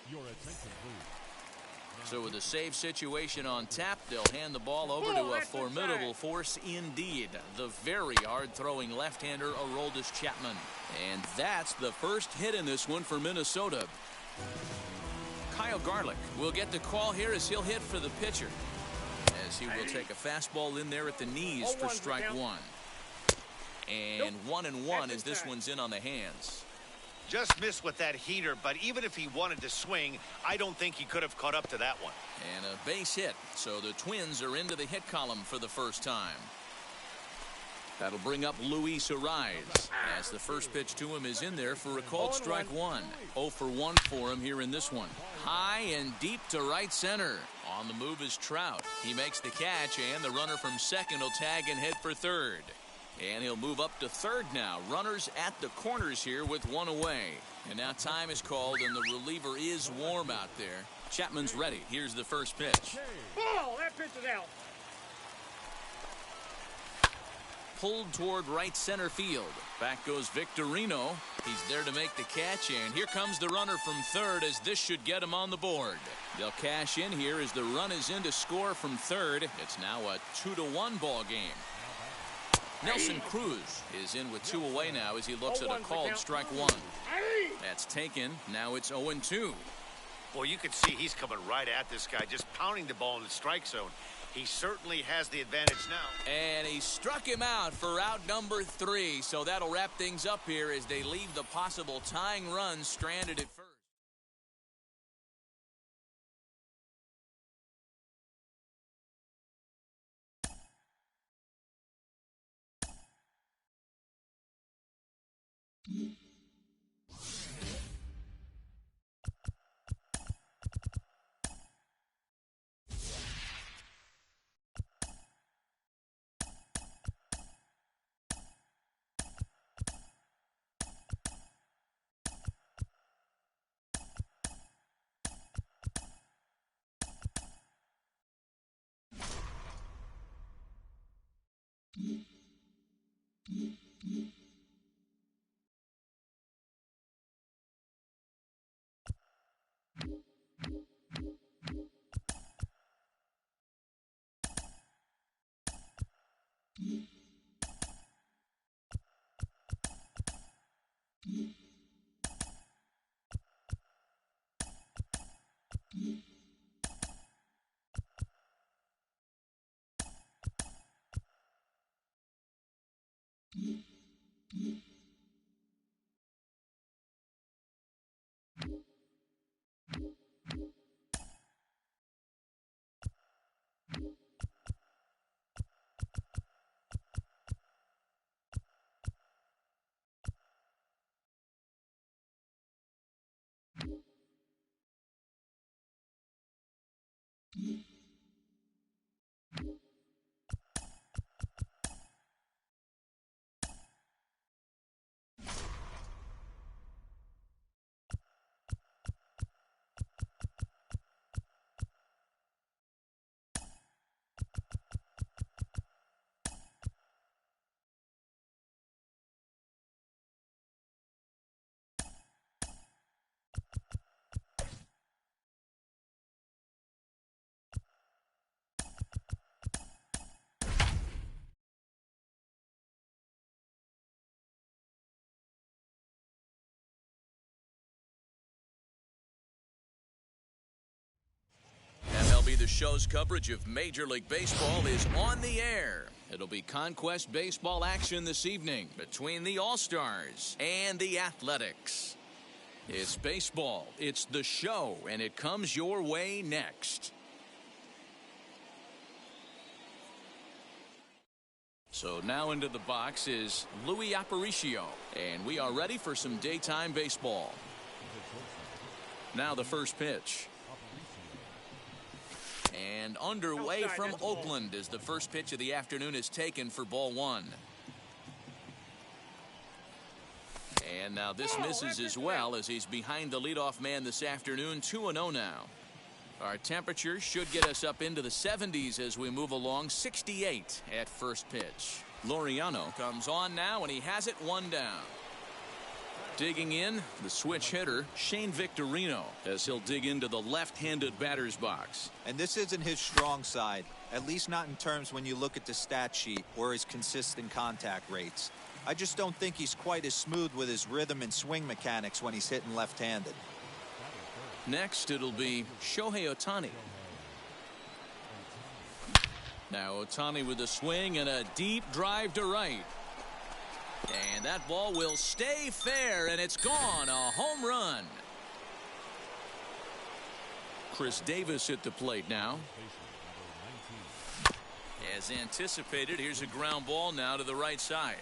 [SPEAKER 3] Your attention, please.
[SPEAKER 1] So with a save situation on tap, they'll hand the ball over to a formidable force indeed. The very hard-throwing left-hander, Aroldis Chapman. And that's the first hit in this one for Minnesota. Kyle Garlick will get the call here as he'll hit for the pitcher. As he will take a fastball in there at the knees for strike one. And 1-1 as this one's in on the hands.
[SPEAKER 2] Just missed with that heater, but even if he wanted to swing, I don't think he could have caught up to that one.
[SPEAKER 1] And a base hit, so the Twins are into the hit column for the first time. That'll bring up Luis Ariz, as the first pitch to him is in there for a called strike one. 0 for 1 for him here in this one. High and deep to right center. On the move is Trout. He makes the catch, and the runner from second will tag and hit for third. And he'll move up to third now. Runners at the corners here with one away. And now time is called, and the reliever is warm out there. Chapman's ready. Here's the first pitch.
[SPEAKER 6] Ball! That pitch is out.
[SPEAKER 1] Pulled toward right center field. Back goes Victorino. He's there to make the catch, and here comes the runner from third as this should get him on the board. They'll cash in here as the run is in to score from third. It's now a 2-1 ball game. Nelson Cruz is in with 2 away now as he looks at a called strike one. That's taken. Now it's 0-2.
[SPEAKER 2] Boy, you can see he's coming right at this guy, just pounding the ball in the strike zone. He certainly has the advantage now.
[SPEAKER 1] And he struck him out for out number 3. So that'll wrap things up here as they leave the possible tying run stranded at first. The show's coverage of Major League Baseball is on the air. It'll be Conquest baseball action this evening between the All-Stars and the Athletics. It's baseball, it's the show, and it comes your way next. So now into the box is Luis Aparicio, and we are ready for some daytime baseball. Now the first pitch. And underway from Oakland as the first pitch of the afternoon is taken for ball one. And now this misses as well as he's behind the leadoff man this afternoon. 2-0 now. Our temperature should get us up into the 70s as we move along. 68 at first pitch. Laureano comes on now and he has it 1 down. Digging in, the switch hitter, Shane Victorino, as he'll dig into the left-handed batter's box.
[SPEAKER 4] And this isn't his strong side, at least not in terms when you look at the stat sheet or his consistent contact rates. I just don't think he's quite as smooth with his rhythm and swing mechanics when he's hitting left-handed.
[SPEAKER 1] Next, it'll be Shohei Ohtani. Now Ohtani with a swing and a deep drive to right. And that ball will stay fair, and it's gone. A home run. Chris Davis at the plate now. As anticipated, here's a ground ball now to the right side.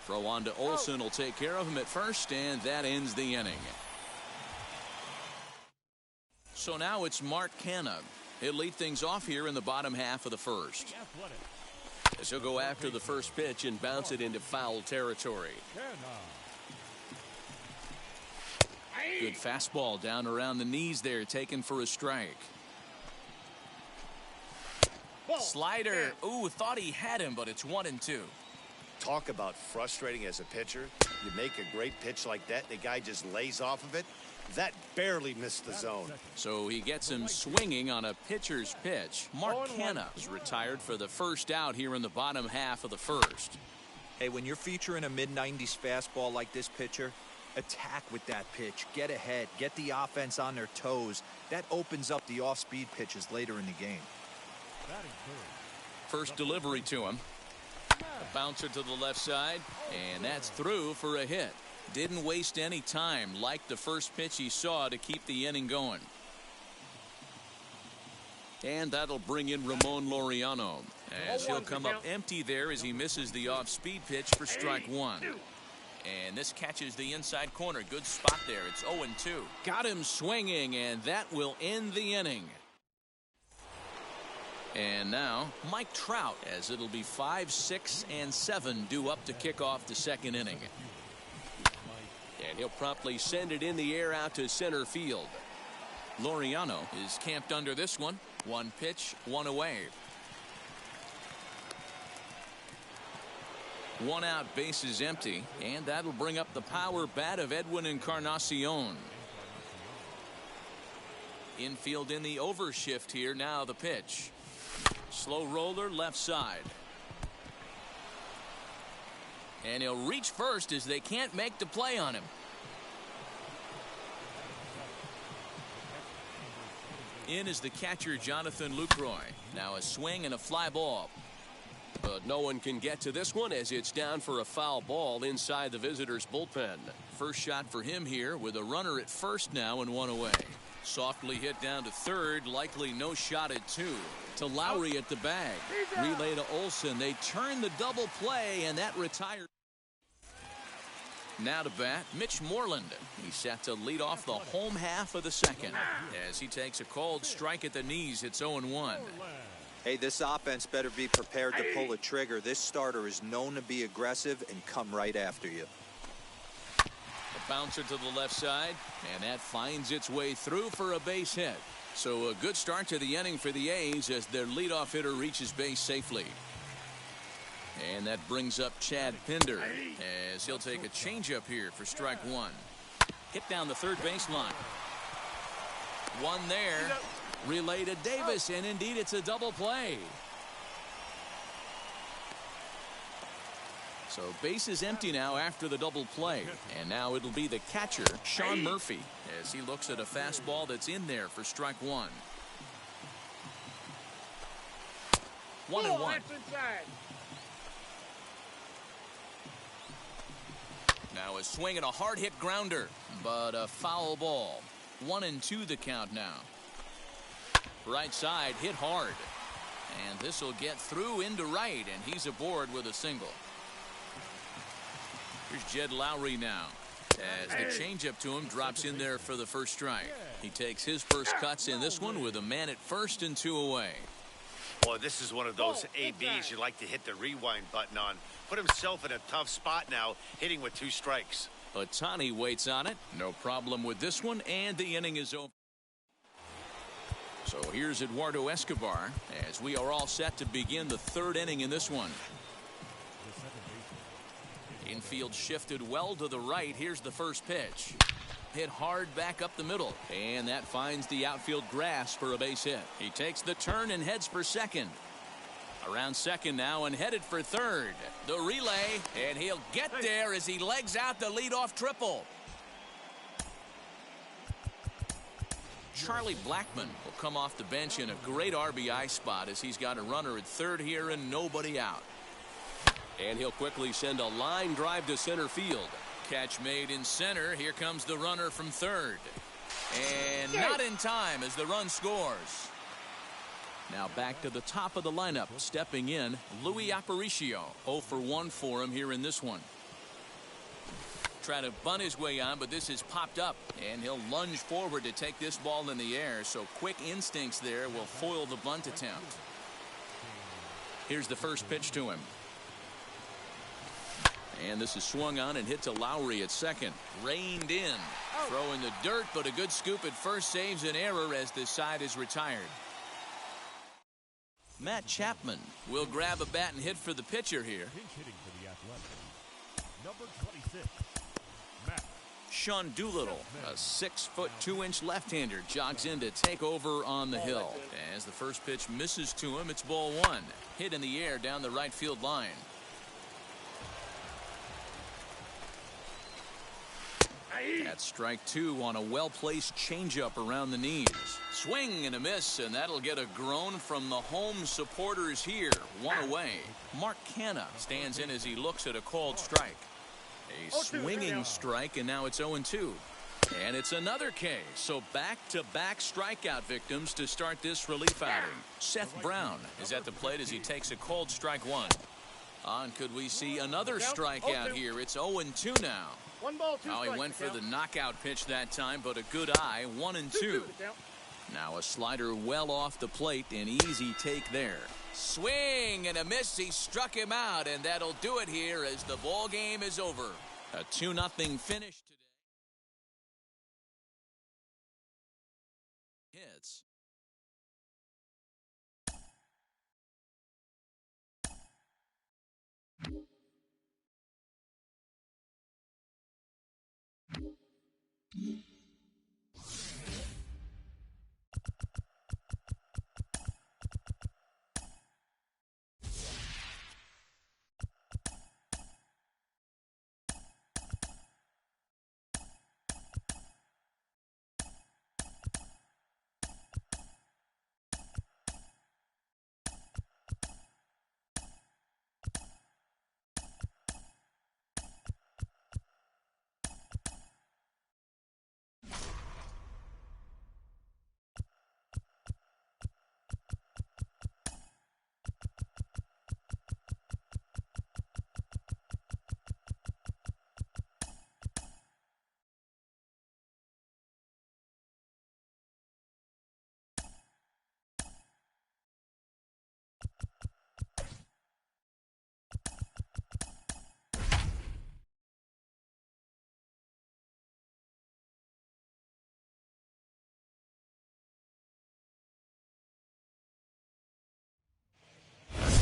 [SPEAKER 1] Throw on to Olsen will take care of him at first, and that ends the inning. So now it's Mark Canha. He'll lead things off here in the bottom half of the first. As he'll go after the first pitch and bounce it into foul territory. Good fastball down around the knees there, taken for a strike. Slider. Ooh, thought he had him, but it's 1-2.
[SPEAKER 2] Talk about frustrating as a pitcher. You make a great pitch like that, the guy just lays off of it. That barely missed the zone.
[SPEAKER 1] So he gets him swinging on a pitcher's pitch. Mark Canha is retired for the first out here in the bottom half of the first.
[SPEAKER 4] Hey, when you're featuring a mid-90s fastball like this pitcher, attack with that pitch. Get ahead. Get the offense on their toes. That opens up the off-speed pitches later in the game.
[SPEAKER 1] First delivery to him. A bouncer to the left side, and that's through for a hit. Didn't waste any time like the first pitch he saw to keep the inning going. And that'll bring in Ramon Laureano, as he'll come up empty there as he misses the off-speed pitch for strike one. And this catches the inside corner. Good spot there. It's 0-2. Got him swinging, and that will end the inning. And now Mike Trout, as it'll be 5, 6, and 7 due up to kick off the second inning. And he'll promptly send it in the air out to center field. Laureano is camped under this one. One pitch, one away. One out, base is empty, and that'll bring up the power bat of Edwin Encarnacion. Infield in the overshift here. Now the pitch. Slow roller left side. And he'll reach first as they can't make the play on him. In is the catcher, Jonathan Lucroy. Now a swing and a fly ball.
[SPEAKER 5] But no one can get to this one as it's down for a foul ball inside the visitor's bullpen.
[SPEAKER 1] First shot for him here with a runner at first now and one away. Softly hit down to third, likely no shot at two. To Lowry at the bag. Relay to Olsen. They turn the double play, and that retires. Now to bat, Mitch Moreland. He's set to lead off the home half of the second. As he takes a cold strike at the knees, it's 0-1.
[SPEAKER 4] Hey, this offense better be prepared to pull a trigger. This starter is known to be aggressive and come right after you.
[SPEAKER 1] A bouncer to the left side, and that finds its way through for a base hit. So a good start to the inning for the A's as their leadoff hitter reaches base safely. And that brings up Chad Pinder as he'll take a changeup here for strike one. Hit down the third baseline. One there. Relay to Davis, and indeed it's a double play. So base is empty now after the double play. And now it'll be the catcher, Sean Murphy, as he looks at a fastball that's in there for strike one. 1-1. Now a swing and a hard hit grounder, but a foul ball. 1-2 the count now. Right side hit hard, and this will get through into right, and he's aboard with a single. Here's Jed Lowry now, as the changeup to him drops in there for the first strike. He takes his first cuts in this one with a man at first and two away.
[SPEAKER 2] Boy, this is one of those ABs you like to hit the rewind button on. Put himself in a tough spot now, hitting with 2 strikes.
[SPEAKER 1] Ohtani waits on it. No problem with this one, and the inning is over. So here's Eduardo Escobar as we are all set to begin the third inning in this one. Infield shifted well to the right. Here's the first pitch. Hit hard back up the middle, and that finds the outfield grass for a base hit. He takes the turn and heads for second. Around second now and headed for third. The relay, and he'll get there as he legs out the leadoff triple. Charlie Blackmon will come off the bench in a great RBI spot as he's got a runner at third here and nobody out.
[SPEAKER 5] And he'll quickly send a line drive to center field.
[SPEAKER 1] Catch made in center. Here comes the runner from third. And not in time as the run scores. Now back to the top of the lineup. Stepping in, Louis Aparicio. 0 for 1 for him here in this one. Trying to bunt his way on, but this has popped up. And he'll lunge forward to take this ball in the air. So quick instincts there will foil the bunt attempt. Here's the first pitch to him. And this is swung on and hit to Lowry at second. Reined in. Throwing the dirt, but a good scoop at first saves an error as this side is retired. Matt Chapman will grab a bat and hit for the pitcher here.
[SPEAKER 3] Pinch hitting for the Athletics. Number 26, Matt.
[SPEAKER 1] Sean Doolittle, a 6'2" left-hander, jogs in to take over on the hill. As the first pitch misses to him, it's ball one. Hit in the air down the right field line. That's strike two on a well-placed changeup around the knees. Swing and a miss, and that'll get a groan from the home supporters here. One away. Mark Canha stands in as he looks at a called strike. A swinging strike, and now it's 0-2. And it's another K. So back-to-back strikeout victims to start this relief outing. Seth Brown is at the plate as he takes a called strike one. Could we see another strikeout here? It's 0-2 now.
[SPEAKER 6] 1 ball, 2
[SPEAKER 1] He went for the knockout pitch that time, but a good eye. 1-2. Now a slider well off the plate, an easy take there. Swing and a miss. He struck him out, and that'll do it here as the ball game is over. A 2-0 finish today. Hits.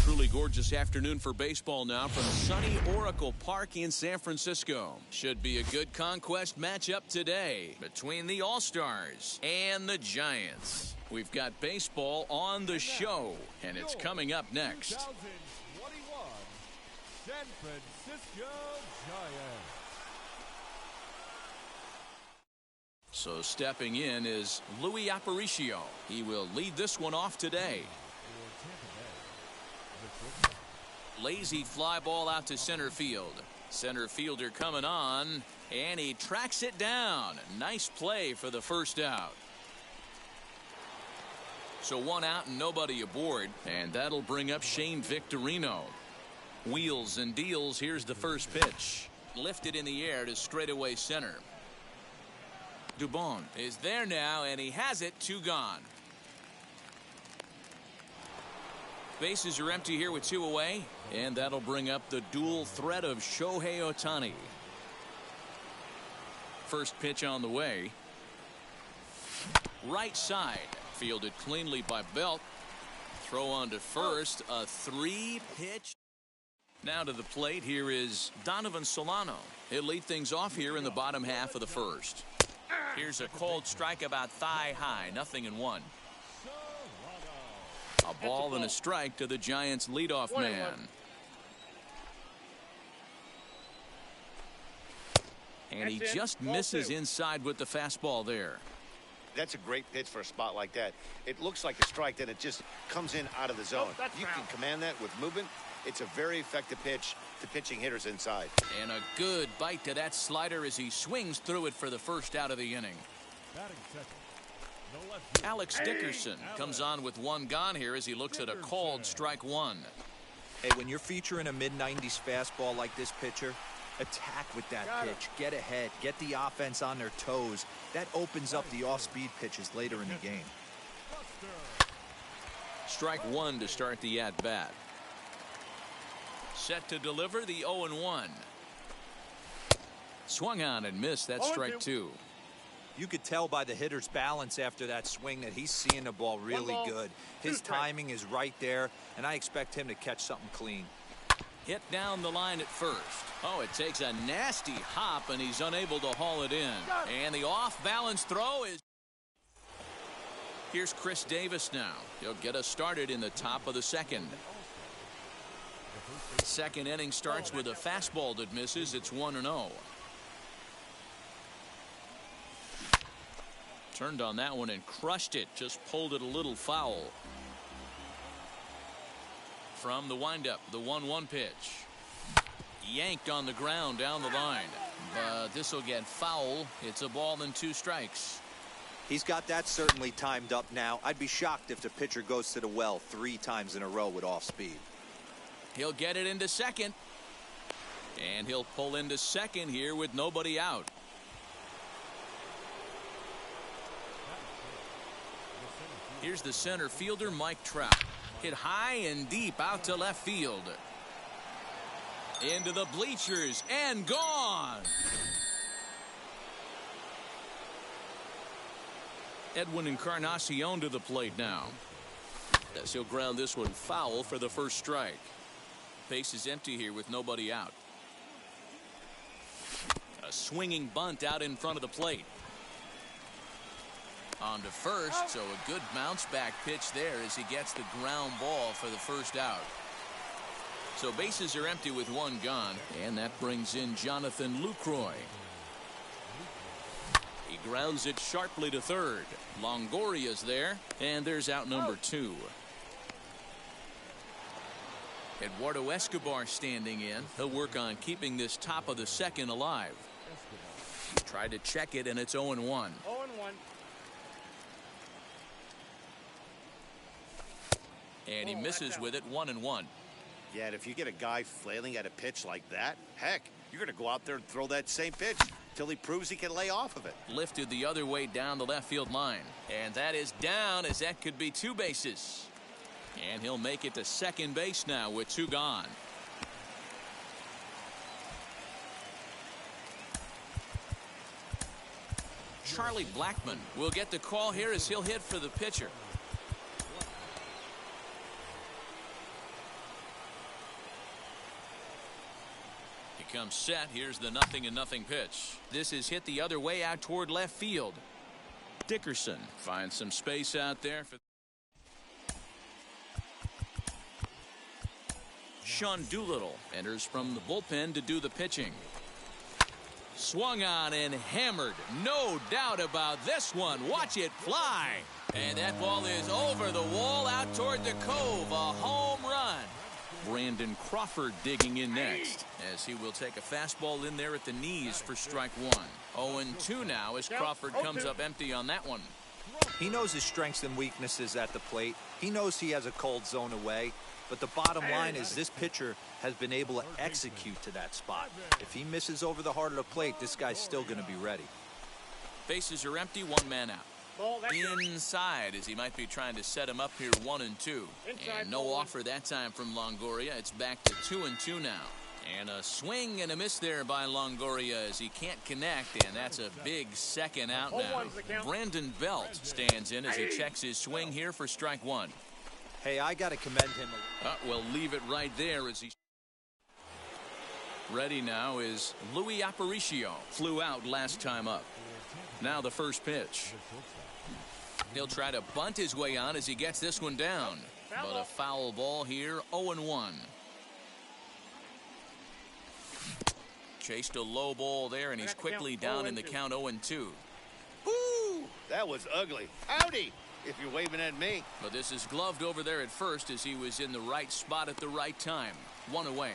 [SPEAKER 1] Truly gorgeous afternoon for baseball now from sunny Oracle Park in San Francisco. Should be a good Conquest matchup today between the All-Stars and the Giants. We've got baseball on the show, and it's coming up next.
[SPEAKER 3] 2021 San Francisco Giants.
[SPEAKER 1] So stepping in is Louis Aparicio. He will lead this one off today. Lazy fly ball out to center field. Center fielder coming on, and he tracks it down. Nice play for the first out. So one out and nobody aboard, and that'll bring up Shane Victorino. Wheels and deals. Here's the first pitch. Lifted in the air to straightaway center. Dubon is there now, and he has it. 2 gone. Bases are empty here with 2 away, and that'll bring up the dual threat of Shohei Ohtani. First pitch on the way. Right side, fielded cleanly by Belt. Throw on to first, a 3-pitch. Now to the plate, here is Donovan Solano. He'll lead things off here in the bottom half of the first. Here's a cold strike about thigh high, 0-1. A ball and a strike to the Giants' leadoff man. And he just misses inside with the fastball there.
[SPEAKER 2] That's a great pitch for a spot like that. It looks like a strike, then it just comes in out of the zone. You can command that with movement. It's a very effective pitch to pitching hitters inside.
[SPEAKER 1] And a good bite to that slider as he swings through it for the first out of the inning. Alex Dickerson comes on with one gone here as he looks at a called strike one.
[SPEAKER 4] Hey, when you're featuring a mid-90s fastball like this pitcher, attack with that pitch. Get ahead. Get the offense on their toes. That opens up the off-speed pitches later in the game.
[SPEAKER 1] Strike one to start the at-bat. Set to deliver the 0-1. Swung on and missed. That's strike two.
[SPEAKER 4] You could tell by the hitter's balance after that swing that he's seeing the ball really good. His timing is right there, and I expect him to catch something clean.
[SPEAKER 1] Hit down the line at first. Oh, it takes a nasty hop, and he's unable to haul it in. And the off-balance throw is... Here's Chris Davis now. He'll get us started in the top of the second. Second inning starts with a fastball that misses. It's 1-0. Turned on that one and crushed it. Just pulled it a little foul. From the windup, the 1-1 pitch. Yanked on the ground down the line. But this will get foul. It's a ball and 2 strikes.
[SPEAKER 4] He's got that certainly timed up now. I'd be shocked if the pitcher goes to the well 3 times in a row with off speed.
[SPEAKER 1] He'll get it into second. And he'll pull into second here with nobody out. Here's the center fielder, Mike Trout. Hit high and deep out to left field. Into the bleachers and gone. Edwin Encarnacion to the plate now. As he'll ground this one foul for the first strike. Base is empty here with nobody out. A swinging bunt out in front of the plate. On to first, so a good bounce back pitch there as he gets the ground ball for the first out. So bases are empty with 1 gone, and that brings in Jonathan Lucroy. He grounds it sharply to third. Longoria's there, and there's out number 2. Eduardo Escobar standing in. He'll work on keeping this top of the second alive. Tried to check it, and it's 0-1.
[SPEAKER 6] 0-1.
[SPEAKER 1] And he misses with it, 1-1.
[SPEAKER 2] Yeah, and if you get a guy flailing at a pitch like that, heck, you're going to go out there and throw that same pitch till he proves he can lay off of it.
[SPEAKER 1] Lifted the other way down the left field line. And that is down, as that could be 2 bases. And he'll make it to second base now with 2 gone. Charlie Blackmon will get the call here as he'll hit for the pitcher. He comes set. Here's the 0-0 pitch. This is hit the other way out toward left field. Dickerson finds some space out there for Sean Doolittle enters from the bullpen to do the pitching. Swung on and hammered. No doubt about this one. Watch it fly. And that ball is over the wall out toward the cove. A home run. Brandon Crawford digging in next as he will take a fastball in there at the knees for strike 1. 0-2 now as Crawford comes up empty on that one.
[SPEAKER 4] He knows his strengths and weaknesses at the plate. He knows he has a cold zone away. But the bottom line is this pitcher has been able to execute to that spot. If he misses over the heart of the plate, this guy's still going to be ready.
[SPEAKER 1] Bases are empty, 1 man out. Inside as he might be trying to set him up here 1-2. And no offer that time from Longoria. It's back to 2-2 now. And a swing and a miss there by Longoria as he can't connect, and that's a big second out now. Brandon Belt stands in as he checks his swing here for strike 1.
[SPEAKER 4] Hey, I got to commend him.
[SPEAKER 1] We'll leave it right there as he... Ready now is Louis Aparicio. Flew out last time up. Now the first pitch. He'll try to bunt his way on as he gets this one down. But a foul ball here, 0-1. Chased a low ball there, and he's quickly down in the count 0-2.
[SPEAKER 2] Woo! That was ugly. Howdy, if you're waving at me.
[SPEAKER 1] But this is gloved over there at first as he was in the right spot at the right time. One away.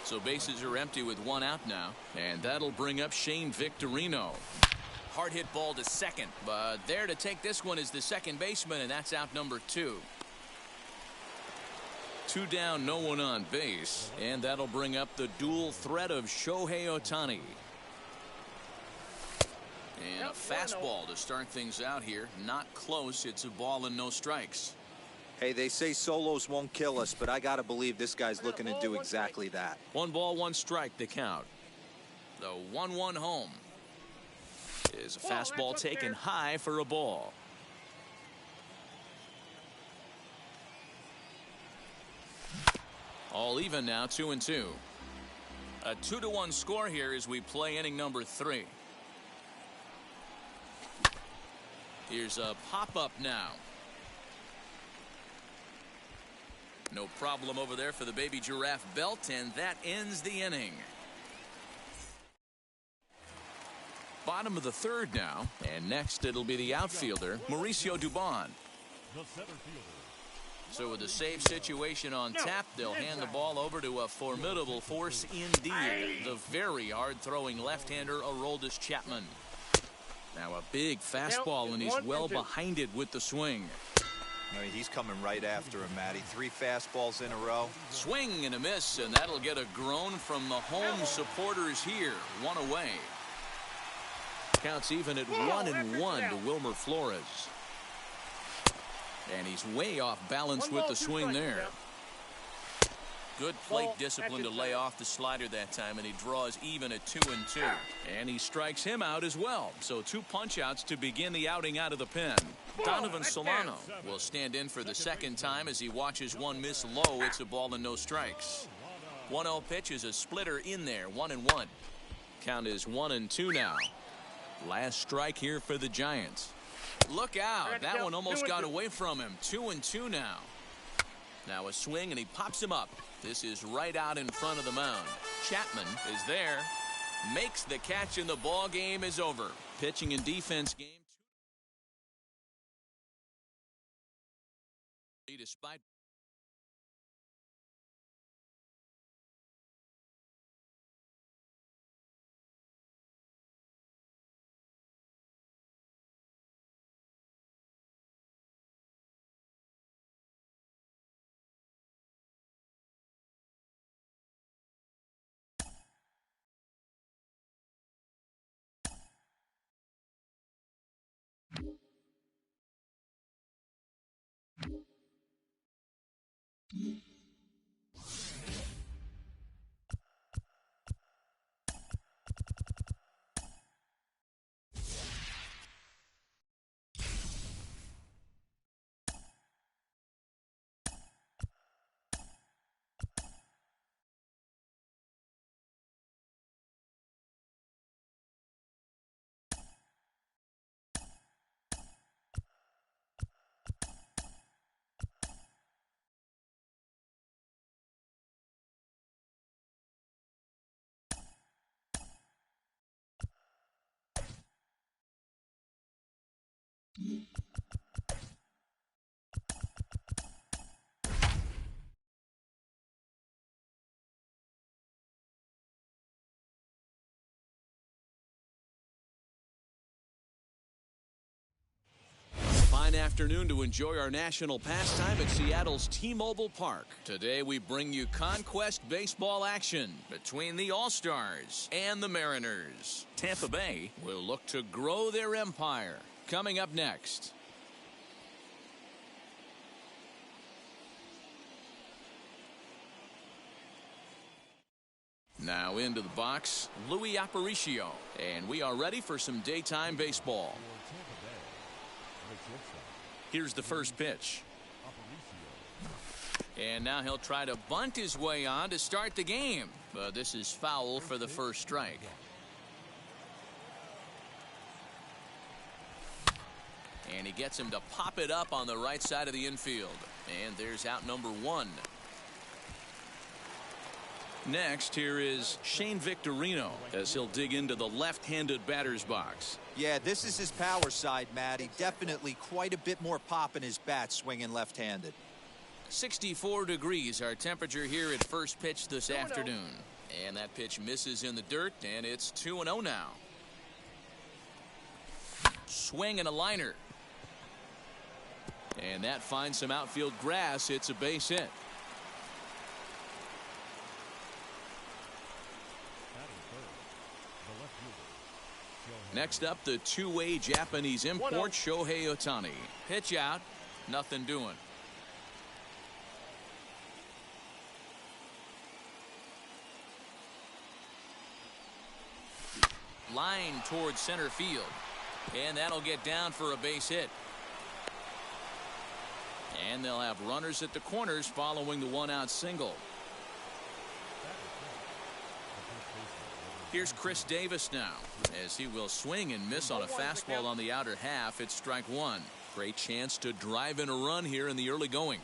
[SPEAKER 1] So bases are empty with one out now. And that'll bring up Shane Victorino. Hard hit ball to second. But there to take this one is the second baseman, and that's out number 2. 2 down, no one on base. And that'll bring up the dual threat of Shohei Ohtani. And a fastball to start things out here. Not close. It's a ball and no strikes.
[SPEAKER 4] Hey, they say solos won't kill us, but I got to believe this guy's looking to do exactly that.
[SPEAKER 1] 1 ball, 1 strike, the count. The 1-1 home. Is a fastball taken high for a ball. All even now, 2-2. A 2-1 score here as we play inning number 3. Here's a pop-up now. No problem over there for the baby giraffe belt, and that ends the inning. Bottom of the 3rd now, and next it'll be the outfielder, Mauricio Dubon.
[SPEAKER 3] The center fielder.
[SPEAKER 1] So with a save situation on tap, they'll hand the ball over to a formidable force indeed, the very hard-throwing left-hander Aroldis Chapman. Now a big fastball, and he's well behind it with the swing.
[SPEAKER 4] I mean, he's coming right after him, Matty. 3 fastballs in a row.
[SPEAKER 1] Swing and a miss, and that'll get a groan from the home supporters here. 1 away. Counts even at 1-1 to Wilmer Flores. And he's way off balance with the swing there. Good plate discipline to lay off the slider that time, and he draws even at 2-2. And he strikes him out as well. So 2 punch-outs to begin the outing out of the pen. Donovan Solano will stand in for the second time as he watches one miss low. It's a ball and no strikes. 1-0 pitch is a splitter in there, 1-1. Count is 1-2 now. Last strike here for the Giants. Look out. That one almost got away from him. 2-2 now. Now a swing, and he pops him up. This is right out in front of the mound. Chapman is there. Makes the catch, and the ball game is over. Pitching and defense game. Despite fine afternoon to enjoy our national pastime at Seattle's T-Mobile Park. Today we bring you Conquest baseball action between the All-Stars and the Mariners. Tampa Bay will look to grow their empire. Coming up next. Now into the box, Louis Aparicio. And we are ready for some daytime baseball. Here's the first pitch. And now he'll try to bunt his way on to start the game. But this is foul for the first strike. And he gets him to pop it up on the right side of the infield. And there's out number one. Next, here is Shane Victorino as he'll dig into the left-handed batter's box.
[SPEAKER 4] Yeah, this is his power side, Matty. Definitely quite a bit more pop in his bat swinging left-handed.
[SPEAKER 1] 64 degrees our temperature here at first pitch this afternoon. And that pitch misses in the dirt, and it's 2-0 now. Swing and a liner. And that finds some outfield grass. It's a base hit. Next up, the two-way Japanese import, Shohei Ohtani. Pitch out, nothing doing. Line towards center field. And that'll get down for a base hit. And they'll have runners at the corners following the one-out single. Here's Chris Davis now, as he will swing and miss on a fastball on the outer half. It's strike one. Great chance to drive in a run here in the early going.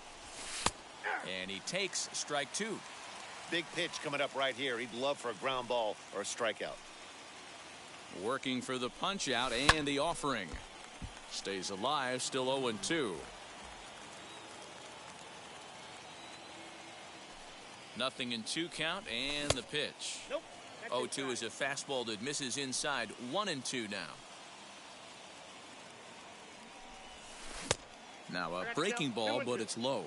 [SPEAKER 1] And he takes strike two.
[SPEAKER 2] Big pitch coming up right here. He'd love for a ground ball or a strikeout.
[SPEAKER 1] Working for the punch out and the offering. Stays alive, still 0-2. Nothing in 2 count, and the pitch.
[SPEAKER 6] Nope.
[SPEAKER 1] 0-2 is a fastball that misses inside. 1-2 now. Now a breaking ball, but it's low.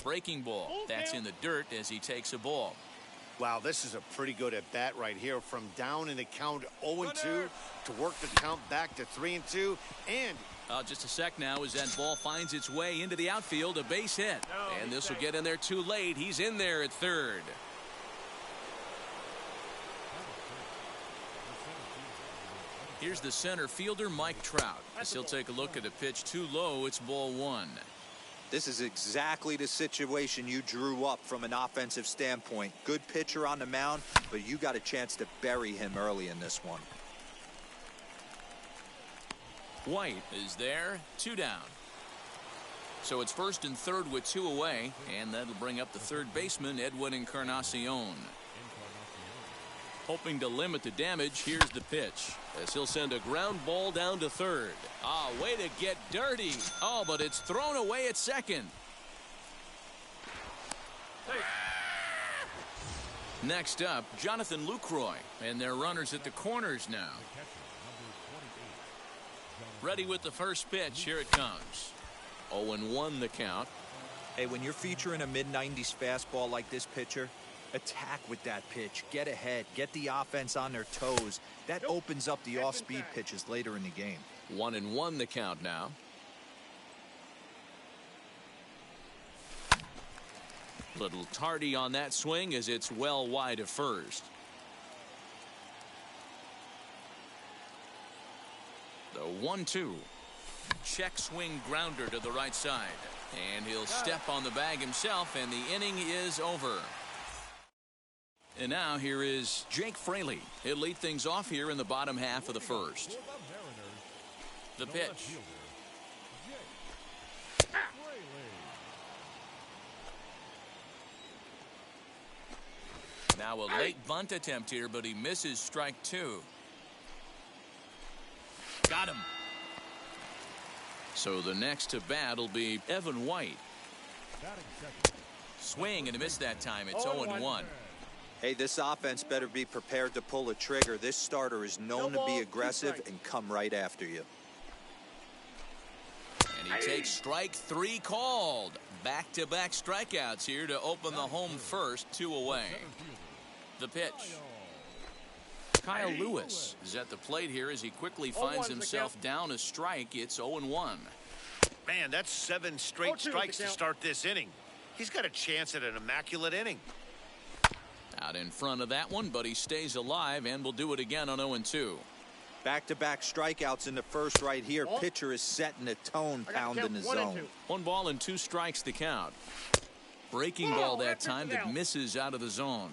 [SPEAKER 1] Breaking ball. That's in the dirt as he takes a ball.
[SPEAKER 2] Wow, this is a pretty good at bat right here. From down in the count 0-2 to work the count back to 3-2. And
[SPEAKER 1] just a sec now as that ball finds its way into the outfield. A base hit. And this will get in there too late. He's in there at third. Here's the center fielder, Mike Trout, as he'll take a look at a pitch too low. It's ball one.
[SPEAKER 4] This is exactly the situation you drew up from an offensive standpoint. Good pitcher on the mound, but you got a chance to bury him early in this one.
[SPEAKER 1] White is there, 2 down. So it's first and third with 2 away, and that'll bring up the third baseman, Edwin Encarnacion. Hoping to limit the damage, here's the pitch, as he'll send a ground ball down to third. Ah, way to get dirty. Oh, but it's thrown away at second. Next up, Jonathan Lucroy, and their runners at the corners now. Ready with the first pitch. Here it comes. 0-1 the count.
[SPEAKER 4] Hey, when you're featuring a mid-90s fastball like this pitcher, attack with that pitch. Get ahead. Get the offense on their toes. That opens up the off-speed pitches later in the game.
[SPEAKER 1] 1-1 the count now. Little tardy on that swing as it's well wide of first. The 1-2. Check swing grounder to the right side. And he'll step on the bag himself, and the inning is over. And now here is Jake Fraley. He'll lead things off here in the bottom half of the first. The pitch. Now a late bunt attempt here, but he misses strike two. Got him. So the next to bat will be Evan White. Swing and a miss that time. It's 0-1.
[SPEAKER 4] Hey, this offense better be prepared to pull a trigger. This starter is known to be aggressive and come right after you.
[SPEAKER 1] And he takes strike three called. Back-to-back strikeouts here to open the home first, 2 away. The pitch. Kyle Lewis is at the plate here as he quickly finds himself down a strike. It's 0-1.
[SPEAKER 2] Man, that's 7 straight strikes to start this inning. He's got a chance at an immaculate inning.
[SPEAKER 1] Out in front of that one, but he stays alive and will do it again on 0-2.
[SPEAKER 4] Back-to-back strikeouts in the first right here. Pitcher is setting the tone, pounding the zone.
[SPEAKER 1] 1 ball and 2 strikes to count. Breaking ball that time that misses out of the zone.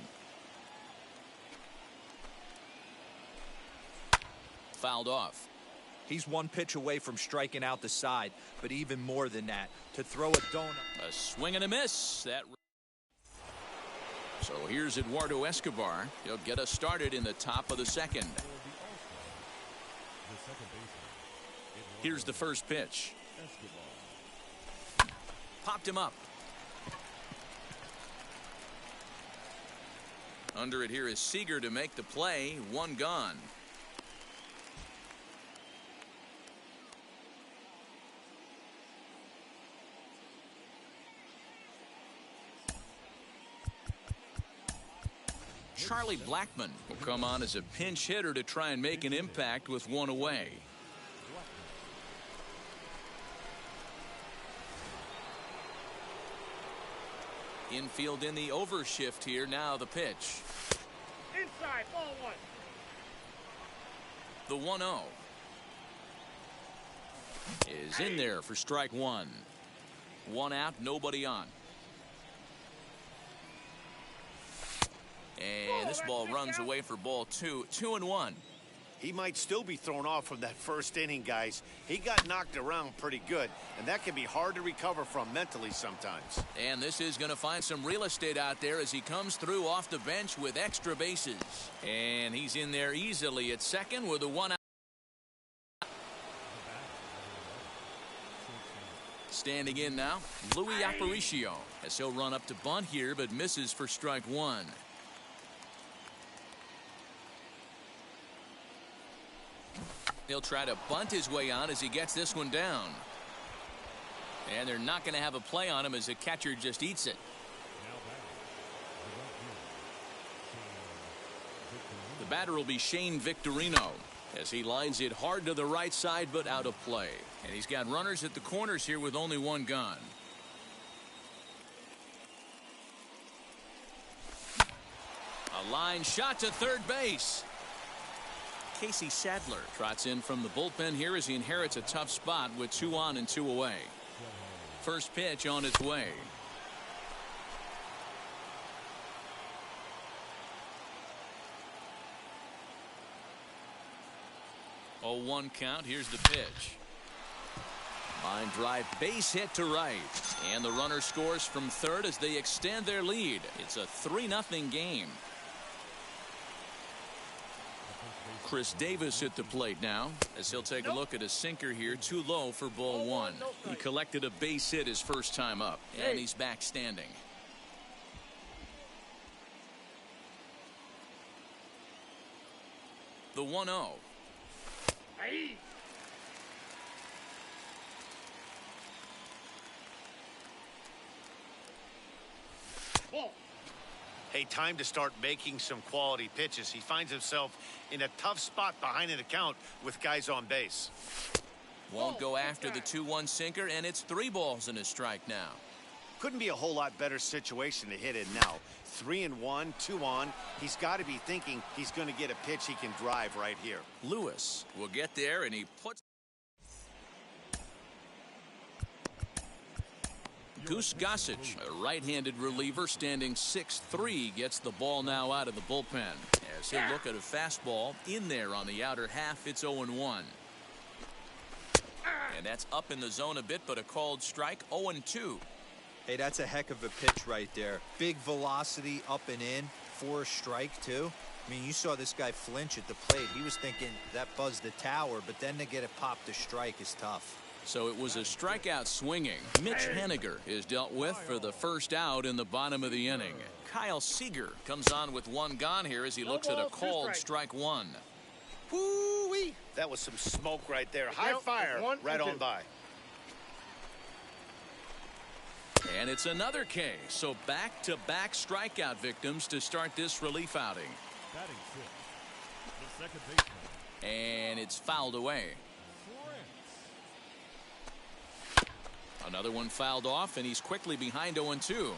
[SPEAKER 1] Fouled off.
[SPEAKER 4] He's 1 pitch away from striking out the side, but even more than that, to throw a donut.
[SPEAKER 1] A swing and a miss. So here's Eduardo Escobar. He'll get us started in the top of the second. Here's the first pitch. Popped him up. Under it here is Seager to make the play. 1 gone. Charlie Blackmon will come on as a pinch hitter to try and make an impact with 1 away. Infield in the overshift here. Now the pitch.
[SPEAKER 6] Inside, ball 1.
[SPEAKER 1] The 1-0 is in there for strike 1. 1 out, nobody on. And this ball runs away for ball 2. 2-1.
[SPEAKER 2] He might still be thrown off from that first inning, guys. He got knocked around pretty good, and that can be hard to recover from mentally sometimes.
[SPEAKER 1] And this is going to find some real estate out there as he comes through off the bench with extra bases. And he's in there easily at second with a 1 out. Standing in now, Louis Aparicio, as he'll run up to bunt here, but misses for strike 1. He'll try to bunt his way on as he gets this one down. And they're not going to have a play on him as the catcher just eats it. The batter will be Shane Victorino as he lines it hard to the right side but out of play. And he's got runners at the corners here with only 1 gone. A line shot to third base. Casey Sadler trots in from the bullpen here as he inherits a tough spot with 2 on and 2 away. First pitch on its way. Oh, 1 count. Here's the pitch. Line drive, base hit to right. And the runner scores from third as they extend their lead. It's a 3-0 game. Chris Davis at the plate now as he'll take a look at a sinker here, too low for ball 1. He collected a base hit his first time up, and he's back standing. The 1-0.
[SPEAKER 2] Hey, time to start making some quality pitches. He finds himself in a tough spot behind an account with guys on base.
[SPEAKER 1] Won't go after the 2-1 sinker, and it's 3 balls and a strike now.
[SPEAKER 2] Couldn't be a whole lot better situation to hit in now. 3-1, 2 on. He's got to be thinking he's going to get a pitch he can drive right here.
[SPEAKER 1] Lewis will get there, and he puts. Goose Gossage, a right-handed reliever standing 6'3", gets the ball now out of the bullpen as he'll look at a fastball in there on the outer half. It's 0-1. And that's up in the zone a bit, but a called strike. 0-2.
[SPEAKER 4] Hey, that's a heck of a pitch right there. Big velocity up and in for a strike too. I mean, you saw this guy flinch at the plate. He was thinking that buzzed the tower, but then to get it popped to strike is tough.
[SPEAKER 1] So it was a strikeout swinging. Mitch Haniger is dealt with for the first out in the bottom of the inning. Kyle Seager comes on with 1 gone here as he looks at a called strike 1.
[SPEAKER 2] Woo-wee. That was some smoke right there. High fire right on by.
[SPEAKER 1] And it's another K. So back-to-back strikeout victims to start this relief outing.
[SPEAKER 3] Batting 6, the second baseman.
[SPEAKER 1] And it's fouled away. Another one fouled off, and he's quickly behind 0-2.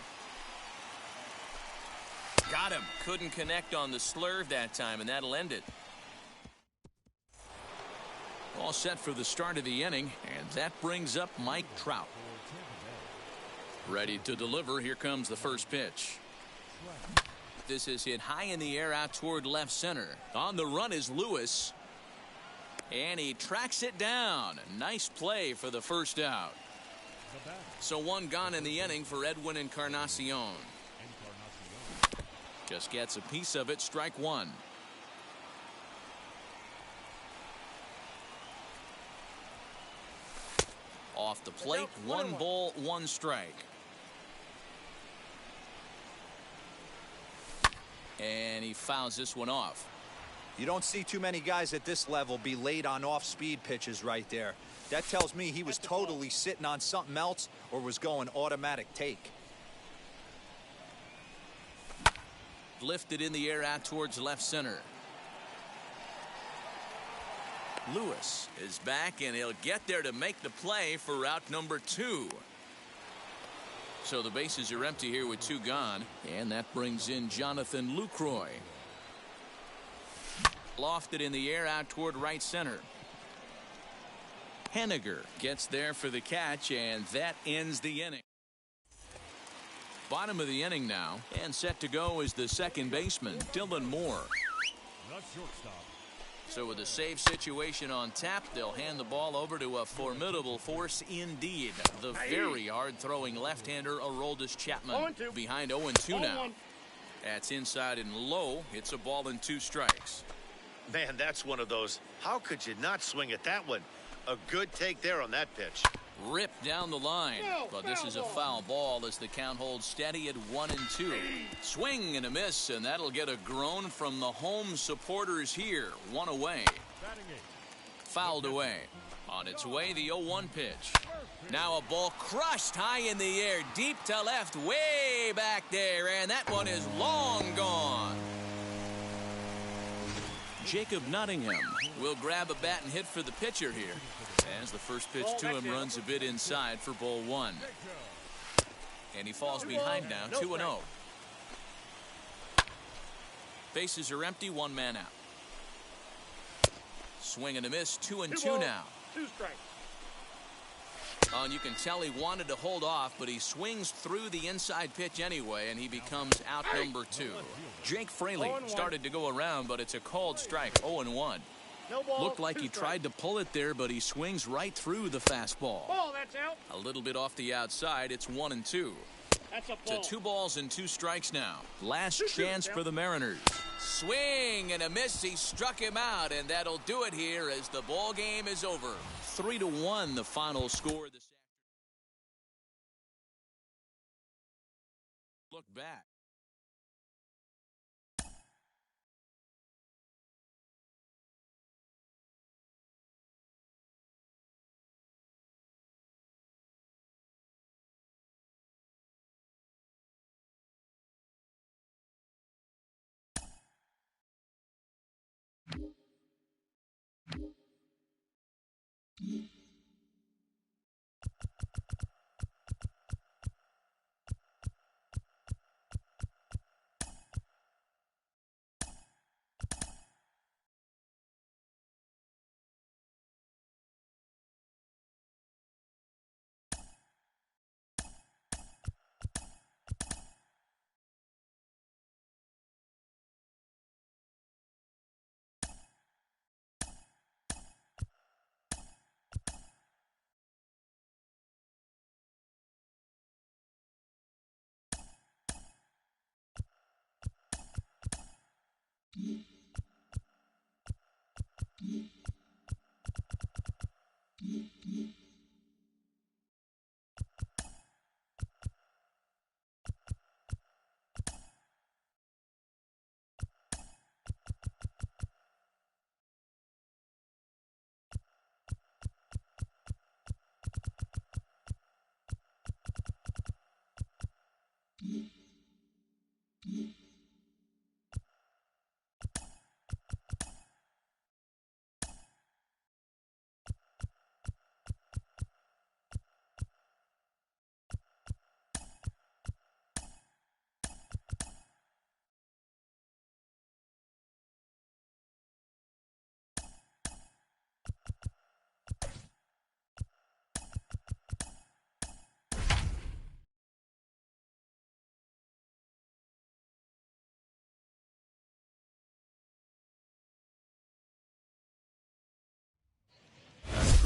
[SPEAKER 1] Got him. Couldn't connect on the slurve that time, and that'll end it. All set for the start of the inning, and that brings up Mike Trout. Ready to deliver. Here comes the first pitch. This is hit high in the air out toward left center. On the run is Lewis. And he tracks it down. Nice play for the first out. So one gone in the inning for Edwin Encarnacion. Just gets a piece of it. Strike one. Off the plate, 1 ball, 1 strike. And he fouls this one off.
[SPEAKER 4] You don't see too many guys at this level be late on off-speed pitches right there. That tells me he was totally sitting on something else or was going automatic take.
[SPEAKER 1] Lifted in the air out towards left center. Lewis is back, and he'll get there to make the play for route number 2. So the bases are empty here with 2 gone, and that brings in Jonathan Lucroy. Lofted in the air out toward right center. Henniger gets there for the catch, and that ends the inning. Bottom of the inning now, and set to go is the second baseman, Dylan Moore. So with a save situation on tap, they'll hand the ball over to a formidable force indeed. The very hard-throwing left-hander Aroldis Chapman. Behind 0-2 now. That's inside and low. It's a ball and 2 strikes.
[SPEAKER 2] Man, that's one of those. How could you not swing at that one? A good take there on that pitch.
[SPEAKER 1] Ripped down the line, but this is a foul ball as the count holds steady at 1-2. Swing and a miss, and that'll get a groan from the home supporters here. 1 away. Fouled away. On its way, the 0-1 pitch. Now a ball crushed high in the air, deep to left, way back there, and that one is long gone. Jacob Nottingham will grab a bat and hit for the pitcher here. As the first pitch to him runs a bit inside for ball 1. And he falls behind now, 2-0. Bases are empty, 1 man out. Swing and a miss, 2-2 now.
[SPEAKER 6] 2 strikes.
[SPEAKER 1] And you can tell he wanted to hold off, but he swings through the inside pitch anyway, and he becomes out number 2. Jake Fraley started to go around, but it's a called strike, 0-1.
[SPEAKER 6] No ball,
[SPEAKER 1] looked like he tried to pull it there, but he swings right through the fastball.
[SPEAKER 6] Ball, that's out.
[SPEAKER 1] A little bit off the outside. It's 1-2.
[SPEAKER 6] That's a ball.
[SPEAKER 1] To 2 balls and 2 strikes now. Last chance for the Mariners. Swing and a miss. He struck him out, and that'll do it here as the ball game is over. 3-1 the final score this afternoon. Look back.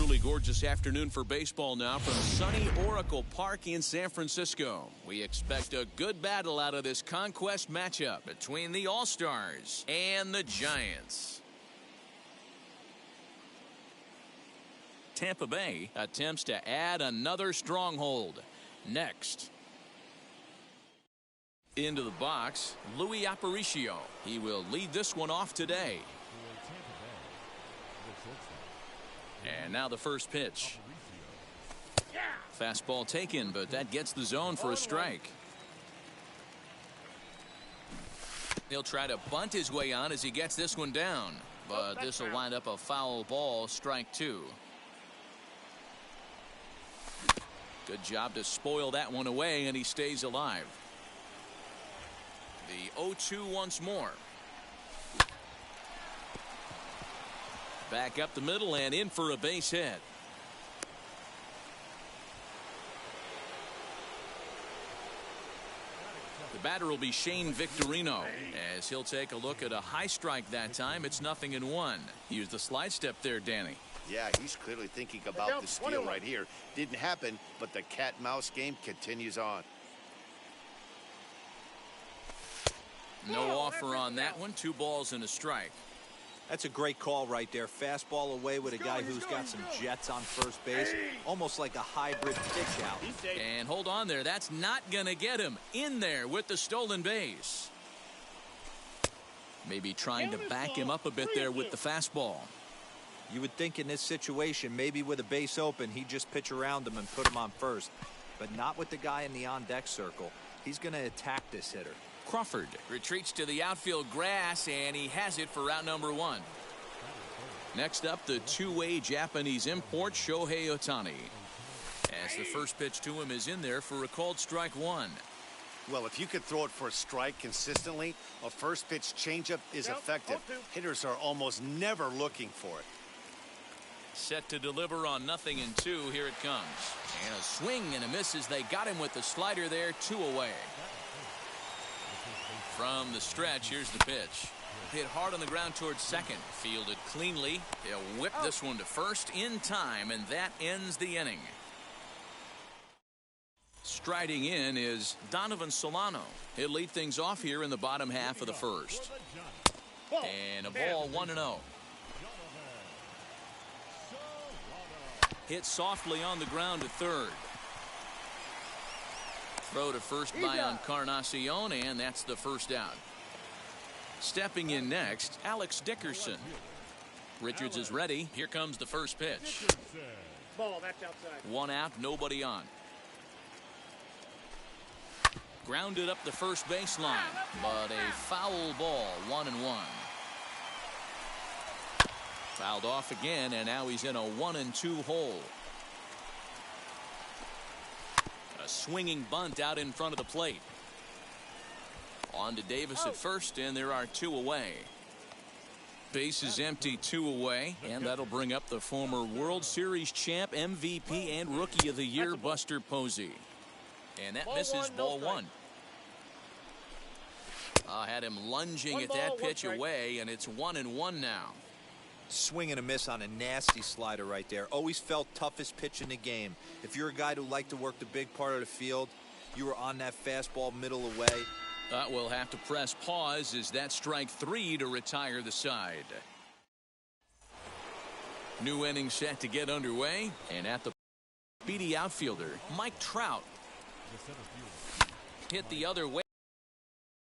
[SPEAKER 1] truly gorgeous afternoon for baseball now from sunny Oracle Park in San Francisco. We expect a good battle out of this Conquest matchup between the All-Stars and the Giants. Tampa Bay attempts to add another stronghold. Next. Into the box, Louis Aparicio. He will lead this one off today. And now the first pitch. Fastball taken, but that gets the zone for a strike. He'll try to bunt his way on as he gets this one down, but this will wind up a foul ball, strike two. Good job to spoil that one away, and he stays alive. The 0-2 once more. Back up the middle and in for a base hit. The batter will be Shane Victorino as he'll take a look at a high strike that time. It's 0-1. Use the slide step there, Danny.
[SPEAKER 2] Yeah, he's clearly thinking about the steal right here. Didn't happen, but the cat-mouse game continues on.
[SPEAKER 1] No offer on that one. 2 balls and a strike.
[SPEAKER 4] That's a great call right there. Fastball away with a guy who's got some jets on first base. Almost like a hybrid pitch out.
[SPEAKER 1] And hold on there. That's not going to get him in there with the stolen base. Maybe trying to back him up a bit there with the fastball.
[SPEAKER 4] You would think in this situation, maybe with a base open, he'd just pitch around him and put him on first. But not with the guy in the on-deck circle. He's going to attack this hitter.
[SPEAKER 1] Crawford retreats to the outfield grass, and he has it for out number 1. Next up, the two-way Japanese import, Shohei Ohtani. As the first pitch to him is in there for a called strike 1.
[SPEAKER 2] Well, if you could throw it for a strike consistently, a first pitch changeup is effective. Hitters are almost never looking for it.
[SPEAKER 1] Set to deliver on 0-2. Here it comes. And a swing and a miss as they got him with the slider there. 2 away. From the stretch, here's the pitch. Hit hard on the ground towards second. Fielded cleanly. He'll whip this one to first in time, and that ends the inning. Striding in is Donovan Solano. He'll lead things off here in the bottom half of the first. And a ball 1-0. Hit softly on the ground to third. Throw to first by Encarnacion, and that's the first out. Stepping in next, Alex Dickerson. Richards is ready. Here comes the first pitch.
[SPEAKER 6] Ball, that's outside. 1
[SPEAKER 1] out, nobody on. Grounded up the first baseline, but a foul ball, 1-1. Fouled off again, and now he's in a 1-2 hole. A swinging bunt out in front of the plate. On to Davis at first, and there are 2 away. Base is empty, 2 away, and that'll bring up the former World Series champ, MVP, and Rookie of the Year, Buster Posey. And that misses ball 1. Had him lunging at that pitch away, and it's 1-1 now.
[SPEAKER 4] Swing and a miss on a nasty slider right there. Always felt toughest pitch in the game. If you're a guy who liked to work the big part of the field, you were on that fastball middle away.
[SPEAKER 1] We'll have to press pause as that's strike 3 to retire the side. New inning set to get underway, and at the speedy outfielder, Mike Trout. Hit the other way.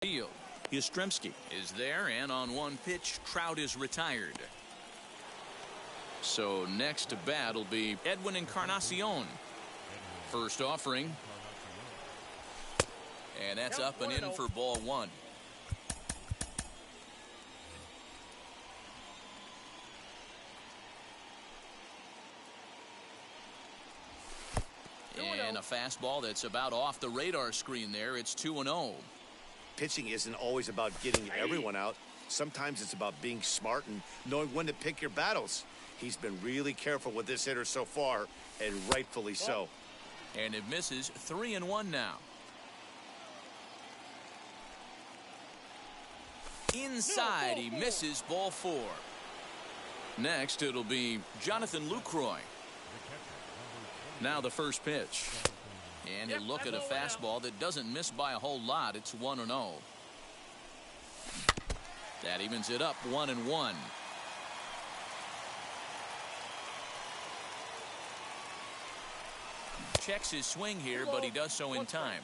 [SPEAKER 1] Field. Yastrzemski is there, and on one pitch, Trout is retired. So next to bat will be Edwin Encarnacion. First offering. And that's up and in for ball 1. And a fastball that's about off the radar screen there. It's 2-0.
[SPEAKER 2] Pitching isn't always about getting everyone out. Sometimes it's about being smart and knowing when to pick your battles. He's been really careful with this hitter so far, and rightfully so.
[SPEAKER 1] And it misses. 3-1 now. Inside, he misses ball 4. Next, it'll be Jonathan Lucroy. Now the first pitch. And he'll look at a fastball that doesn't miss by a whole lot. It's 1-0. That evens it up 1-1. Checks his swing here, but he does so in time.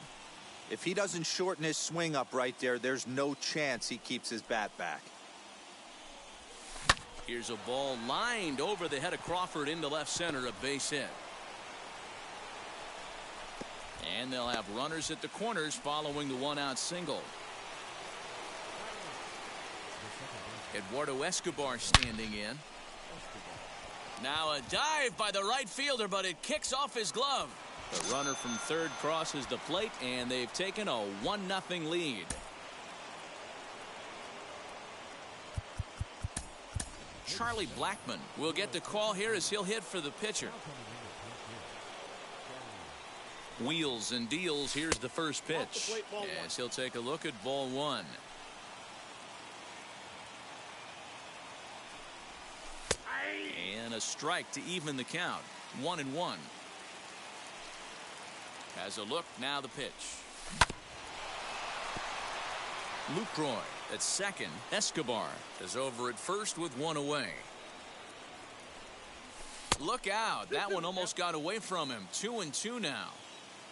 [SPEAKER 4] If he doesn't shorten his swing up right there, there's no chance he keeps his bat back.
[SPEAKER 1] Here's a ball lined over the head of Crawford into left center, a base hit. And they'll have runners at the corners following the one-out single. Eduardo Escobar standing in. Now a dive by the right fielder, but it kicks off his glove. The runner from third crosses the plate, and they've taken a 1-0 lead. Charlie Blackmon will get the call here as he'll hit for the pitcher. Wheels and deals. Here's the first pitch. As he'll take a look at ball one. And a strike to even the count. 1-1. Has a look. Now the pitch. Lucroy at second. Escobar is over at first with one away. Look out. That one almost got away from him. 2-2 now.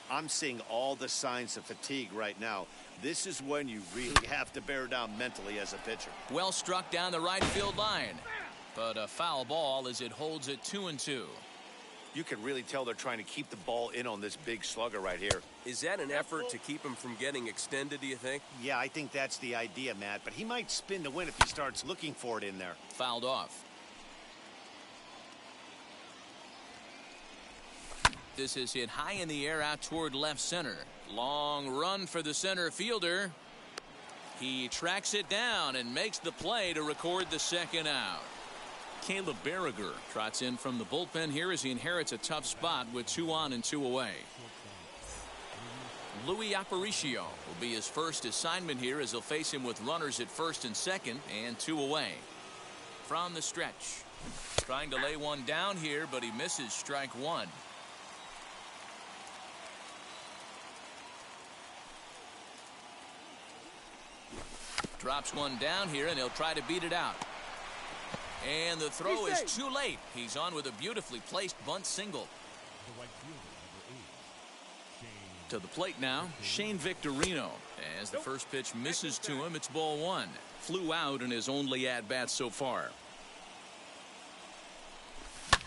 [SPEAKER 2] I'm seeing all the signs of fatigue right now. This is when you really have to bear down mentally as a pitcher.
[SPEAKER 1] Well struck down the right field line. But a foul ball as it holds it 2-2.
[SPEAKER 2] You can really tell they're trying to keep the ball in on this big slugger right here.
[SPEAKER 5] Is that an effort to keep him from getting extended, do you think?
[SPEAKER 2] Yeah, I think that's the idea, Matt. But he might spin to win if he starts looking for it in there.
[SPEAKER 1] Fouled off. This is hit high in the air out toward left center. Long run for the center fielder. He tracks it down and makes the play to record the second out. Caleb Berriger trots in from the bullpen here as he inherits a tough spot with 2 on and 2 away. Louis Aparicio will be his first assignment here as he'll face him with runners at first and second and 2 away. From the stretch. Trying to lay one down here, but he misses strike one. Drops one down here, and he'll try to beat it out. And the throw is too late. He's on with a beautifully placed bunt single. To the plate now, Shane Victorino. As the first pitch misses to him, it's ball one. Flew out in his only at-bat so far.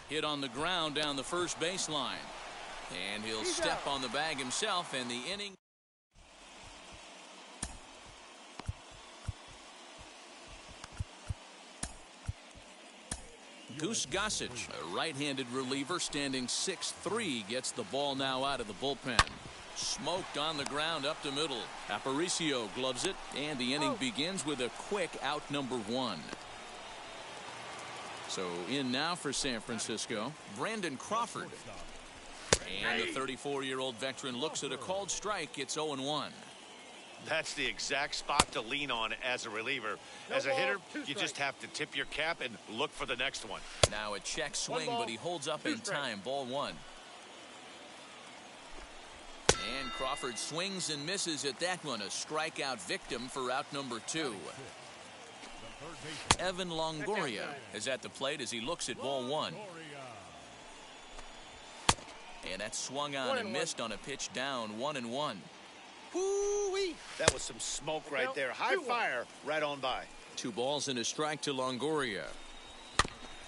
[SPEAKER 1] Hit on the ground down the first baseline. And he'll step on the bag himself, and the inning. Goose Gossage, a right-handed reliever standing 6'3", gets the ball now out of the bullpen. Smoked on the ground up the middle. Aparicio gloves it, and the inning begins with a quick out number 1. So in now for San Francisco, Brandon Crawford. And the 34-year-old veteran looks at a called strike. It's 0-1.
[SPEAKER 2] That's the exact spot to lean on as a reliever. As a hitter, you just have to tip your cap and look for the next one.
[SPEAKER 1] Now a check swing, but he holds up in time. Ball one. And Crawford swings and misses at that one. A strikeout victim for out number 2. Evan Longoria is at the plate as he looks at ball one. And that's swung on and missed on a pitch down. 1-1.
[SPEAKER 2] Woo-wee. That was some smoke right there. High fire right on by.
[SPEAKER 1] 2 balls and a strike to Longoria.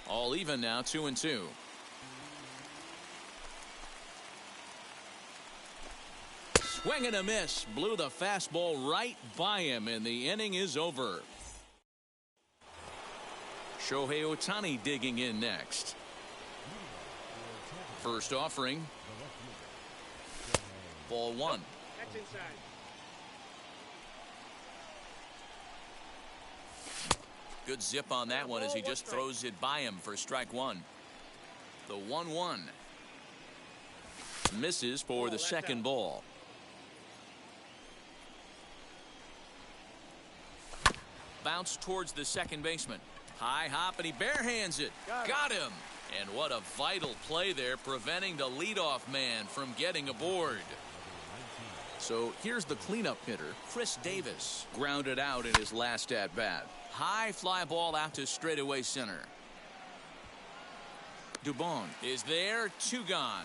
[SPEAKER 1] All even now, 2-2. Swing and a miss. Blew the fastball right by him, and the inning is over. Shohei Ohtani digging in next. First offering. Ball one.
[SPEAKER 6] That's inside.
[SPEAKER 1] Good zip on that one as he just throws it by him for strike one. The 1-1. Misses for the second ball. Bounce towards the second baseman. High hop, and he barehands it. Got him. And what a vital play there, preventing the leadoff man from getting aboard. So here's the cleanup hitter, Chris Davis, grounded out in his last at-bat. High fly ball out to straightaway center. Dubon is there, 2 gone.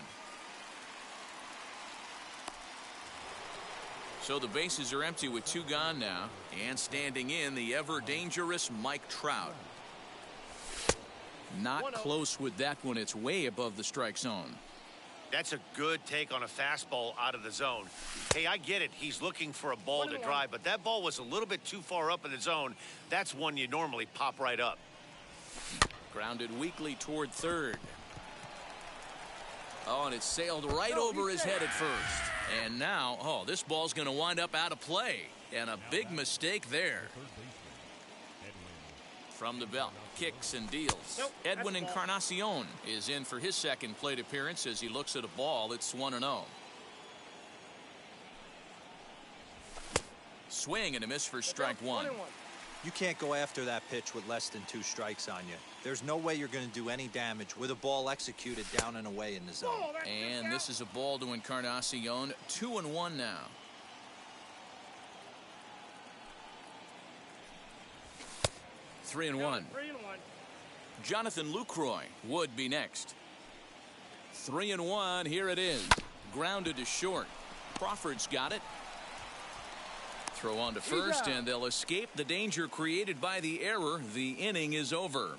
[SPEAKER 1] So the bases are empty with 2 gone now, and standing in the ever-dangerous Mike Trout. Not close with that one. It's way above the strike zone.
[SPEAKER 2] That's a good take on a fastball out of the zone. Hey, I get it. He's looking for a ball to drive, but that ball was a little bit too far up in the zone. That's one you normally pop right up.
[SPEAKER 1] Grounded weakly toward third. Oh, and it sailed right over his head at first. And now, oh, this ball's going to wind up out of play. And a big mistake there. From the belt, kicks and deals. Edwin Encarnacion is in for his second plate appearance as he looks at a ball. It's 1-0. Swing and a miss for strike 1.
[SPEAKER 4] You can't go after that pitch with less than 2 strikes on you. There's no way you're going to do any damage with a ball executed down and away in the zone.
[SPEAKER 1] And this is a ball to Encarnacion. 2-1 now. Three and one. Jonathan Lucroy would be next. 3-1. Here it is. Grounded to short. Crawford's got it. Throw on to first, and they'll escape the danger created by the error. The inning is over.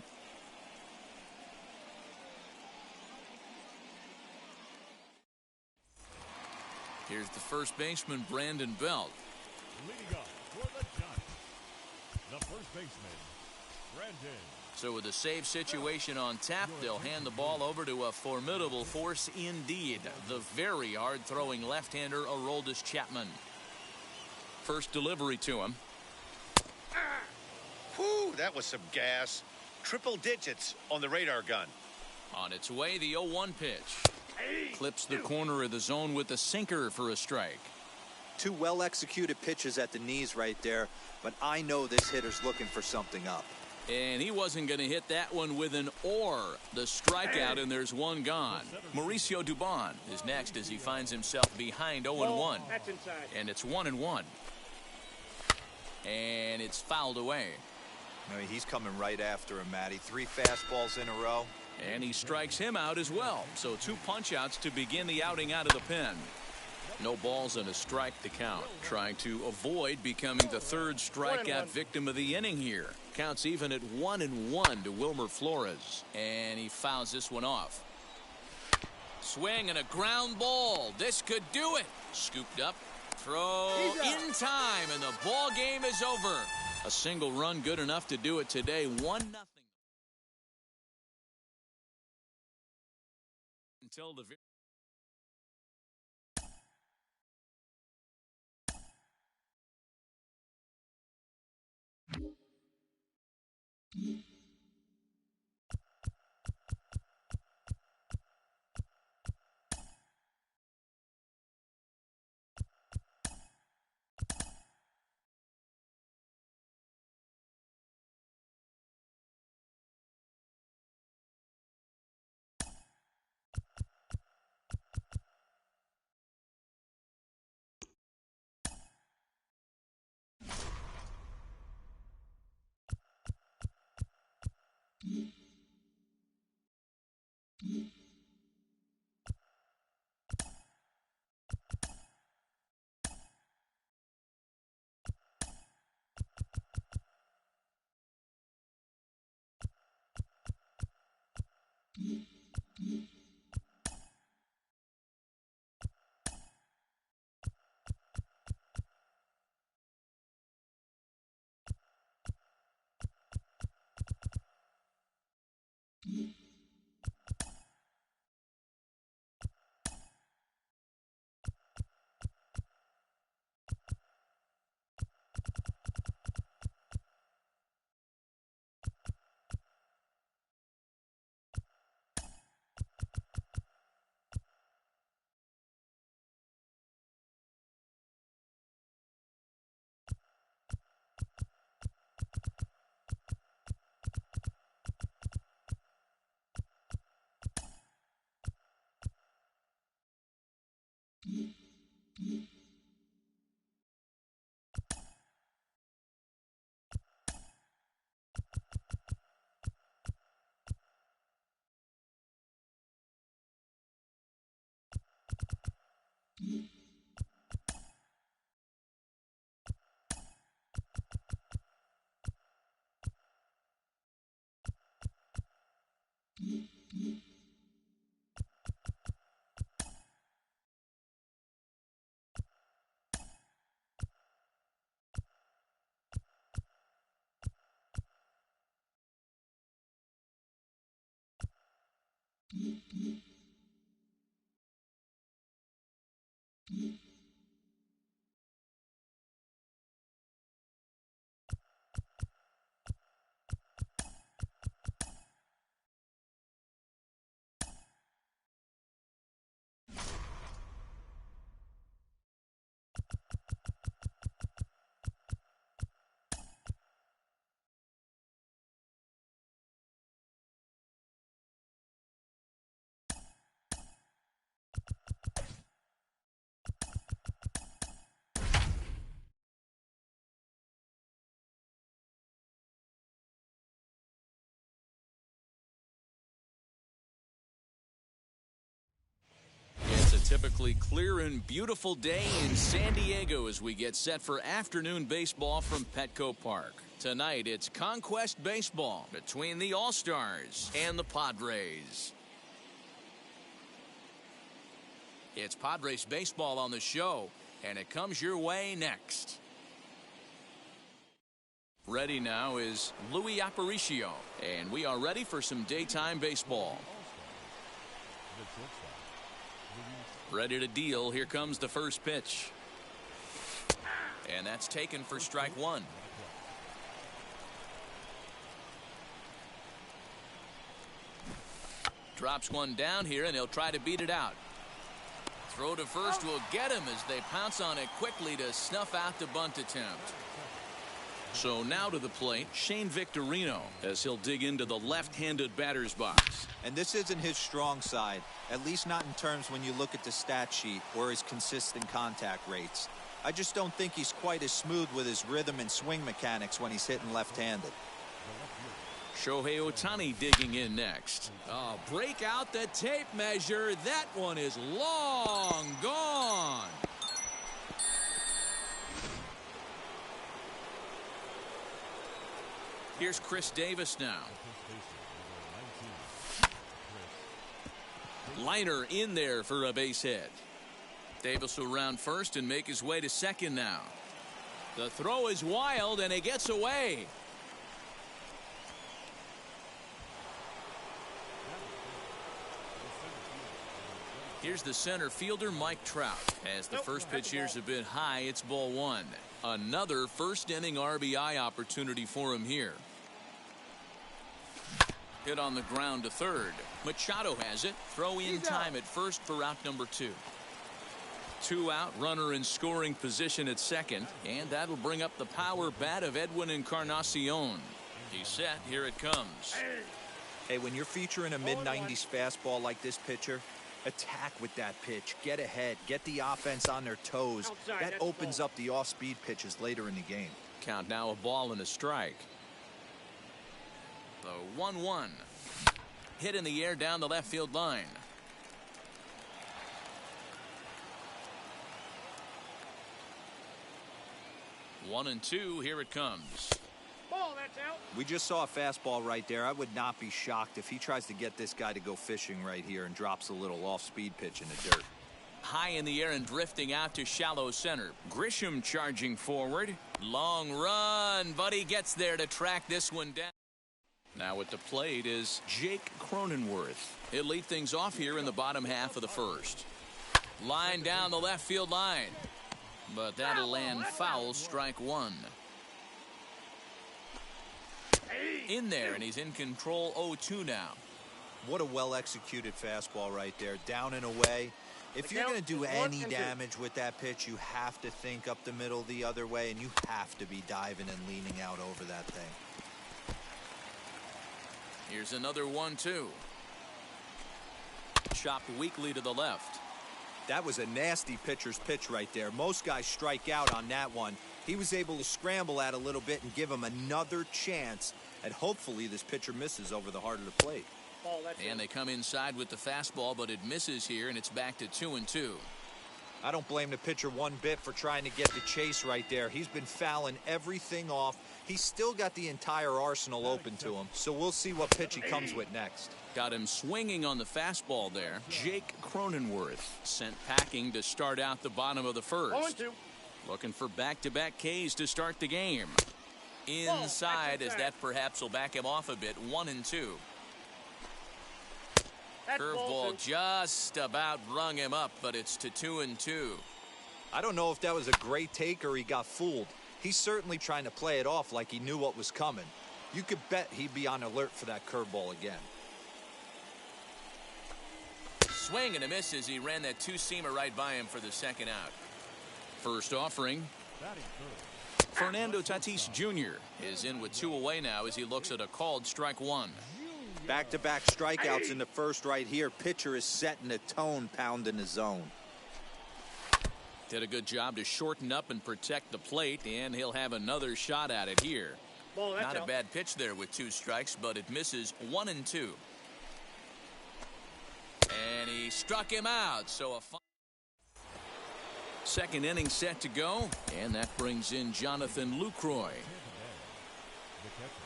[SPEAKER 1] Here's the first baseman, Brandon Belt.
[SPEAKER 3] Leading up for the Giants, the first baseman, Brandon.
[SPEAKER 1] So with a save situation on tap, they'll hand the ball over to a formidable force indeed. The very hard-throwing left-hander, Aroldis Chapman. First delivery to him.
[SPEAKER 2] Whew, that was some gas. Triple digits on the radar gun.
[SPEAKER 1] On its way, the 0-1 pitch. Clips the corner of the zone with the sinker for a strike.
[SPEAKER 4] 2 well-executed pitches at the knees right there, but I know this hitter's looking for something up.
[SPEAKER 1] And he wasn't going to hit that one with an or. The strikeout, and there's 1 gone. Mauricio Dubon is next as he finds himself behind 0-1.
[SPEAKER 6] That's inside.
[SPEAKER 1] And it's 1-1. And it's fouled away.
[SPEAKER 4] I mean, he's coming right after him, Matty. 3 fastballs in a row.
[SPEAKER 1] And he strikes him out as well. So 2 punch-outs to begin the outing out of the pen. No balls and a strike to count. Trying to avoid becoming the 3rd strikeout victim of the inning here. Counts even at 1-1 to Wilmer Flores. And he fouls this one off. Swing and a ground ball. This could do it. Scooped up. Throw in time, and the ball game is over. A single run good enough to do it today. 1-0. Until the It's a typically clear and beautiful day in San Diego as we get set for afternoon baseball from Petco Park. Tonight, it's Conquest baseball between the All-Stars and the Padres. It's Padres baseball on the show, and it comes your way next. Ready now is Louis Aparicio, and we are ready for some daytime baseball. Ready to deal. Here comes the first pitch. And that's taken for strike one. Drops one down here, and he'll try to beat it out. Throw to first will get him as they pounce on it quickly to snuff out the bunt attempt. So now to the plate, Shane Victorino, as he'll dig into the left-handed batter's box.
[SPEAKER 4] And this isn't his strong side, at least not in terms when you look at the stat sheet or his consistent contact rates. I just don't think he's quite as smooth with his rhythm and swing mechanics when he's hitting left-handed.
[SPEAKER 1] Shohei Ohtani digging in next. Oh, break out the tape measure. That one is long gone. Here's Chris Davis now. Liner in there for a base hit. Davis will round first and make his way to second now. The throw is wild and it gets away. Here's the center fielder, Mike Trout. As the first pitch here's a bit high, it's ball one. Another first inning RBI opportunity for him here. Hit on the ground to third. Machado has it. Throw in time at first for out number two. 2 out, runner in scoring position at second, and that'll bring up the power bat of Edwin Encarnacion. He's set. Here it comes.
[SPEAKER 4] Hey, when you're featuring a mid-90s fastball like this pitcher, attack with that pitch. Get ahead. Get the offense on their toes. That opens up the off-speed pitches later in the game.
[SPEAKER 1] Count now, a ball and a strike. The 1-1. Hit in the air down the left field line. One and two. Here it comes.
[SPEAKER 6] Ball, that's out.
[SPEAKER 4] We just saw a fastball right there. I would not be shocked if he tries to get this guy to go fishing right here and drops a little off-speed pitch in the dirt.
[SPEAKER 1] High in the air and drifting out to shallow center. Grisham charging forward. Long run, but he gets there to track this one down. Now at the plate is Jake Cronenworth. He'll lead things off here in the bottom half of the first. Line down the left field line. But that'll land foul, strike one. In there, and he's in control 0-2 now.
[SPEAKER 4] What a well-executed fastball right there. Down and away. If you're going to do any damage with that pitch, you have to think up the middle the other way, and you have to be diving and leaning out over that thing.
[SPEAKER 1] Here's another 1-2. Chopped weakly to the left.
[SPEAKER 4] That was a nasty pitcher's pitch right there. Most guys strike out on that one. He was able to scramble at a little bit and give him another chance, and hopefully this pitcher misses over the heart of the plate.
[SPEAKER 1] And they come inside with the fastball, but it misses here, and it's back to 2-2.
[SPEAKER 4] I don't blame the pitcher one bit for trying to get the chase right there. He's been fouling everything off. He's still got the entire arsenal open to him, so we'll see what pitch he comes with next.
[SPEAKER 1] Got him swinging on the fastball there. Jake Cronenworth sent packing to start out the bottom of the first. Looking for back-to-back Ks to start the game. Inside, as that perhaps will back him off a bit. 1-2. Curveball just about rung him up, but it's to 2-2.
[SPEAKER 4] I don't know if that was a great take or he got fooled. He's certainly trying to play it off like he knew what was coming. You could bet he'd be on alert for that curveball again.
[SPEAKER 1] Swing and a miss as he ran that two-seamer right by him for the second out. First offering. Fernando Tatis Jr. is in with 2 away now as he looks at a called strike 1.
[SPEAKER 4] Back-to-back strikeouts in the first right here. Pitcher is setting the tone, pounding the zone.
[SPEAKER 1] Did a good job to shorten up and protect the plate, and he'll have another shot at it here. Not a bad pitch there with 2 strikes, but it misses. 1-2. And he struck him out, so a second inning set to go, and that brings in Jonathan Lucroy.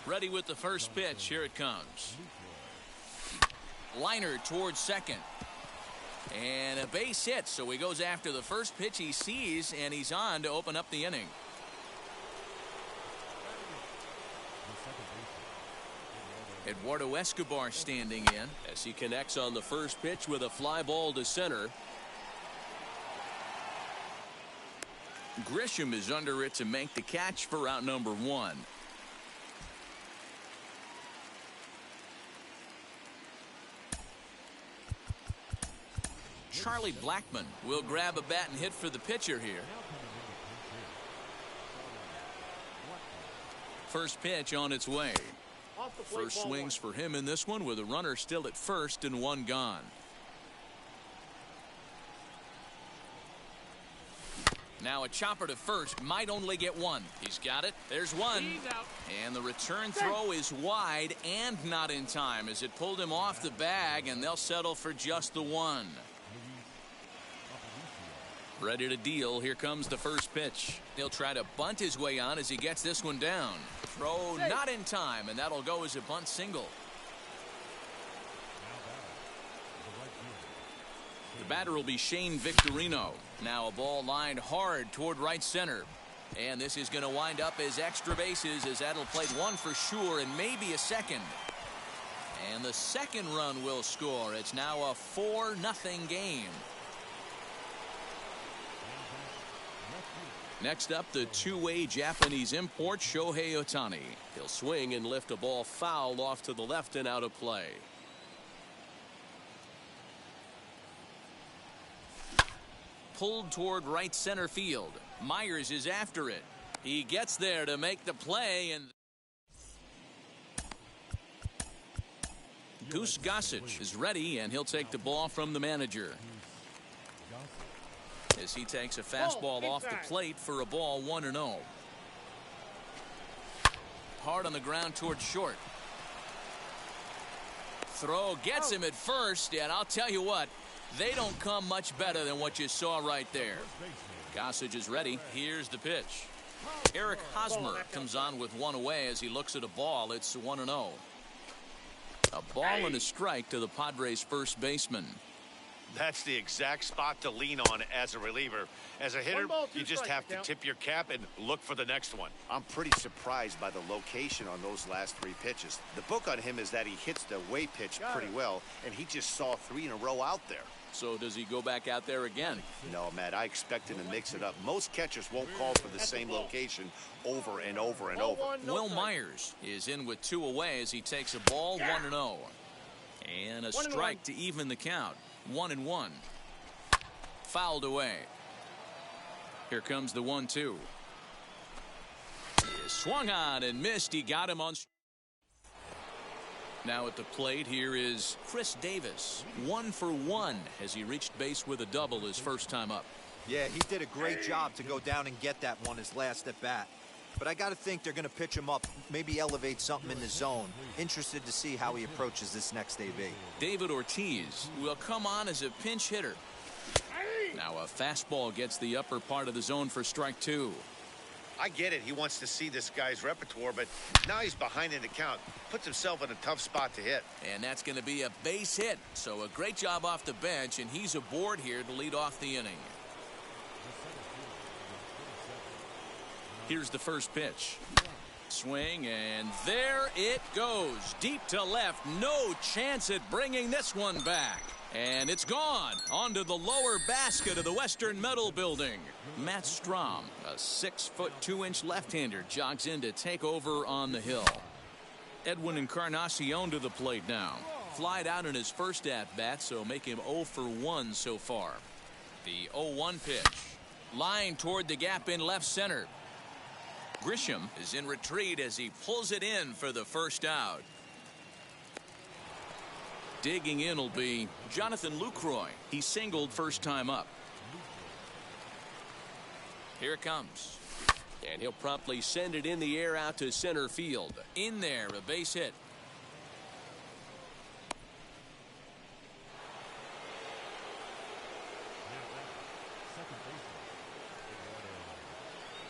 [SPEAKER 1] Ready with the first pitch. Here it comes. Liner towards second. And a base hit, so he goes after the first pitch he sees, and he's on to open up the inning. Eduardo Escobar standing in
[SPEAKER 5] as he connects on the first pitch with a fly ball to center.
[SPEAKER 1] Grisham is under it to make the catch for out number 1. Charlie Blackmon will grab a bat and hit for the pitcher here. First pitch on its way. First swings for him in this one with a runner still at first and 1 gone. Now a chopper to first, might only get 1. He's got it. There's 1. And the return throw is wide and not in time as it pulled him off the bag, and they'll settle for just the 1. Ready to deal. Here comes the first pitch. He'll try to bunt his way on as he gets this one down. Throw not in time, and that'll go as a bunt single. The batter will be Shane Victorino. Now a ball lined hard toward right center. And this is going to wind up as extra bases as that'll play 1 for sure and maybe a second. And the second run will score. It's now a 4-0 game. Next up, the two-way Japanese import, Shohei Ohtani.
[SPEAKER 5] He'll swing and lift a ball foul off to the left and out of play.
[SPEAKER 1] Pulled toward right center field. Myers is after it. He gets there to make the play, and Goose Gossage is ready, and he'll take the ball from the manager as he takes a fastball off the plate for a ball. 1-0. Hard on the ground toward short. Throw gets him at first, and I'll tell you what, they don't come much better than what you saw right there. Gossage is ready. Here's the pitch. Eric Hosmer comes on with 1 away as he looks at a ball. It's 1-0. A ball and a strike to the Padres' first baseman.
[SPEAKER 2] That's the exact spot to lean on as a reliever. As a hitter, you just have to tip your cap and look for the next one. I'm pretty surprised by the location on those last 3 pitches. The book on him is that he hits the away pitch pretty well, and he just saw 3 in a row out there.
[SPEAKER 1] So does he go back out there again?
[SPEAKER 2] No, Matt, I expect him to mix it up. Most catchers won't call for the same location over and over and over.
[SPEAKER 1] Will Myers is in with 2 away as he takes a ball. 1-0. And a strike to even the count. 1-1. Fouled away. Here comes the 1-2. He swung on and missed. He got him on. Now at the plate, here is Chris Davis. 1 for 1 as he reached base with a double his first time up.
[SPEAKER 4] Yeah, he did a great job to go down and get that one his last at bat. But I got to think they're going to pitch him up, maybe elevate something in the zone. Interested to see how he approaches this next AB.
[SPEAKER 1] David Ortiz will come on as a pinch hitter. Now a fastball gets the upper part of the zone for strike two.
[SPEAKER 2] I get it. He wants to see this guy's repertoire, but now he's behind in the count. Puts himself in a tough spot to hit.
[SPEAKER 1] And that's going to be a base hit. So a great job off the bench, and he's aboard here to lead off the inning. Here's the first pitch. Swing, and there it goes. Deep to left. No chance at bringing this one back. And it's gone onto the lower basket of the Western Metal Building. Matt Strom, a 6'2" left-hander, jogs in to take over on the hill. Edwin Encarnacion to the plate now. Flied out in his first at-bat, so make him 0 for 1 so far. The 0-1 pitch. Line toward the gap in left center. Grisham is in retreat as he pulls it in for the first out. Digging in will be Jonathan Lucroy. He singled first time up. Here it comes.
[SPEAKER 5] And he'll promptly send it in the air out to center field.
[SPEAKER 1] In there, a base hit.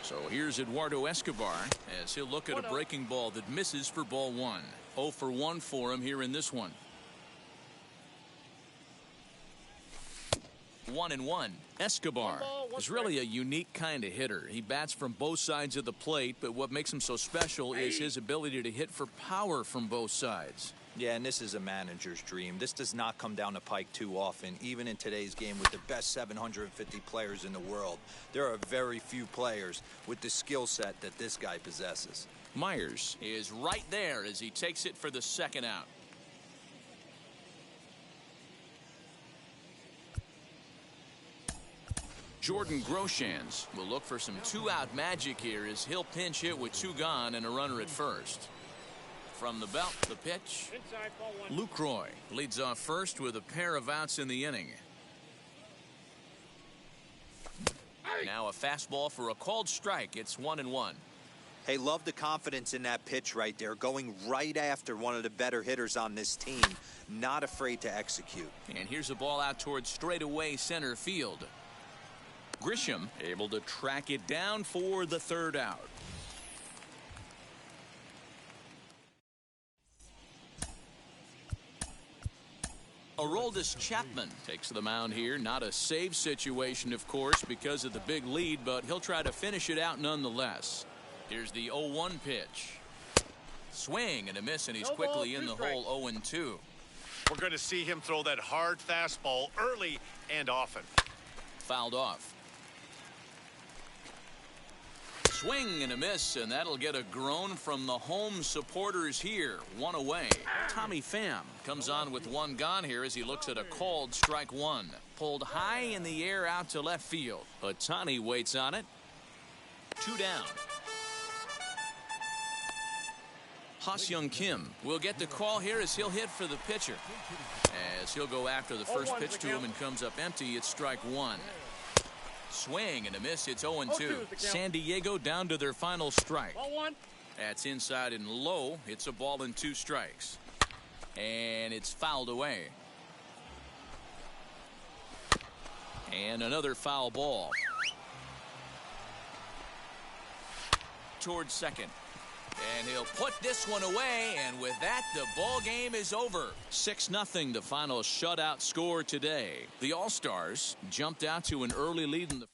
[SPEAKER 1] So here's Eduardo Escobar as he'll look at a breaking ball that misses for ball one. 0 for 1 for him here in this one. 1-1. Escobar is really a unique kind of hitter. He bats from both sides of the plate, but what makes him so special is his ability to hit for power from both sides.
[SPEAKER 4] Yeah, and this is a manager's dream. This does not come down the pike too often, even in today's game with the best 750 players in the world. There are very few players with the skill set that this guy possesses.
[SPEAKER 1] Myers is right there as he takes it for the second out. Jordan Groshans will look for some two-out magic here as he'll pinch hit with 2 gone and a runner at first. From the belt, the pitch. Lucroy leads off first with a pair of outs in the inning. Now a fastball for a called strike. It's 1-1.
[SPEAKER 4] Hey, love the confidence in that pitch right there, going right after one of the better hitters on this team, not afraid to execute.
[SPEAKER 1] And here's a ball out towards straightaway center field. Grisham able to track it down for the third out. Aroldis Chapman takes the mound here. Not a save situation, of course, because of the big lead, but he'll try to finish it out nonetheless. Here's the 0-1 pitch. Swing and a miss, and he's quickly in the hole. 0-2.
[SPEAKER 2] We're going to see him throw that hard fastball early and often.
[SPEAKER 1] Fouled off. Swing and a miss, and that'll get a groan from the home supporters here. 1 away. Tommy Pham comes on with 1 gone here as he looks at a called strike 1. Pulled high in the air out to left field. Ohtani waits on it. 2 down. Ha-Seong Kim will get the call here as he'll hit for the pitcher. As he'll go after the first pitch to him and comes up empty, it's strike 1. Swing and a miss. It's 0-2. San Diego down to their final strike. That's inside and low. It's a ball and 2 strikes. And it's fouled away. And another foul ball. Towards second. And he'll put this one away, and with that, the ball game is over. 6-0, the final shutout score today. The All-Stars jumped out to an early lead in the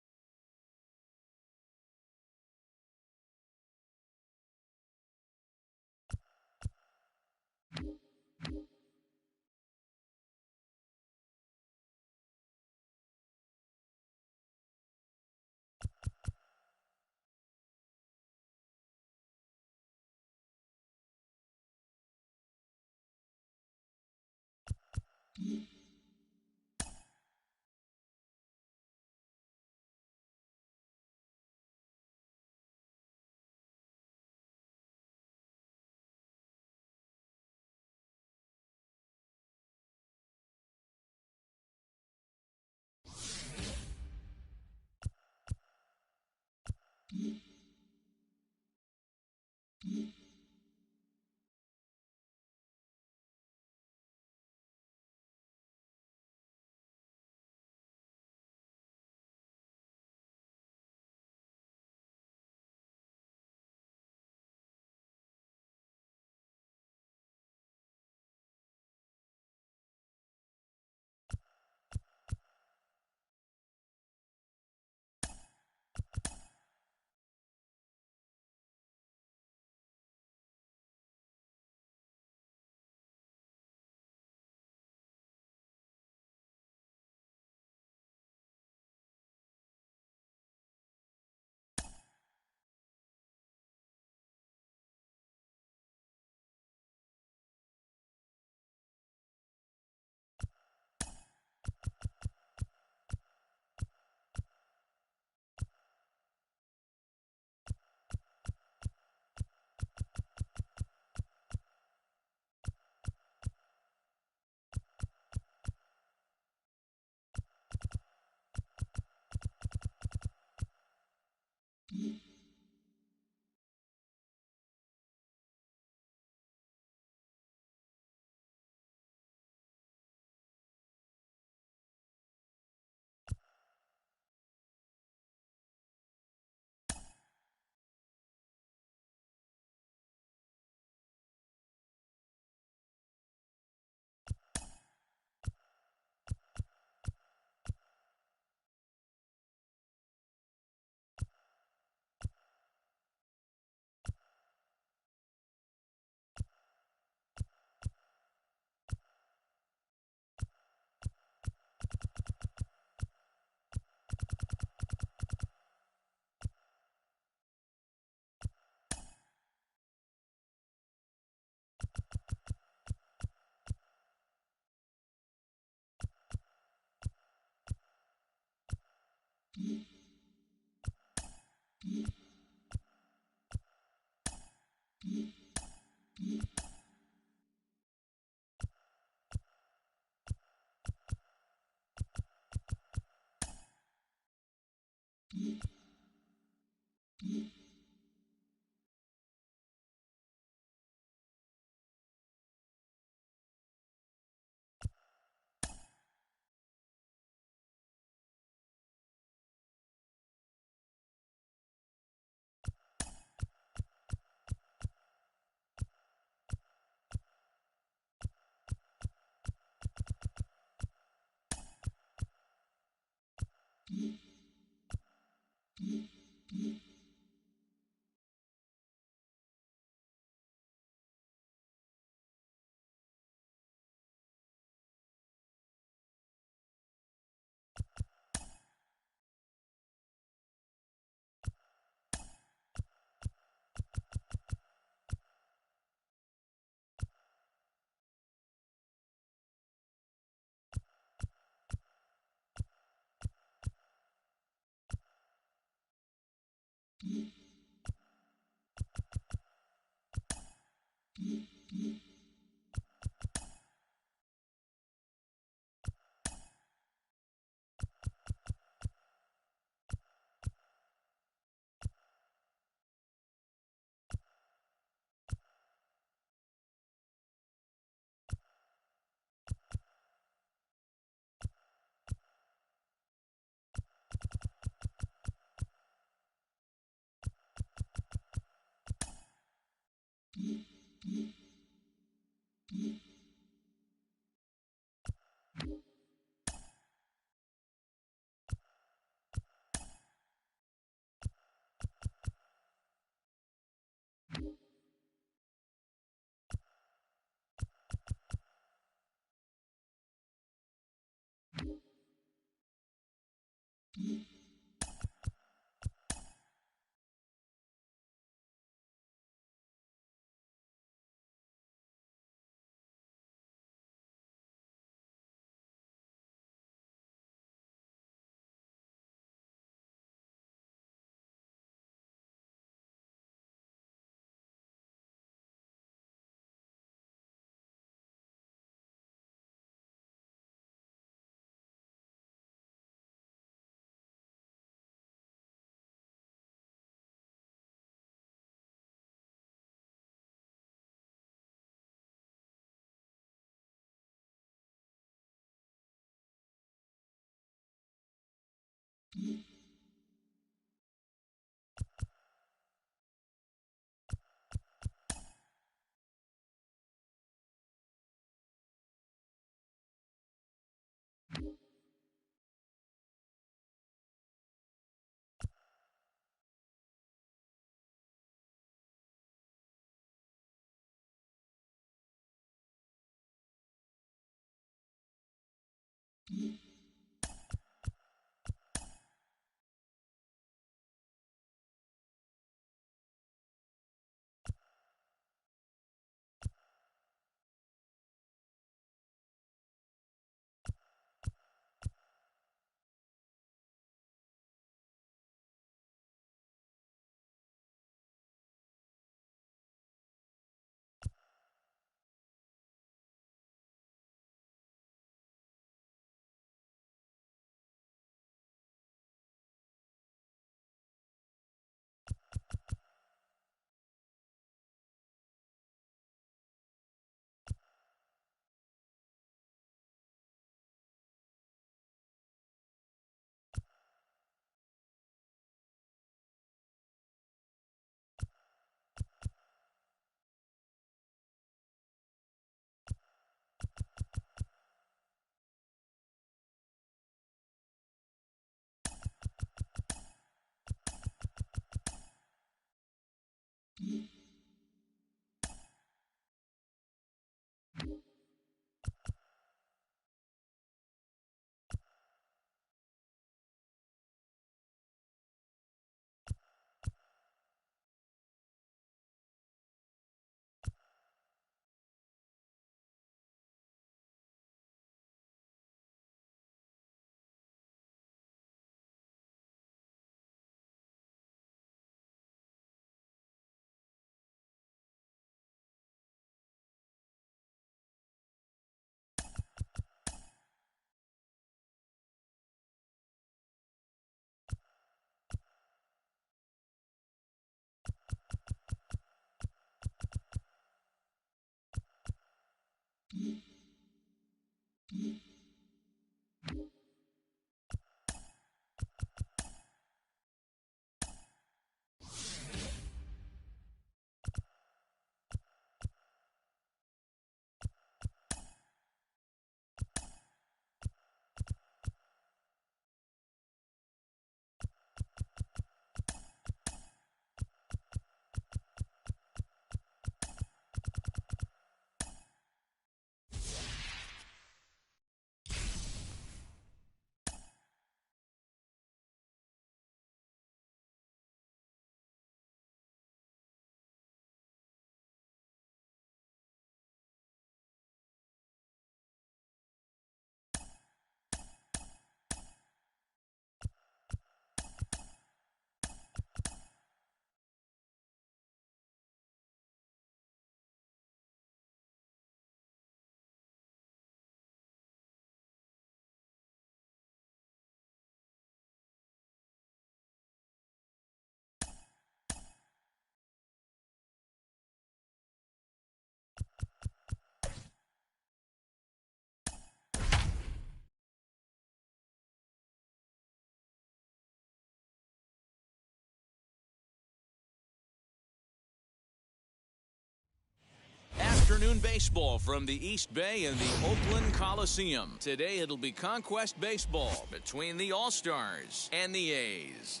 [SPEAKER 1] Afternoon baseball from the East Bay and the Oakland Coliseum. Today it'll be Conquest baseball between the All-Stars and the A's.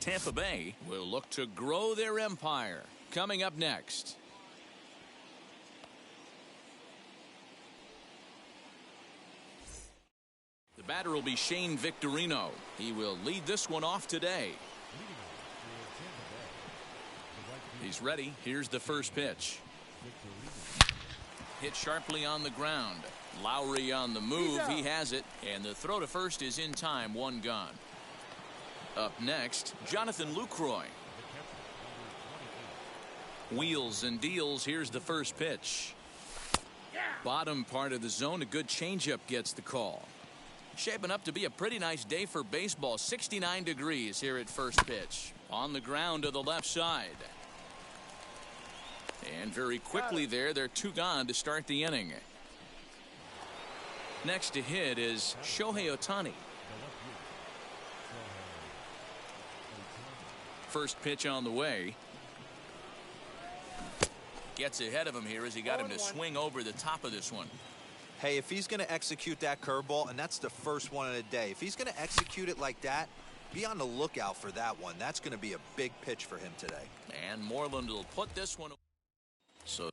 [SPEAKER 1] Tampa Bay will look to grow their empire. Coming up next. The batter will be Shane Victorino. He will lead this one off today. He's ready. Here's the first pitch. Hit sharply on the ground. Lowry on the move. He has it. And the throw to first is in time. One gone. Up next, Jonathan Lucroy. Wheels and deals. Here's the first pitch. Bottom part of the zone. A good changeup gets the call. Shaping up to be a pretty nice day for baseball. 69 degrees here at first pitch. On the ground to the left side. And very quickly there, they're two gone to start the inning. Next to hit is Shohei Ohtani. first pitch on the way. Gets ahead of him here as he got him to swing over the top of this one.
[SPEAKER 4] Hey, if he's going to execute that curveball, and that's the first one of the day, if he's going to execute it like that, be on the lookout for that one. That's going to be a big pitch for him today.
[SPEAKER 1] And Moreland will put this one. So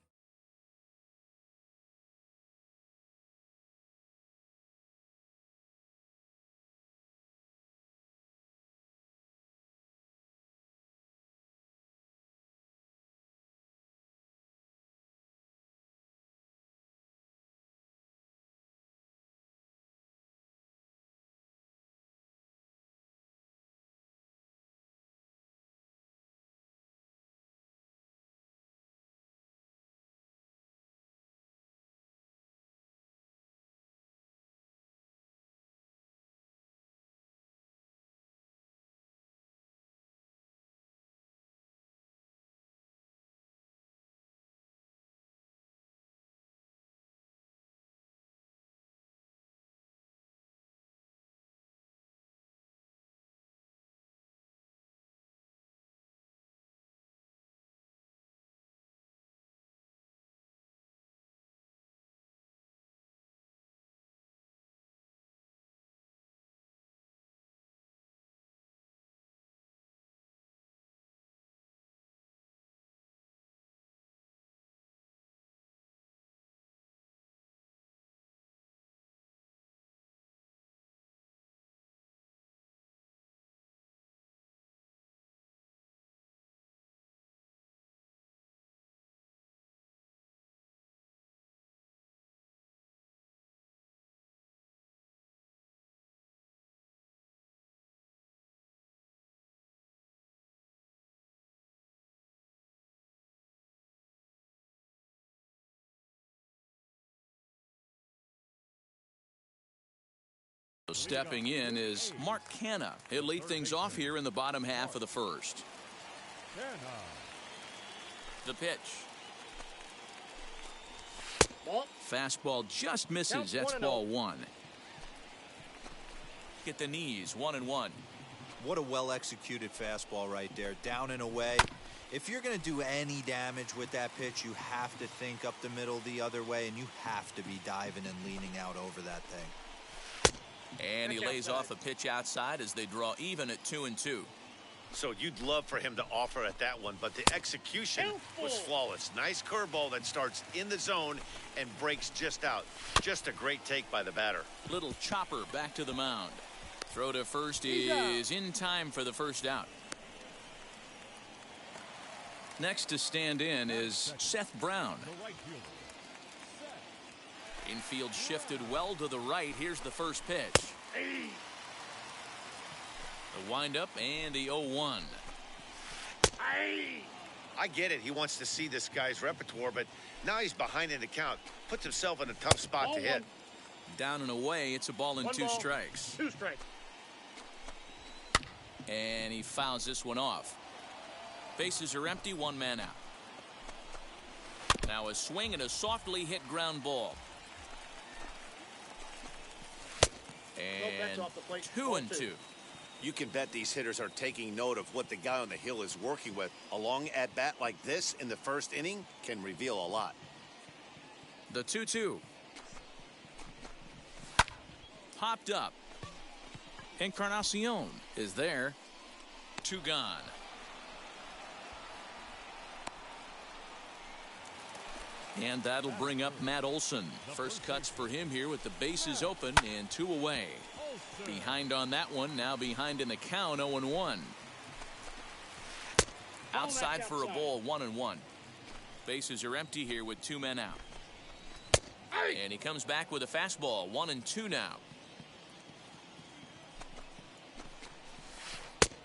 [SPEAKER 1] stepping in is Mark Canha. He'll lead things off here in the bottom half of the first. The pitch. Fastball just misses. That's ball one. Hit the knees, 1-1.
[SPEAKER 4] What a well-executed fastball right there. Down and away. If you're going to do any damage with that pitch, you have to think up the middle the other way, and you have to be diving and leaning out over that thing.
[SPEAKER 1] And he lays off a pitch outside as they draw even at 2-2.
[SPEAKER 2] So you'd love for him to offer at that one, but the execution was flawless. Nice curveball that starts in the zone and breaks just out. Just a great take by the batter.
[SPEAKER 1] Little chopper back to the mound. Throw to first is in time for the first out. Next to stand in is Seth Brown. Infield shifted well to the right. Here's the first pitch. The windup and the 0-1.
[SPEAKER 2] I get it. He wants to see this guy's repertoire, but now he's behind in the count. Puts himself in a tough spot to hit.
[SPEAKER 1] Down and away. It's a ball and 2 strikes.
[SPEAKER 6] 2 strikes.
[SPEAKER 1] And he fouls this one off. Bases are empty. 1 man out. Now a swing and a softly hit ground ball. And 2-2.
[SPEAKER 2] You can bet these hitters are taking note of what the guy on the hill is working with. A long at bat like this in the first inning can reveal a lot.
[SPEAKER 1] The 2-2. Popped up. Encarnacion is there. 2 gone. And that'll bring up Matt Olson. First cuts for him here with the bases open and 2 away. Behind on that one, now behind in the count, 0-1. Outside for a ball, 1-1. Bases are empty here with 2 men out. And he comes back with a fastball, 1-2 now.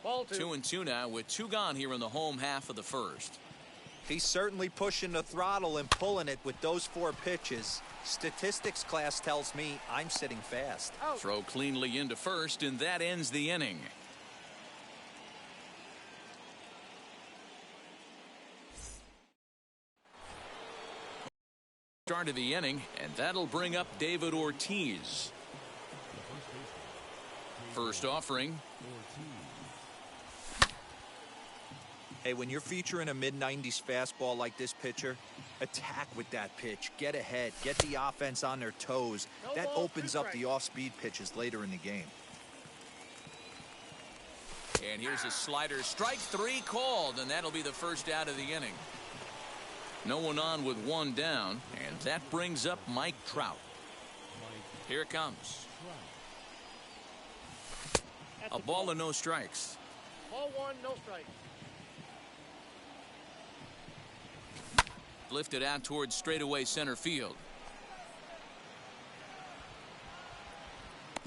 [SPEAKER 1] 2-2 now with 2 gone here in the home half of the first.
[SPEAKER 4] He's certainly pushing the throttle and pulling it with those 4 pitches. Statistics class tells me I'm sitting fast.
[SPEAKER 1] Throw cleanly into first, and that ends the inning. Start of the inning, and that'll bring up David Ortiz. First offering.
[SPEAKER 4] Hey, when you're featuring a mid-90s fastball like this pitcher, attack with that pitch. Get ahead. Get the offense on their toes. That opens up the off-speed pitches later in the game.
[SPEAKER 1] And here's a slider. Strike 3 called, and that'll be the first out of the inning. No one on with one down, and that brings up Mike Trout. Here it comes. A ball and no strikes.
[SPEAKER 6] Ball 1, no strikes.
[SPEAKER 1] Lifted out towards straightaway center field.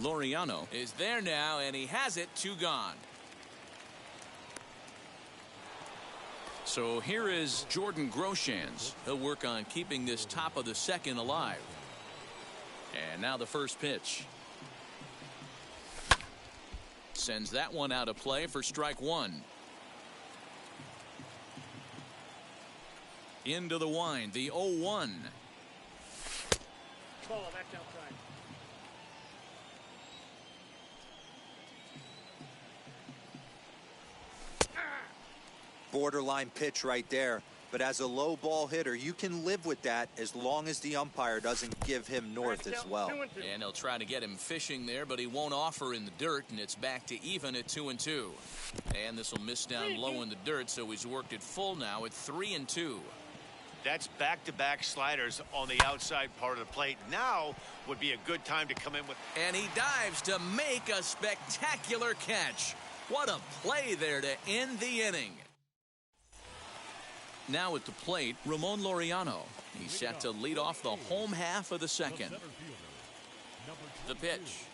[SPEAKER 1] Laureano is there now, and he has it. 2 gone. So here is Jordan Groshans. He'll work on keeping this top of the second alive. And now the first pitch. Sends that one out of play for strike 1. Into the wind, the 0-1.
[SPEAKER 6] Ball, that's outside.
[SPEAKER 4] Borderline pitch right there. But as a low ball hitter, you can live with that as long as the umpire doesn't give him north as well.
[SPEAKER 1] And he'll try to get him fishing there, but he won't offer in the dirt, and it's back to even at 2-2. And this will miss down low in the dirt, so he's worked it full now at 3-2.
[SPEAKER 2] That's back-to-back sliders on the outside part of the plate. Now would be a good time to come in with.
[SPEAKER 1] And he dives to make a spectacular catch. What a play there to end the inning. Now at the plate, Ramon Laureano. He's set to lead off the home half of the second. The pitch.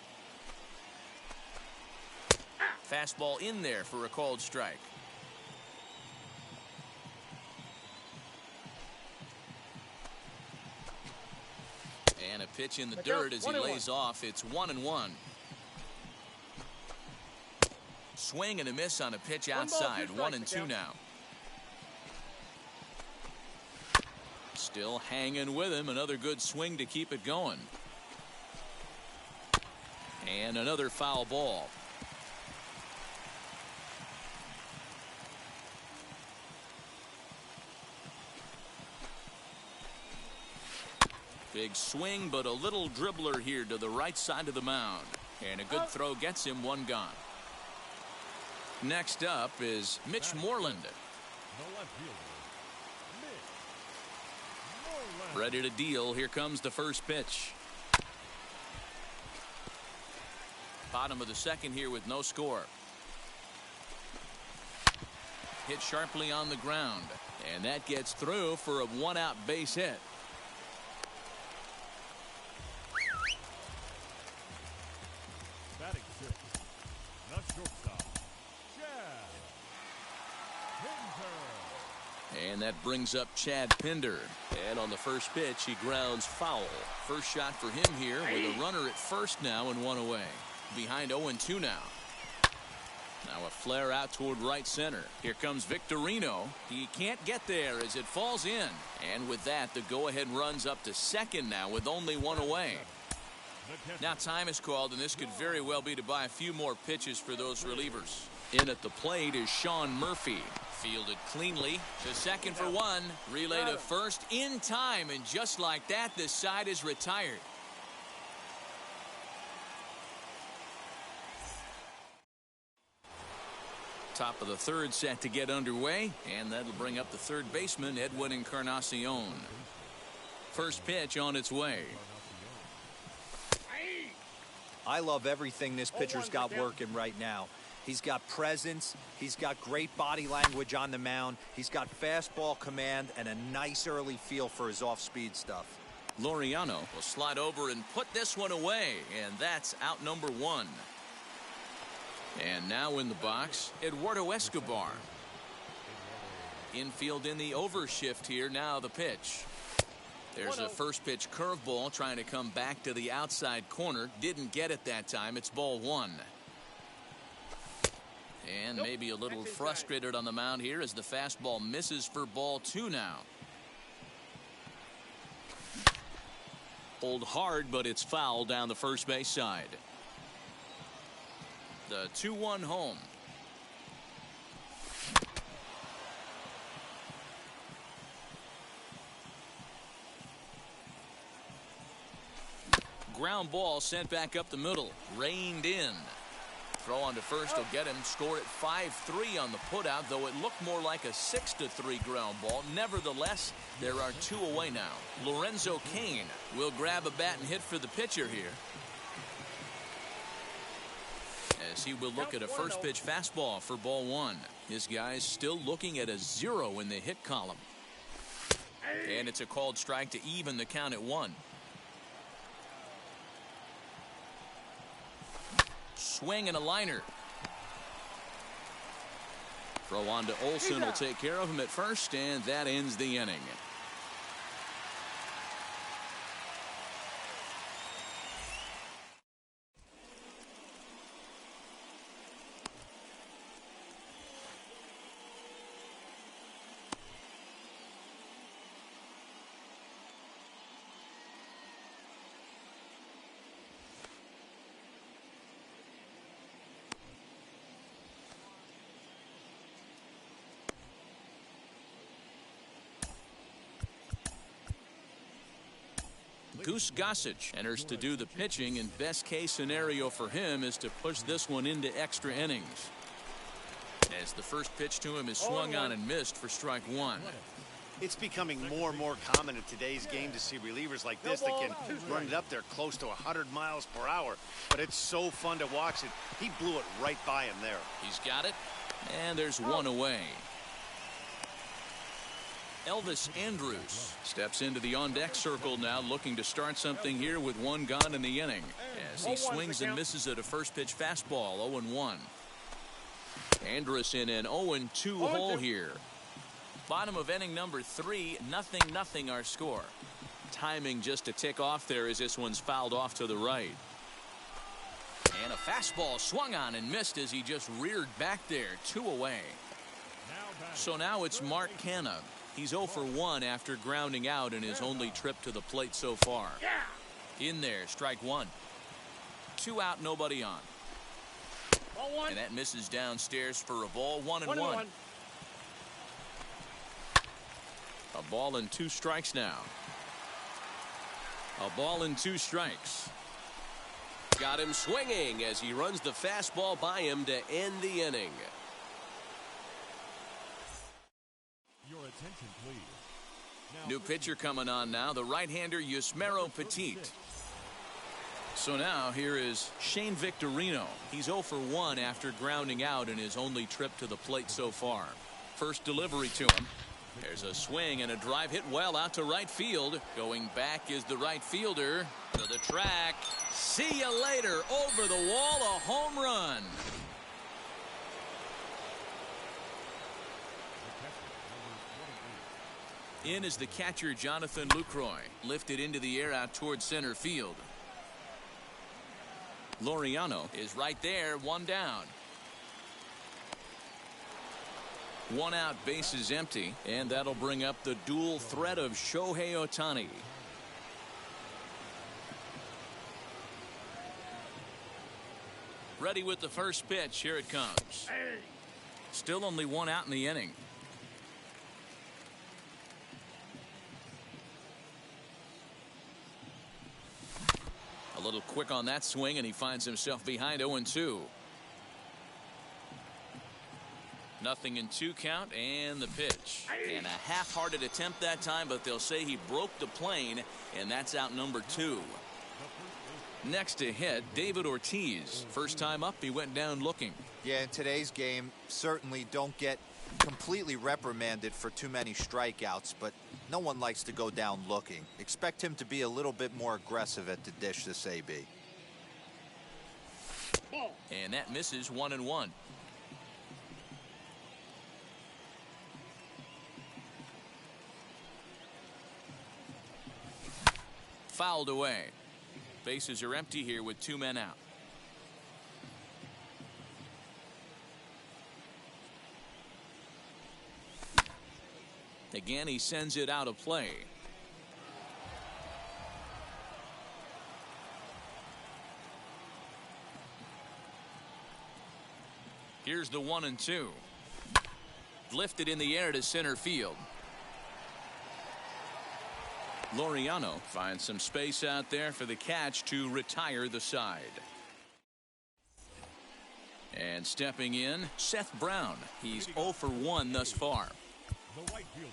[SPEAKER 1] Fastball in there for a called strike. And a pitch in the dirt as he lays off. It's 1-1. Swing and a miss on a pitch outside. 1-2 now. Still hanging with him. Another good swing to keep it going. And another foul ball. Big swing, but a little dribbler here to the right side of the mound. And a good throw gets him. 1 gone. Next up is Mitch Moreland. Ready to deal. Here comes the first pitch. Bottom of the second here with no score. Hit sharply on the ground. And that gets through for a 1-out base hit.
[SPEAKER 3] Batting 6. Not shortstop. Chad Pinder.
[SPEAKER 1] And that brings up Chad Pinder. And on the first pitch, he grounds foul. First shot for him here with a runner at first now and 1 away. Behind 0-2 now. Now a flare out toward right center. Here comes Victorino. He can't get there as it falls in. And with that, the go-ahead runs up to second now with only 1 away. Now time is called, and this could very well be to buy a few more pitches for those relievers. In at the plate is Sean Murphy. Fielded cleanly to second for 1. Relay to first in time, and just like that, this side is retired. Top of the third set to get underway, and that'll bring up the third baseman, Edwin Encarnacion. First pitch on its way.
[SPEAKER 4] I love everything this pitcher's got working right now. He's got presence. He's got great body language on the mound. He's got fastball command and a nice early feel for his off-speed stuff.
[SPEAKER 1] Laureano will slide over and put this one away, and that's out number 1. And now in the box, Eduardo Escobar. Infield in the overshift here. Now the pitch. There's a first pitch curveball trying to come back to the outside corner. Didn't get it that time. It's ball 1. And maybe a little frustrated on the mound here as the fastball misses for ball 2 now. Pulled hard, but it's foul down the first base side. The 2-1 home. ground ball sent back up the middle. Reined in. Throw on to first will get him. Score at 5-3 on the putout, though it looked more like a 6-3 ground ball. Nevertheless, there are 2 away now. Lorenzo Cain will grab a bat and hit for the pitcher here, as he will look at a first pitch fastball for ball 1. This guy's still looking at a 0 in the hit column. And it's a called strike to even the count at 1. Swing and a liner. Throw on to Olsen will take care of him at first, and that ends the inning. Goose Gossage enters to do the pitching, and best case scenario for him is to push this one into extra innings, as the first pitch to him is swung on and missed for strike 1.
[SPEAKER 2] It's becoming more and more common in today's game to see relievers like this that can run it up there close to 100 miles per hour. But it's so fun to watch it. He blew it right by him there.
[SPEAKER 1] He's got it, and there's 1 away. Elvis Andrus steps into the on-deck circle now, looking to start something here with 1 gone in the inning, as he swings and misses at a first pitch fastball. 0-1. Andrus in an 0-2 hole here. Bottom of inning number 3, 0-0 our score. Timing just to tick off there as this one's fouled off to the right. And a fastball swung on and missed as he just reared back there. 2 away. So now it's Mark Canha. He's 0 for 1 after grounding out in his only trip to the plate so far. In there, strike 1. 2 out, nobody on. And that misses downstairs for a ball. 1-1. A ball and 2 strikes now. A ball and 2 strikes. Got him swinging as he runs the fastball by him to end the inning.
[SPEAKER 3] Your attention, please. Now,
[SPEAKER 1] New pitcher coming on now, the right-hander Yusmeiro Petit. So now here is Shane Victorino. He's 0 for 1 after grounding out in his only trip to the plate so far. First delivery to him. There's a swing and a drive hit well out to right field. Going back is the right fielder to the track. See you later. Over the wall, a home run. In is the catcher Jonathan Lucroy, lifted into the air out towards center field. Laureano is right there, 1 down. 1 out, base is empty, and that'll bring up the dual threat of Shohei Ohtani. Ready with the first pitch. Here it comes. Still only 1 out in the inning. A little quick on that swing, and he finds himself behind 0-2. 0-2 count, and the pitch. And a half-hearted attempt that time, but they'll say he broke the plane, and that's out number 2. Next to hit, David Ortiz. First time up, he went down looking.
[SPEAKER 4] Yeah, in today's game, certainly don't get completely reprimanded for too many strikeouts, but no one likes to go down looking. Expect him to be a little bit more aggressive at the dish this AB.
[SPEAKER 1] And that misses. 1-1. Fouled away. Bases are empty here with 2 men out. Again, he sends it out of play. Here's the 1-2. Lifted in the air to center field. Laureano finds some space out there for the catch to retire the side. And stepping in, Seth Brown. He's 0 for 1 thus far.
[SPEAKER 3] The right fielder.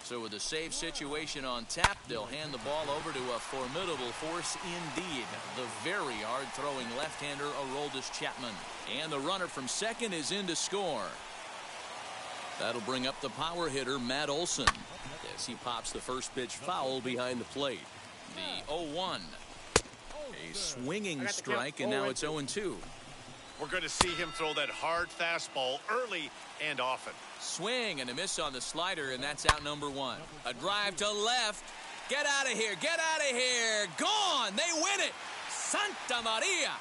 [SPEAKER 1] So with a save situation on tap, they'll hand the ball over to a formidable force indeed. The very hard-throwing left-hander Aroldis Chapman. And the runner from second is in to score. That'll bring up the power hitter, Matt Olson,
[SPEAKER 5] as he pops the first pitch foul behind the plate.
[SPEAKER 1] The 0-1. A swinging strike, and now it's 0-2.
[SPEAKER 2] We're going to see him throw that hard fastball early and often.
[SPEAKER 1] Swing and a miss on the slider, and that's out number 1. A drive to left. Get out of here. Get out of here. Gone. They win it. Santa Maria.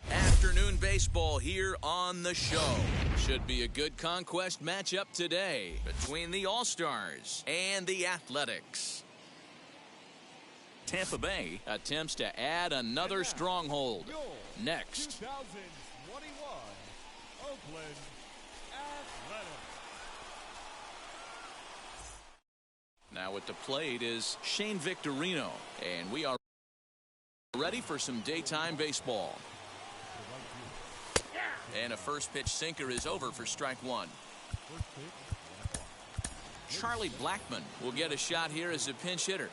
[SPEAKER 1] Afternoon baseball here on the show. Should be a good Conquest matchup today between the All-Stars and the Athletics. Tampa Bay attempts to add another stronghold. Next.
[SPEAKER 3] 2021 Oakland Athletics.
[SPEAKER 1] Now at the plate is Shane Victorino, and we are ready for some daytime baseball. And a first pitch sinker is over for strike one. Charlie Blackmon will get a shot here as a pinch hitter.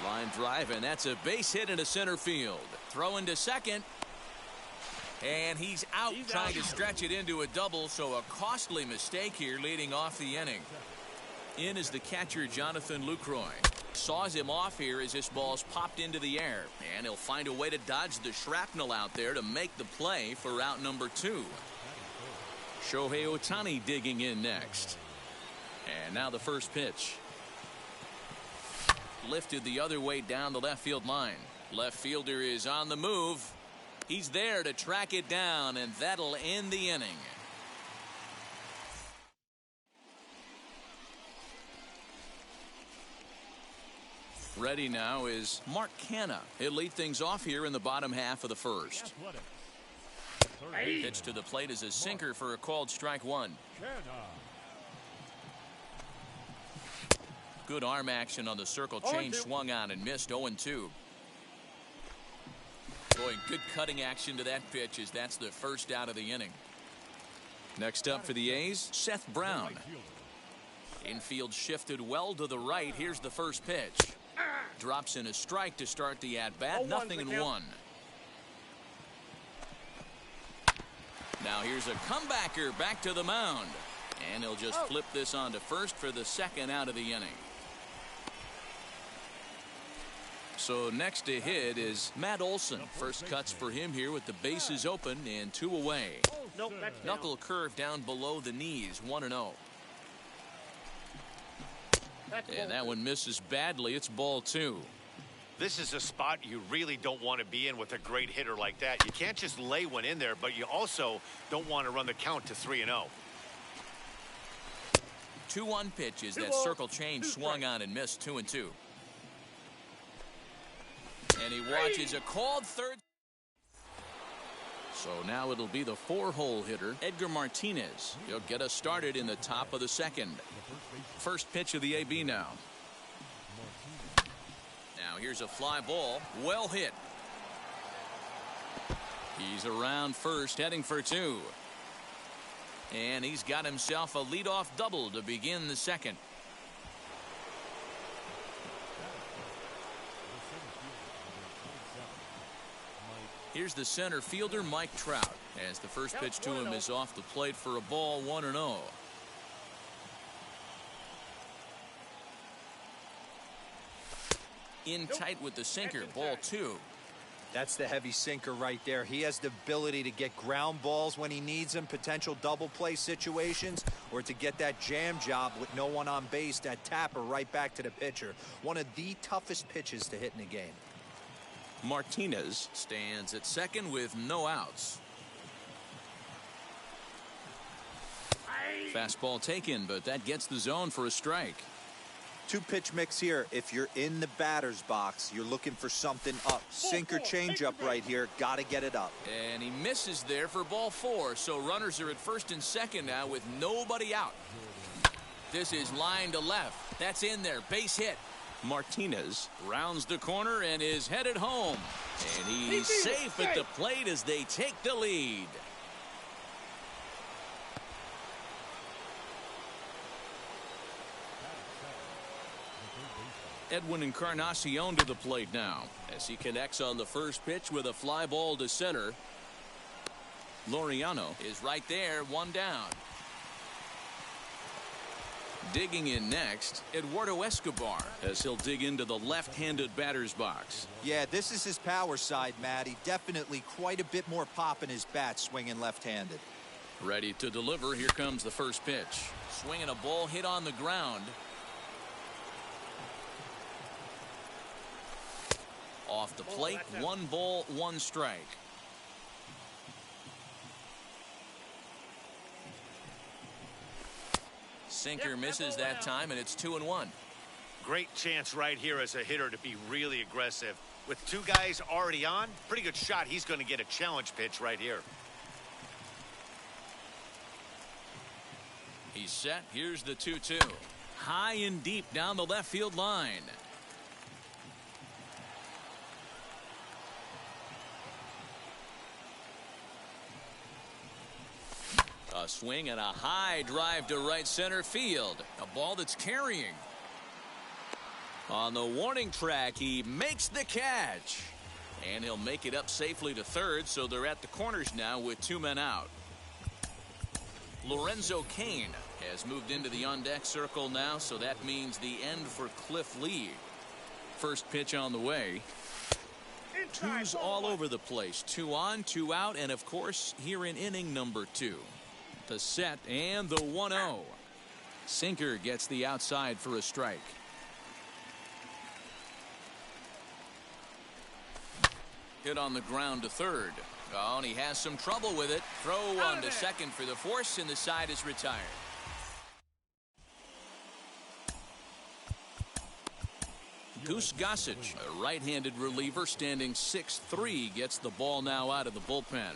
[SPEAKER 1] Line drive, and that's a base hit into center field. Throw into second. And he's out trying to stretch it into a double, so a costly mistake here leading off the inning. In is the catcher, Jonathan Lucroy. Saws him off here as this ball's popped into the air. And he'll find a way to dodge the shrapnel out there to make the play for out number 2. Shohei Ohtani digging in next. And now the first pitch. Lifted the other way down the left field line. Left fielder is on the move. He's there to track it down, and that'll end the inning. Ready now is Mark Canha. He'll lead things off here in the bottom half of the first. Pitch to the plate is a sinker for a called strike one. Good arm action on the circle change, swung on and missed. 0-2. Boy, good cutting action to that pitch as that's the first out of the inning. Next up for the A's, Seth Brown. Infield shifted well to the right. Here's the first pitch. Drops in a strike to start the at-bat. 0-1. Now here's a comebacker back to the mound. And he'll just flip this on to first for the second out of the inning. So next to hit is Matt Olson. First cuts for him here with the bases open and 2 away. Knuckle curve down below the knees. 1-0. And that one misses badly. It's ball 2.
[SPEAKER 2] This is a spot you really don't want to be in with a great hitter like that. You can't just lay one in there, but you also don't want to run the count to 3-0.
[SPEAKER 1] 2-1 pitches. That circle change swung on and missed. 2-2. And he watches a called third. So now it'll be the 4-hole hitter, Edgar Martinez. He'll get us started in the top of the second. First pitch of the AB now. Now here's a fly ball. Well hit. He's around first, heading for 2. And he's got himself a leadoff double to begin the second. Here's the center fielder, Mike Trout, as the first pitch to him is off the plate for a ball. 1-0. In tight with the sinker, ball 2.
[SPEAKER 4] That's the heavy sinker right there. He has the ability to get ground balls when he needs them, potential double play situations, or to get that jam job with no one on base, that tapper right back to the pitcher. One of the toughest pitches to hit in the game.
[SPEAKER 1] Martinez stands at second with no outs. Fastball taken, but that gets the zone for a strike.
[SPEAKER 4] 2-pitch mix here. If you're in the batter's box, you're looking for something up. Sinker changeup right here. Got to get it up.
[SPEAKER 1] And he misses there for ball 4. So runners are at first and second now with nobody out. This is line to left. That's in there. Base hit. Martinez rounds the corner and is headed home. And he's safe at the plate as they take the lead. Edwin Encarnacion to the plate now
[SPEAKER 5] as he connects on the first pitch with a fly ball to center.
[SPEAKER 1] Laureano is right there, one down. Digging in next, Eduardo Escobar as he'll dig into the left-handed batter's box.
[SPEAKER 4] Yeah, this is his power side, Matty. Definitely quite a bit more pop in his bat swinging left-handed.
[SPEAKER 1] Ready to deliver. Here comes the first pitch. Swinging a ball hit on the ground. Off the plate, 1 ball, 1 strike. Sinker misses that time, and it's 2-1.
[SPEAKER 2] Great chance right here as a hitter to be really aggressive. With 2 guys already on, pretty good shot. He's going to get a challenge pitch right here.
[SPEAKER 1] He's set. Here's the 2-2. High and deep down the left field line. A swing and a high drive to right center field. A ball that's carrying. On the warning track, he makes the catch. And he'll make it up safely to third, so they're at the corners now with 2 men out. Lorenzo Cain has moved into the on-deck circle now, so that means the end for Cliff Lee. First pitch on the way. 2's all over the place. 2 on, 2 out, and of course, here in inning number 2. The set and the 1-0. Sinker gets the outside for a strike. Hit on the ground to third. Oh, and he has some trouble with it. Throw on to second for the force, and the side is retired. Goose Gossage, a right-handed reliever standing 6'3", gets the ball now out of the bullpen.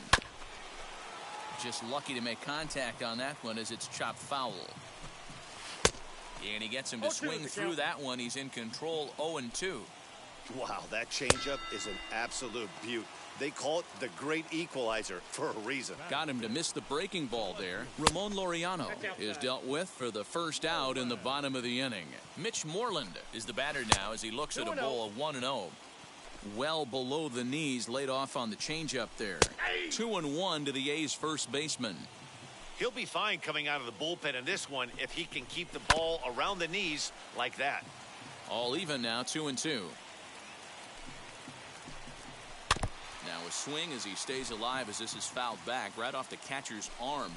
[SPEAKER 1] Just lucky to make contact on that one as it's chopped foul. And he gets him to swing through that one. He's in control, 0-2.
[SPEAKER 2] Wow, that changeup is an absolute beaut. They call it the great equalizer for a reason.
[SPEAKER 1] Got him to miss the breaking ball there. Ramon Laureano is dealt with for the first out in the bottom of the inning. Mitch Moreland is the batter now as he looks at a ball of 1-0. Well below the knees, laid off on the changeup there. 2-1 to the A's first baseman.
[SPEAKER 2] He'll be fine coming out of the bullpen in this one if he can keep the ball around the knees like that.
[SPEAKER 1] All even now, 2-2. Now a swing as he stays alive as this is fouled back right off the catcher's arm.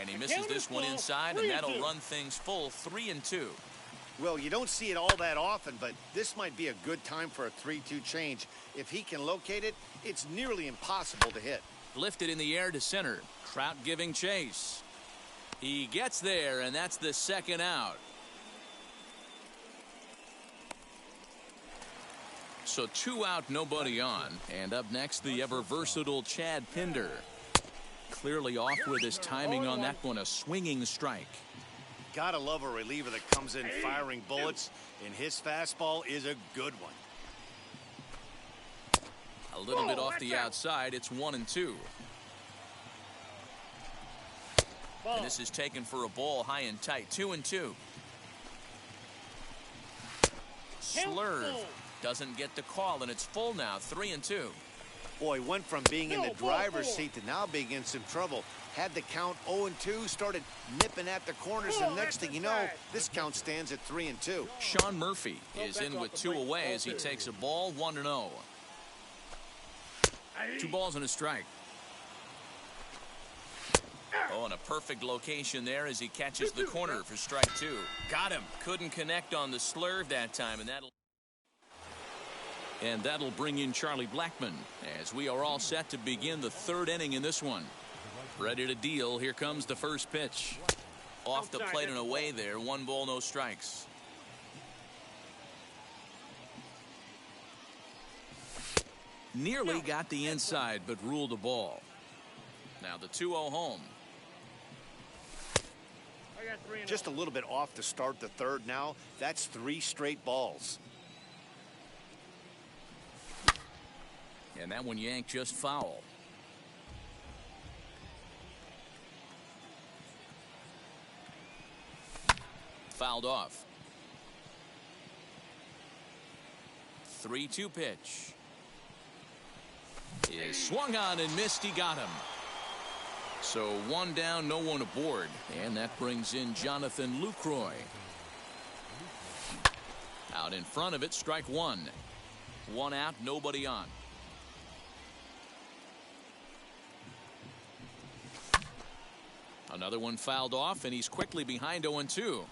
[SPEAKER 1] And he misses this one inside, and that'll run things full, 3-2.
[SPEAKER 2] Well, you don't see it all that often, but this might be a good time for a 3-2 change. If he can locate it, it's nearly impossible to hit.
[SPEAKER 1] Lifted in the air to center. Trout giving chase. He gets there, and that's the second out. So 2 out, nobody on. And up next, the ever-versatile Chad Pinder. Clearly off with his timing on that one, a swinging strike.
[SPEAKER 2] Gotta love a reliever that comes in firing bullets, and his fastball is a good one.
[SPEAKER 1] A little bit off the outside. It's 1-2. And this is taken for a ball high and tight. 2-2. Slurve doesn't get the call, and it's full now. 3-2.
[SPEAKER 2] Boy, went from being in the driver's seat to now being in some trouble. Had the count 0-2, started nipping at the corners, and next thing you know, this count stands at 3-2.
[SPEAKER 1] Sean Murphy is in with 2 away as he takes a ball 1-0. 2 balls and a strike. Oh, and a perfect location there as he catches the corner for strike 2. Got him. Couldn't connect on the slurve that time, and that'll bring in Charlie Blackmon as we are all set to begin the 3rd inning in this one. Ready to deal. Here comes the first pitch. Off the plate and away there. 1 ball, no strikes. Nearly got the inside, but ruled a ball. Now the 2-0 home.
[SPEAKER 2] Just a little bit off to start the 3rd now. That's 3 straight balls.
[SPEAKER 1] And that one yanked just foul. Fouled off. 3-2 pitch. Is swung on and missed. He got him. So 1 down, no one aboard. And that brings in Jonathan Lucroy. Out in front of it, strike 1. 1 out, nobody on. Another one fouled off, and he's quickly behind 0-2.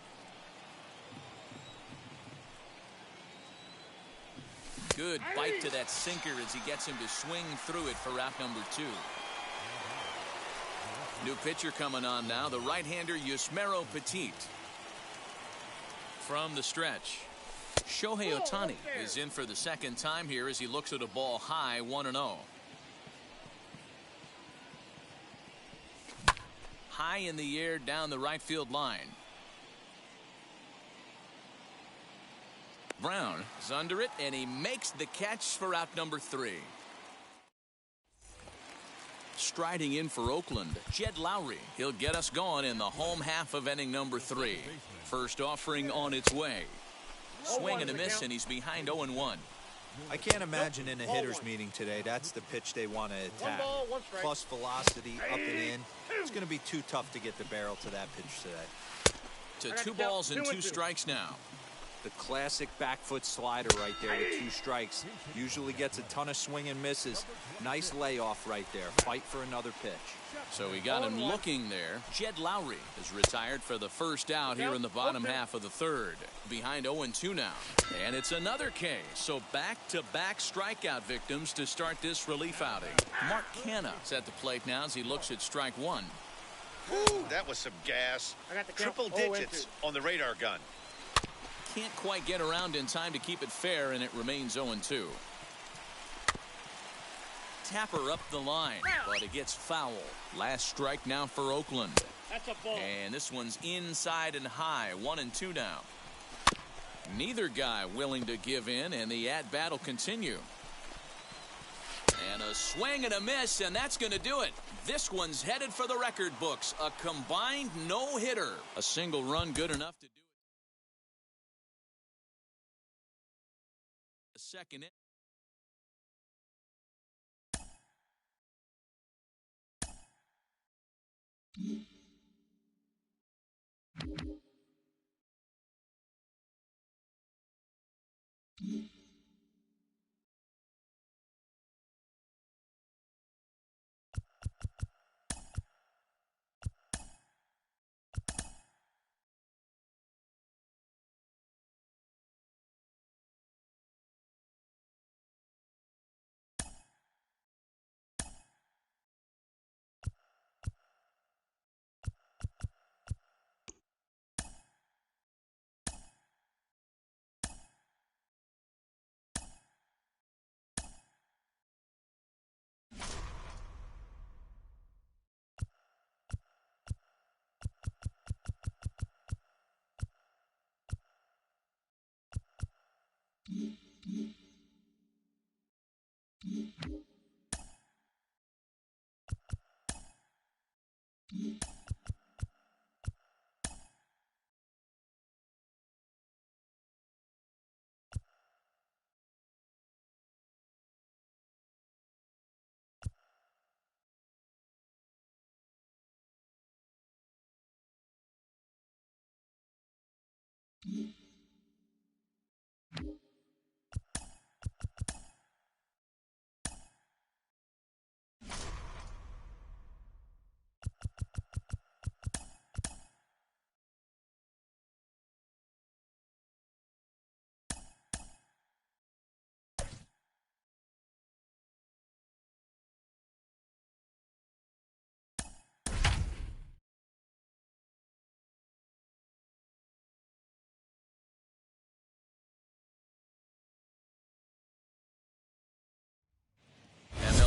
[SPEAKER 1] Good bite to that sinker as he gets him to swing through it for out number 2. New pitcher coming on now, the right-hander Yusmeiro Petit. From the stretch, Shohei Ohtani is in for the 2nd time here as he looks at a ball high, 1-0. High in the air down the right field line. Brown is under it, and he makes the catch for out number 3. Striding in for Oakland, Jed Lowry. He'll get us going in the home half of inning number 3. First offering on its way. Swing and a miss, and he's behind 0-1.
[SPEAKER 4] I can't imagine in a hitter's meeting today that's the pitch they want to attack. Plus velocity up and in. It's going to be too tough to get the barrel to that pitch today.
[SPEAKER 1] To 2 balls and 2 strikes now.
[SPEAKER 4] The classic back foot slider right there with 2 strikes. Usually gets a ton of swing and misses. Nice layoff right there. Fight for another pitch.
[SPEAKER 1] So we got him looking there. Jed Lowry is retired for the first out here in the bottom half of the 3rd. Behind 0-2 now. And it's another K. So back-to-back strikeout victims to start this relief outing. Mark Canha is at the plate now as he looks at strike 1.
[SPEAKER 2] Ooh, that was some gas. Triple digits on the radar gun.
[SPEAKER 1] Can't quite get around in time to keep it fair, and it remains 0-2. Tapper up the line, but it gets foul. Last strike now for Oakland.
[SPEAKER 6] That's a ball.
[SPEAKER 1] And this one's inside and high. 1-2 now. Neither guy willing to give in, and the at-bat will continue. And a swing and a miss, and that's going to do it. This one's headed for the record books. A combined no-hitter. A single run good enough to do it. The second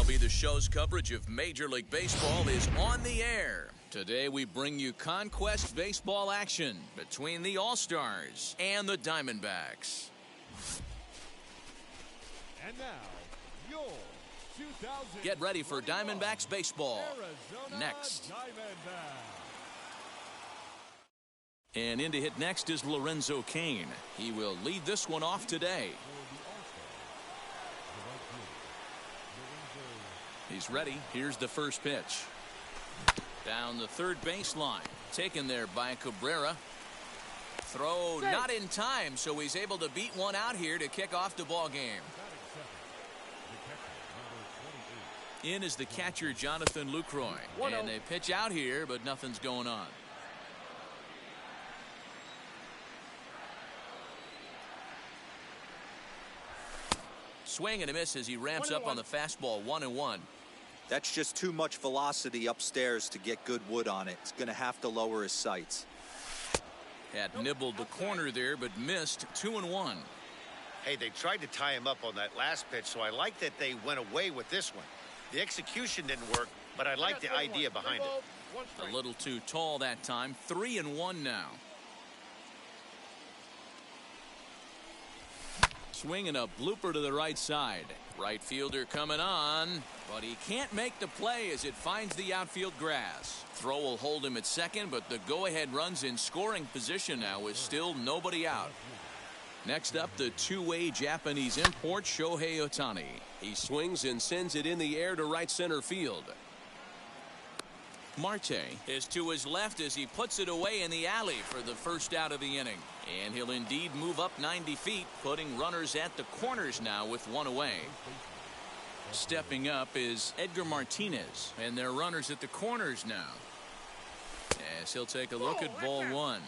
[SPEAKER 1] MLB The Show's coverage of Major League Baseball is on the air. Today we bring you Conquest baseball action between the All-Stars and the Diamondbacks.
[SPEAKER 3] And now, your 2000.
[SPEAKER 1] Get ready for Diamondbacks baseball.
[SPEAKER 3] Arizona
[SPEAKER 1] Next.
[SPEAKER 3] Diamondbacks.
[SPEAKER 1] And in to hit next is Lorenzo Cain. He will lead this one off today. He's ready. Here's the first pitch. Down the third baseline. Taken there by Cabrera. Throw not in time, so he's able to beat one out here to kick off the ball game. In is the catcher, Jonathan Lucroy. And they pitch out here, but nothing's going on. Swing and a miss as he ramps up on the fastball. 1-1.
[SPEAKER 4] That's just too much velocity upstairs to get good wood on it. It's going to have to lower his sights.
[SPEAKER 1] Had nibbled the corner there, but missed. 2-1.
[SPEAKER 2] Hey, they tried to tie him up on that last pitch, so I like that they went away with this one. The execution didn't work, but I like the idea behind it.
[SPEAKER 1] A little too tall that time. 3-1 now. Swinging a blooper to the right side. Right fielder coming on, but he can't make the play as it finds the outfield grass. Throw will hold him at second, but the go-ahead run's in scoring position now with still nobody out. Next up, the two-way Japanese import, Shohei Ohtani.
[SPEAKER 5] He swings and sends it in the air to right center field.
[SPEAKER 1] Marte is to his left as he puts it away in the alley for the first out of the inning. And he'll indeed move up 90 feet, putting runners at the corners now with one away. Stepping up is Edgar Martinez, and they're runners at the corners now. As he'll take a look at ball one.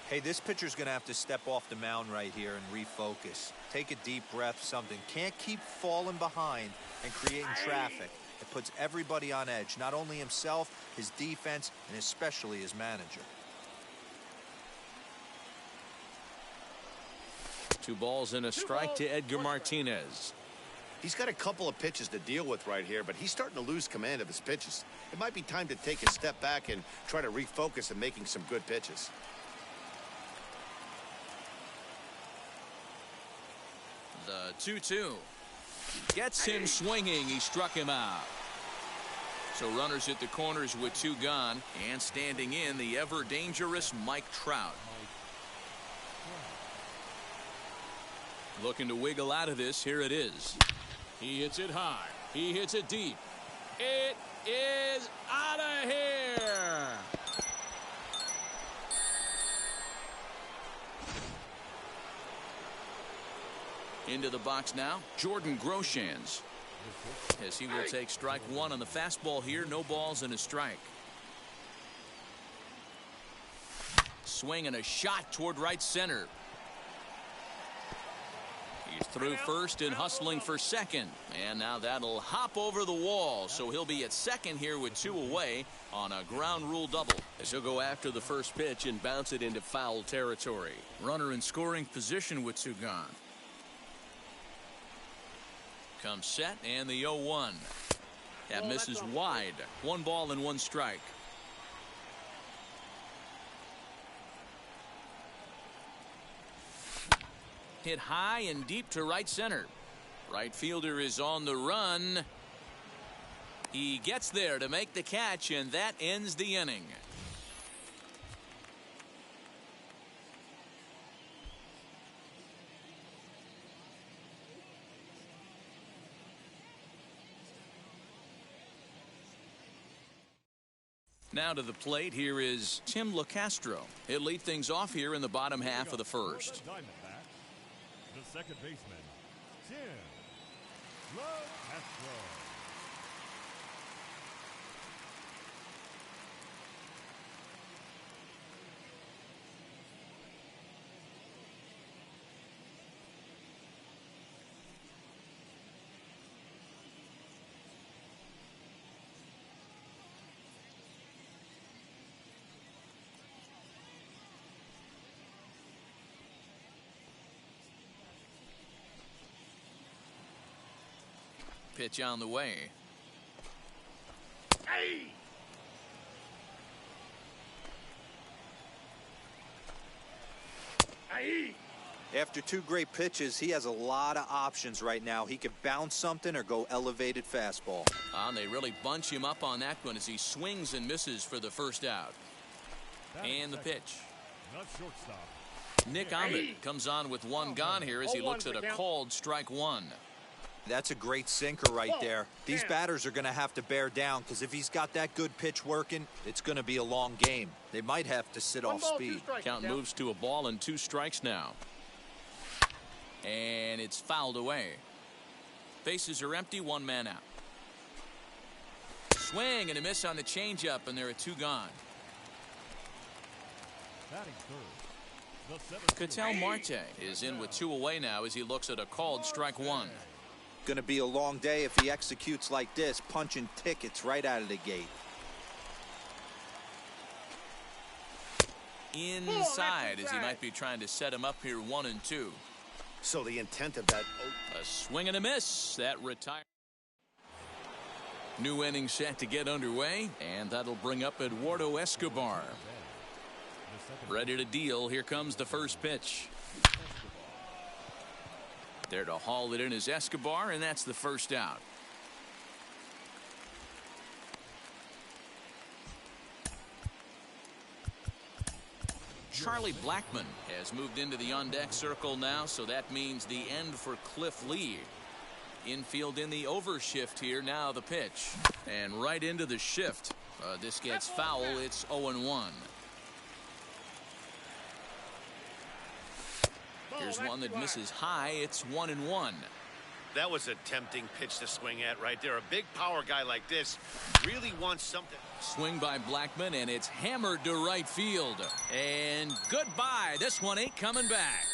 [SPEAKER 4] Hey, this pitcher's going to have to step off the mound right here and refocus. Take a deep breath, something. Can't keep falling behind and creating traffic. It puts everybody on edge, not only himself, his defense, and especially his manager.
[SPEAKER 1] 2 balls and a strike to Edgar Martinez.
[SPEAKER 2] He's got a couple of pitches to deal with right here, but he's starting to lose command of his pitches. It might be time to take a step back and try to refocus on making some good pitches.
[SPEAKER 1] The 2-2. Gets him swinging. He struck him out. So runners at the corners with 2 gone, and standing in the ever dangerous Mike Trout. Looking to wiggle out of this. Here it is. He hits it high. He hits it deep. It is out of here. Into the box now, Jordan Groshans. As he will take strike 1 on the fastball here. No balls and a strike. Swing and a shot toward right center. He's through first and hustling for second. And now that'll hop over the wall. So he'll be at second here with 2 away on a ground rule double.
[SPEAKER 5] As he'll go after the first pitch and bounce it into foul territory.
[SPEAKER 1] Runner in scoring position with 2 gone. Comes set and the 0-1. That misses wide. 1 ball and 1 strike. Hit high and deep to right center. Right fielder is on the run. He gets there to make the catch, and that ends the inning. Now to the plate, here is Tim LaCastro. He'll lead things off here in the bottom half of the first.
[SPEAKER 3] The second baseman, Tim LaCastro.
[SPEAKER 1] Pitch on the way.
[SPEAKER 6] Hey! Hey!
[SPEAKER 4] After two great pitches, he has a lot of options right now. He could bounce something or go elevated fastball.
[SPEAKER 1] And they really bunch him up on that one as he swings and misses for the first out. And the pitch.
[SPEAKER 3] Not shortstop.
[SPEAKER 1] Nick Ahmed comes on with one gone here as he looks at a called strike one.
[SPEAKER 4] That's a great sinker right there. These batters are going to have to bear down because if he's got that good pitch working, it's going to be a long game. They might have to sit off speed.
[SPEAKER 1] Count moves to a ball and 2 strikes now. And it's fouled away. Bases are empty, 1 man out. Swing and a miss on the changeup, and there are 2 gone.
[SPEAKER 3] Batting third.
[SPEAKER 1] Ketel Marte is in with 2 away now as he looks at a called strike one.
[SPEAKER 4] Going to be a long day if he executes like this, punching tickets right out of the gate.
[SPEAKER 1] Inside as he might be trying to set him up here 1 and 2.
[SPEAKER 2] So the intent of that.
[SPEAKER 1] A swing and a miss. That retires. New inning set to get underway, and that'll bring up Eduardo Escobar. Ready to deal. Here comes the first pitch. There to haul it in is Escobar, and that's the first out. Charlie Blackmon has moved into the on-deck circle now, so that means the end for Cliff Lee. Infield in the overshift here. Now the pitch. And right into the shift. This gets foul. It's 0-1. Here's one that misses high. It's 1-1.
[SPEAKER 2] That was a tempting pitch to swing at right there. A big power guy like this really wants something.
[SPEAKER 1] Swing by Blackmon, and it's hammered to right field. And goodbye. This one ain't coming back.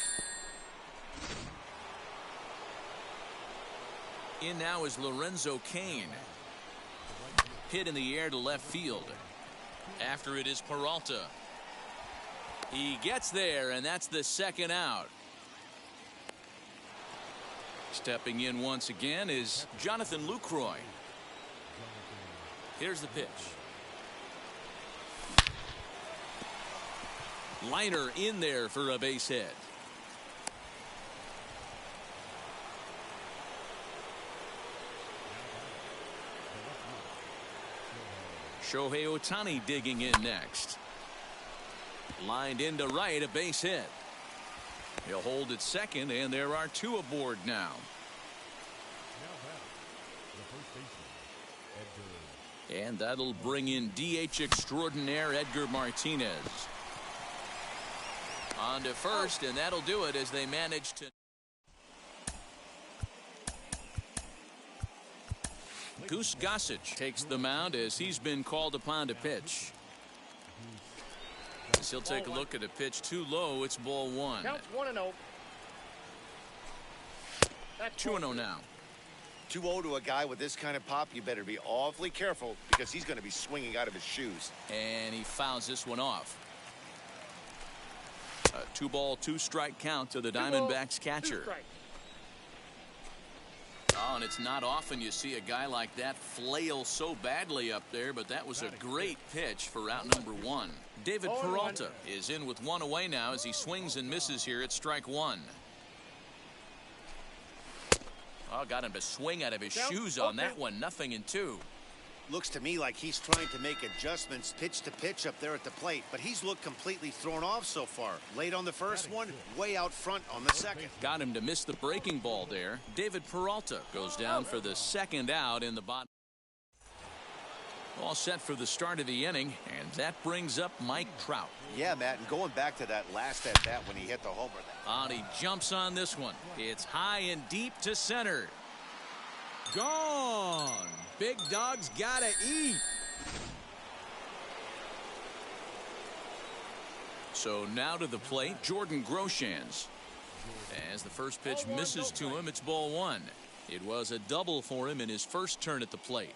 [SPEAKER 1] In now is Lorenzo Cain. Hit in the air to left field. After it is Peralta. He gets there, and that's the second out. Stepping in once again is Jonathan Lucroy. Here's the pitch. Liner in there for a base hit. Shohei Ohtani digging in next. Lined into right, a base hit. He'll hold at second, and there are 2 aboard now. And that'll bring in DH extraordinaire Edgar Martinez. On to first, and that'll do it as they manage to. Goose Gossage takes the mound as he's been called upon to pitch. As he'll take a look at a pitch too low. It's ball 1.
[SPEAKER 6] Counts 1-0.
[SPEAKER 1] 2-0 now.
[SPEAKER 2] 2-0 to a guy with this kind of pop, you better be awfully careful because he's going to be swinging out of his shoes.
[SPEAKER 1] And he fouls this one off. A 2-ball, 2-strike count to the Diamondbacks catcher. Oh, and it's not often you see a guy like that flail so badly up there, but that was a great pitch for out number 1. David Peralta is in with 1 away now as he swings and misses here at strike 1. Oh, got him to swing out of his shoes on that one. 0-2.
[SPEAKER 2] Looks to me like he's trying to make adjustments pitch to pitch up there at the plate, but he's looked completely thrown off so far. Late on the first one, way out front on the second.
[SPEAKER 1] Got him to miss the breaking ball there. David Peralta goes down for the second out in the bottom. All set for the start of the inning, and that brings up Mike Trout.
[SPEAKER 2] Yeah, Matt, and going back to that last at bat when he hit the homer.
[SPEAKER 1] He jumps on this one. It's high and deep to center. Gone. Big dog's gotta eat. So now to the plate, Jordan Groshans. As the first pitch misses to him, it's ball one. It was a double for him in his first turn at the plate.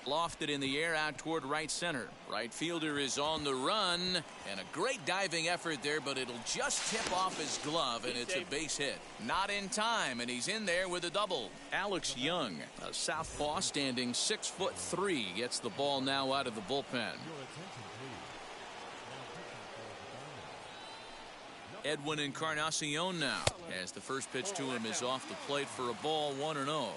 [SPEAKER 1] Lofted in the air out toward right center. Right fielder is on the run, and a great diving effort there, but it'll just tip off his glove, and it's a base hit. Not in time, and he's in there with a double. Alex Young, a southpaw standing 6'3", gets the ball now out of the bullpen. Edwin Encarnacion now, as the first pitch to him is off the plate for a ball, 1-0.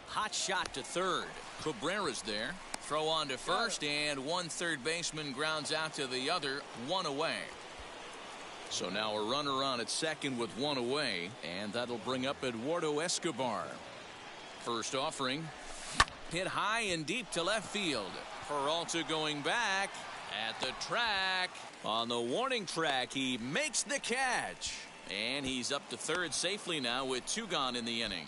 [SPEAKER 1] Hot shot to third. Cabrera's there. Throw on to first, and one third baseman grounds out to the other, one away. So now a runner on at second with one away, and that'll bring up Eduardo Escobar. First offering. Hit high and deep to left field. Peralta going back at the track. On the warning track, he makes the catch. And he's up to third safely now with two gone in the inning.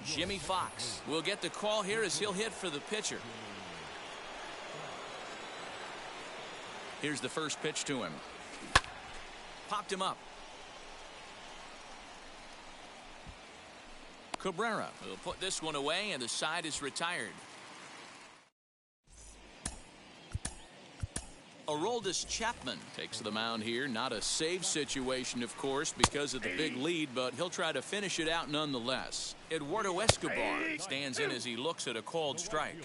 [SPEAKER 1] Jimmy Fox will get the call here as he'll hit for the pitcher. Here's the first pitch to him. Popped him up. Cabrera will put this one away, and the side is retired. Aroldis Chapman takes the mound here. Not a save situation, of course, because of the big lead, but he'll try to finish it out nonetheless. Eduardo Escobar stands in as he looks at a called strike.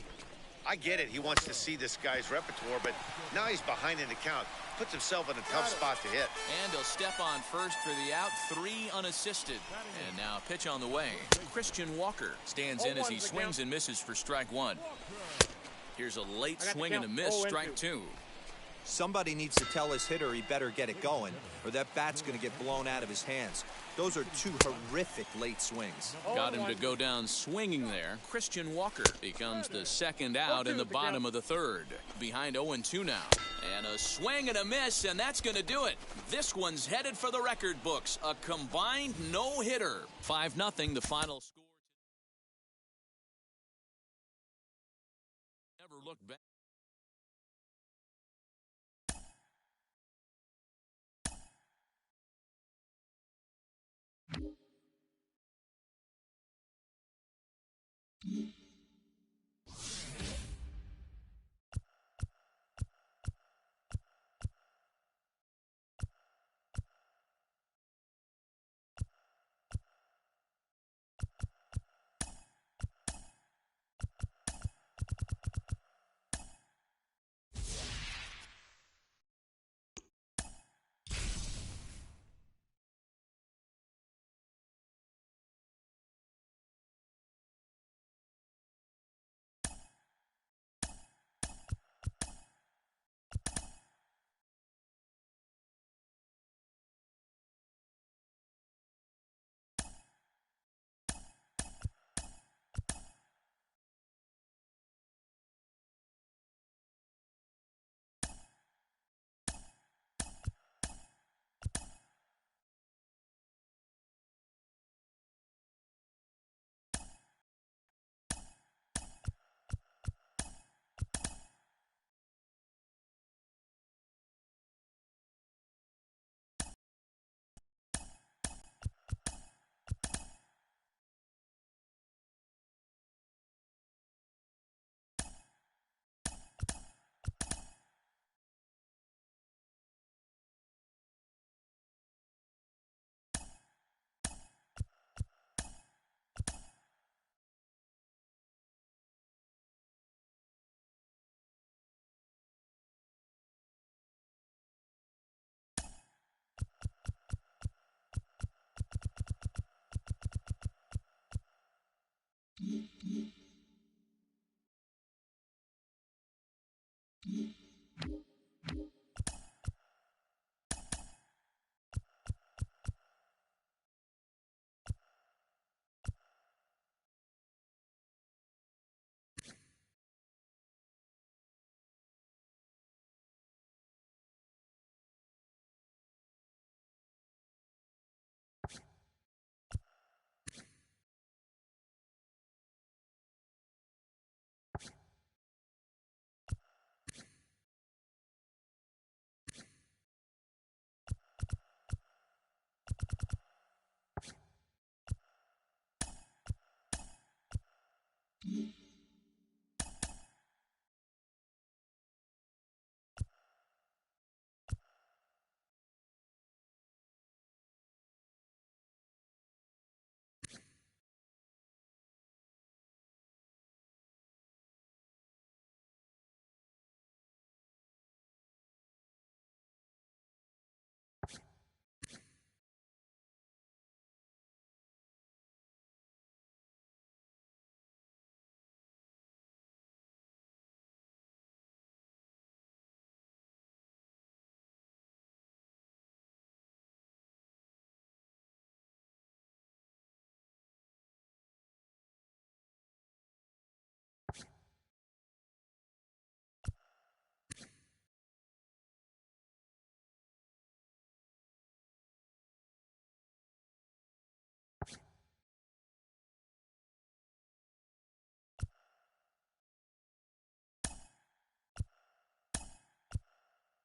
[SPEAKER 2] I get it. He wants to see this guy's repertoire, but now he's behind in the count. Puts himself in a tough spot to hit.
[SPEAKER 1] And he'll step on first for the out. 3 unassisted. And now a pitch on the way. Christian Walker stands in as he swings and misses for strike one. Here's a late swing and a miss. Strike two.
[SPEAKER 4] Somebody needs to tell his hitter he better get it going, or that bat's going to get blown out of his hands. Those are two horrific late swings.
[SPEAKER 1] Got him to go down swinging there. Christian Walker becomes the second out in the bottom of the third. Behind 0-2 now. And a swing and a miss, and that's going to do it. This one's headed for the record books. A combined no-hitter. 5-0 the final score. Never look back.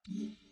[SPEAKER 8] Mm-hmm.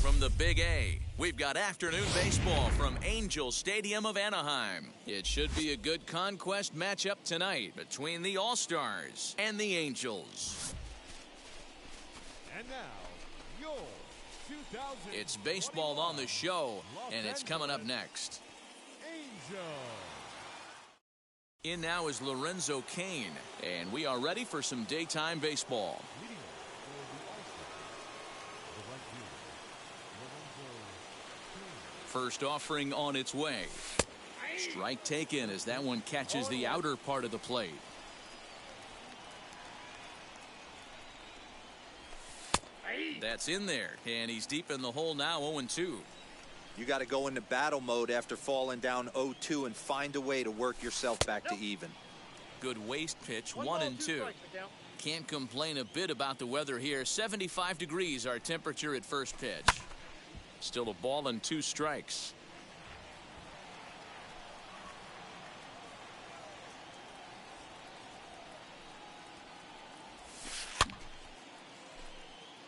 [SPEAKER 1] From the Big A, we've got afternoon baseball from Angel Stadium of Anaheim. It should be a good Conquest matchup tonight between the All-Stars and the Angels.
[SPEAKER 3] And now, your 2000.
[SPEAKER 1] It's baseball on the show, and it's coming up next.
[SPEAKER 3] Angel.
[SPEAKER 1] In now is Lorenzo Cain, and we are ready for some daytime baseball.
[SPEAKER 3] Leading
[SPEAKER 1] First offering on its way. Strike taken as that one catches the outer part of the plate. That's in there, and he's deep in the hole now, 0-2.
[SPEAKER 4] You got to go into battle mode after falling down 0-2 and find a way to work yourself back to even.
[SPEAKER 1] Good waste pitch, 1-2. Can't complain a bit about the weather here. 75 degrees our temperature at first pitch. Still a ball and 2 strikes.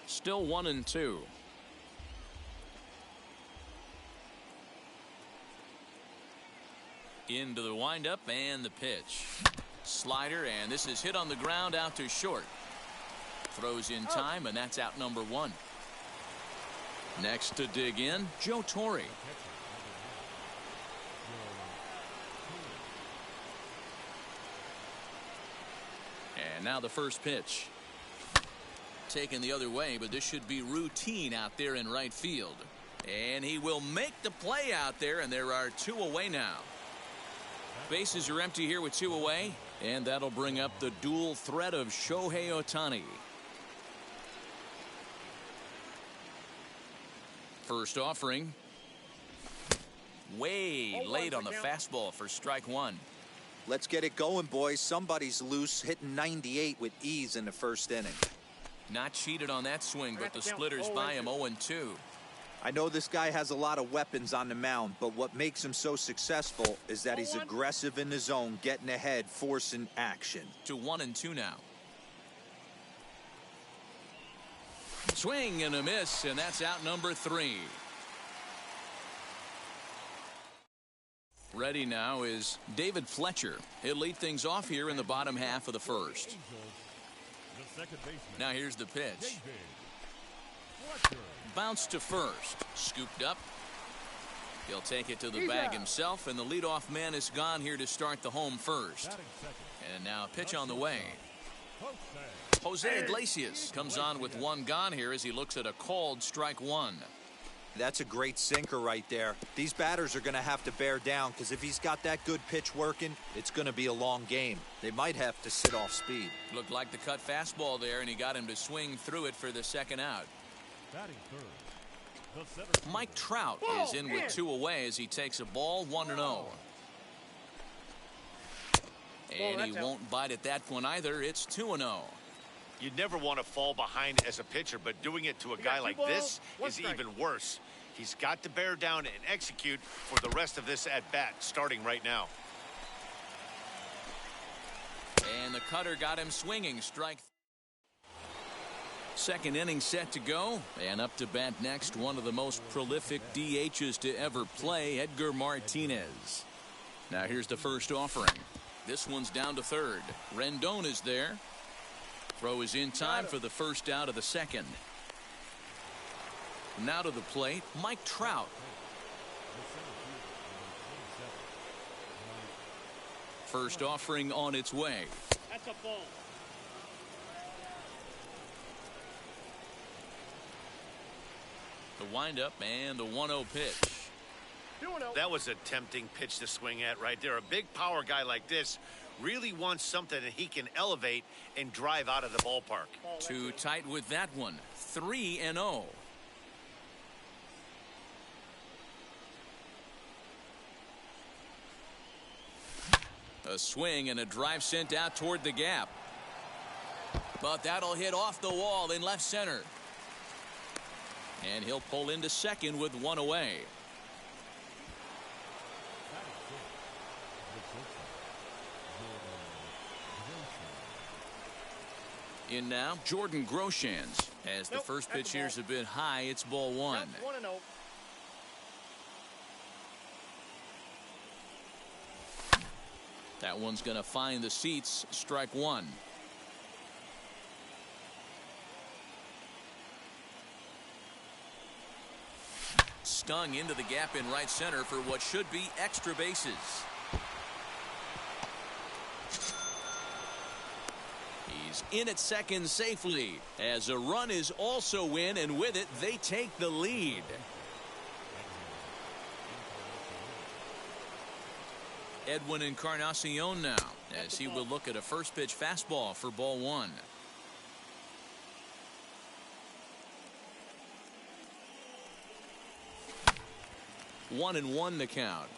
[SPEAKER 1] Still 1-2. Into the windup and the pitch. Slider, and this is hit on the ground out to short. Throws in time, and that's out number 1. Next to dig in, Joe Torre. And now the first pitch. Taken the other way, but this should be routine out there in right field. And he will make the play out there, and there are 2 away now. Bases are empty here with 2 away, and that'll bring up the dual threat of Shohei Ohtani. First offering. Way late on the fastball for strike 1.
[SPEAKER 4] Let's get it going, boys. Somebody's loose, hitting 98 with ease in the first inning.
[SPEAKER 1] Not cheated on that swing, but the splitters by him 0-2.
[SPEAKER 4] I know this guy has a lot of weapons on the mound, but what makes him so successful is that he's aggressive in the zone, getting ahead, forcing action.
[SPEAKER 1] To 1-2 now. Swing and a miss, and that's out number 3. Ready now is David Fletcher. He'll lead things off here in the bottom half of the first. Now here's the pitch. Bounce to first. Scooped up. He'll take it to the bag himself, and the leadoff man is gone here to start the home first. And now a pitch on the way. Jose Iglesias comes on with 1 gone here as he looks at a called strike 1.
[SPEAKER 4] That's a great sinker right there. These batters are going to have to bear down, because if he's got that good pitch working, it's going to be a long game. They might have to sit off speed.
[SPEAKER 1] Looked like the cut fastball there, and he got him to swing through it for the second out. Mike Trout is in with 2 away as he takes a ball 1-0. And he won't bite at that one either. It's 2-0.
[SPEAKER 2] You never want to fall behind as a pitcher, but doing it to a guy like this is even worse. He's got to bear down and execute for the rest of this at-bat, starting right now.
[SPEAKER 1] And the cutter got him swinging. Strike. Second inning set to go, and up to bat next, one of the most prolific DHs to ever play, Edgar Martinez. Now here's the first offering. This one's down to third. Rendon is there. Throw is in time for the first out of the second. Now to the plate, Mike Trout. First offering on its way.
[SPEAKER 6] That's a ball.
[SPEAKER 1] The windup and the 1-0 pitch.
[SPEAKER 2] That was a tempting pitch to swing at right there. A big power guy like this really wants something that he can elevate and drive out of the ballpark.
[SPEAKER 1] Too tight with that one. 3-0. A swing and a drive sent out toward the gap. But that'll hit off the wall in left center. And he'll pull into second with 1 away. In now, Jordan Groshans. As the first pitch here's a bit high, it's ball 1.
[SPEAKER 6] 1-0.
[SPEAKER 1] That one's going to find the seats. Strike 1. Stung into the gap in right center for what should be extra bases. He's in at second safely as a run is also in, and with it they take the lead. Edwin Encarnacion now, as he will look at a first pitch fastball for ball one. 1-1 the count.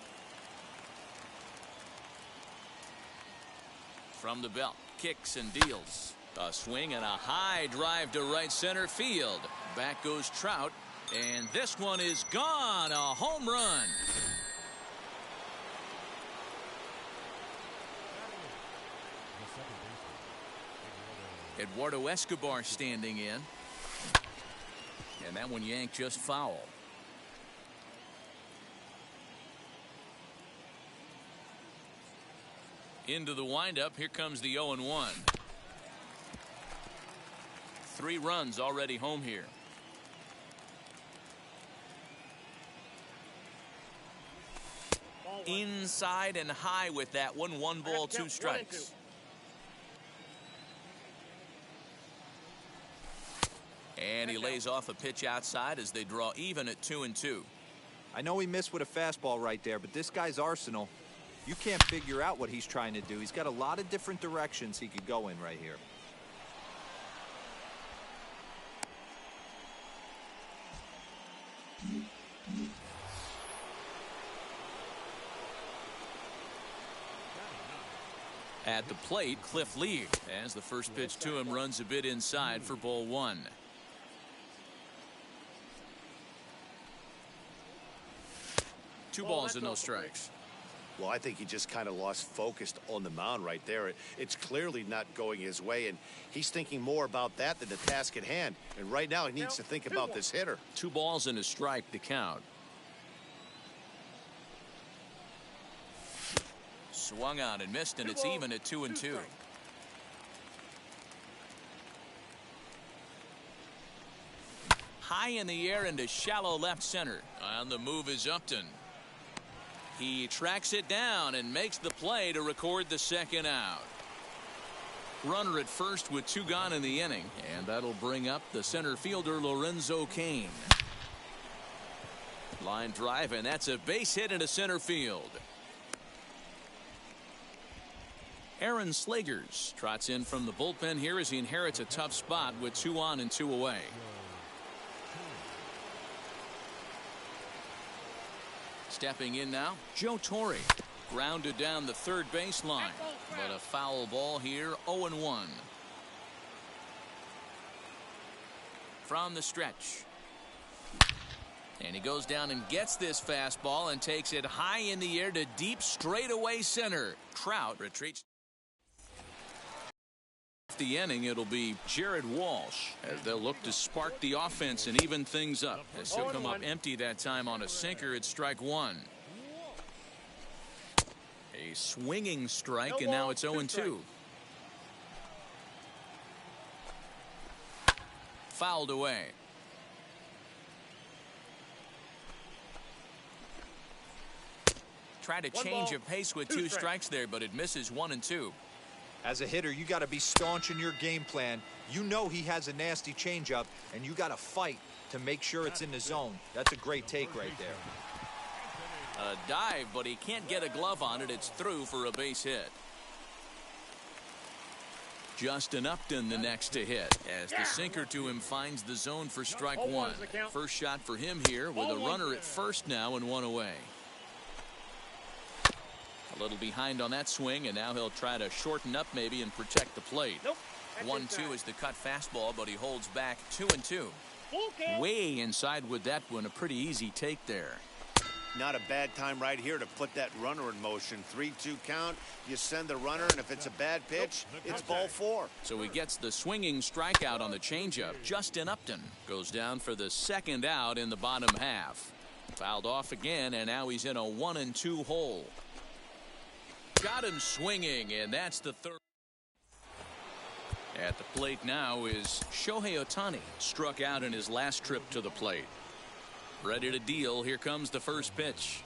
[SPEAKER 1] From the belt, kicks and deals. A swing and a high drive to right center field. Back goes Trout, and this one is gone. A home run. Eduardo Escobar standing in, and that one yanked just foul. Into the windup, here comes the 0-1. 3 runs already home here. Inside and high with that one. 1 ball, 2 strikes. And he lays off a pitch outside as they draw even at 2-2.
[SPEAKER 4] I know he missed with a fastball right there, but this guy's arsenal, you can't figure out what he's trying to do. He's got a lot of different directions he could go in right here.
[SPEAKER 1] At the plate, Cliff Lee, as the first pitch to him runs a bit inside for ball 1. Two balls and no strikes.
[SPEAKER 2] Well, I think he just kind of lost focus on the mound right there. It's clearly not going his way, and he's thinking more about that than the task at hand. And right now, he needs to think about this hitter.
[SPEAKER 1] 2 balls and a strike to count. Swung on and missed, and it's even at 2-2. High in the air into shallow left center. On the move is Upton. He tracks it down and makes the play to record the second out. Runner at first with 2 gone in the inning, and that'll bring up the center fielder Lorenzo Cain. Line drive, and that's a base hit into center field. Aaron Slegers trots in from the bullpen here as he inherits a tough spot with 2 on and 2 away. Stepping in now, Joe Torre. Grounded down the third baseline, but a foul ball here. 0-1. From the stretch. And he goes down and gets this fastball and takes it high in the air to deep straightaway center. Trout retreats. The inning, it'll be Jared Walsh as they'll look to spark the offense and even things up as he'll come up empty that time on a sinker at strike 1. A swinging strike, and now it's 0-2. Fouled away. Try to change a pace with 2 strikes there, but it misses 1-2.
[SPEAKER 4] As a hitter, you got to be staunch in your game plan. You know he has a nasty changeup, and you got to fight to make sure it's in the zone. That's a great take right there.
[SPEAKER 1] A dive, but he can't get a glove on it. It's through for a base hit. Justin Upton the next to hit as the sinker to him finds the zone for strike 1. First shot for him here with a runner at first now and 1 away. A little behind on that swing, and now he'll try to shorten up maybe and protect the plate. 1-2 is the cut fastball, but he holds back 2-2. Way inside with that one. A pretty easy take there.
[SPEAKER 2] Not a bad time right here to put that runner in motion. 3-2 count. You send the runner, and if it's a bad pitch, it's ball 4.
[SPEAKER 1] So he gets the swinging strikeout on the changeup. Justin Upton goes down for the second out in the bottom half. Fouled off again, and now he's in a 1-2 hole. Got him swinging, and that's the third. At the plate now is Shohei Ohtani. Struck out in his last trip to the plate. Ready to deal. Here comes the first pitch.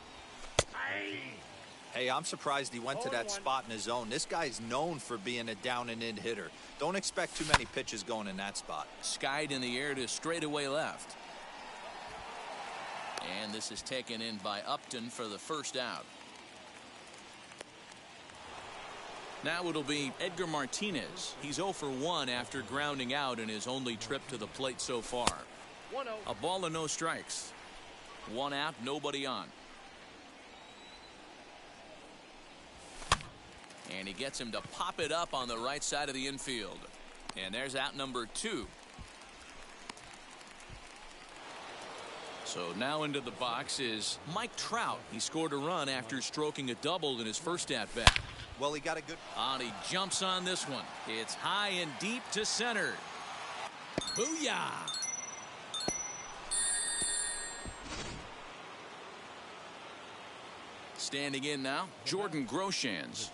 [SPEAKER 4] Hey, I'm surprised he went to that spot in his zone. This guy's known for being a down and in hitter. Don't expect too many pitches going in that spot.
[SPEAKER 1] Skied in the air to straightaway left. And this is taken in by Upton for the first out. Now it'll be Edgar Martinez. He's 0 for 1 after grounding out in his only trip to the plate so far.
[SPEAKER 6] 1-0.
[SPEAKER 1] A ball and no strikes. 1 out, nobody on. And he gets him to pop it up on the right side of the infield. And there's out number 2. So now into the box is Mike Trout. He scored a run after stroking a double in his first at bat.
[SPEAKER 4] Well, he got a good.
[SPEAKER 1] And he jumps on this one. It's high and deep to center. Booyah! Standing in now, Jordan Groshans.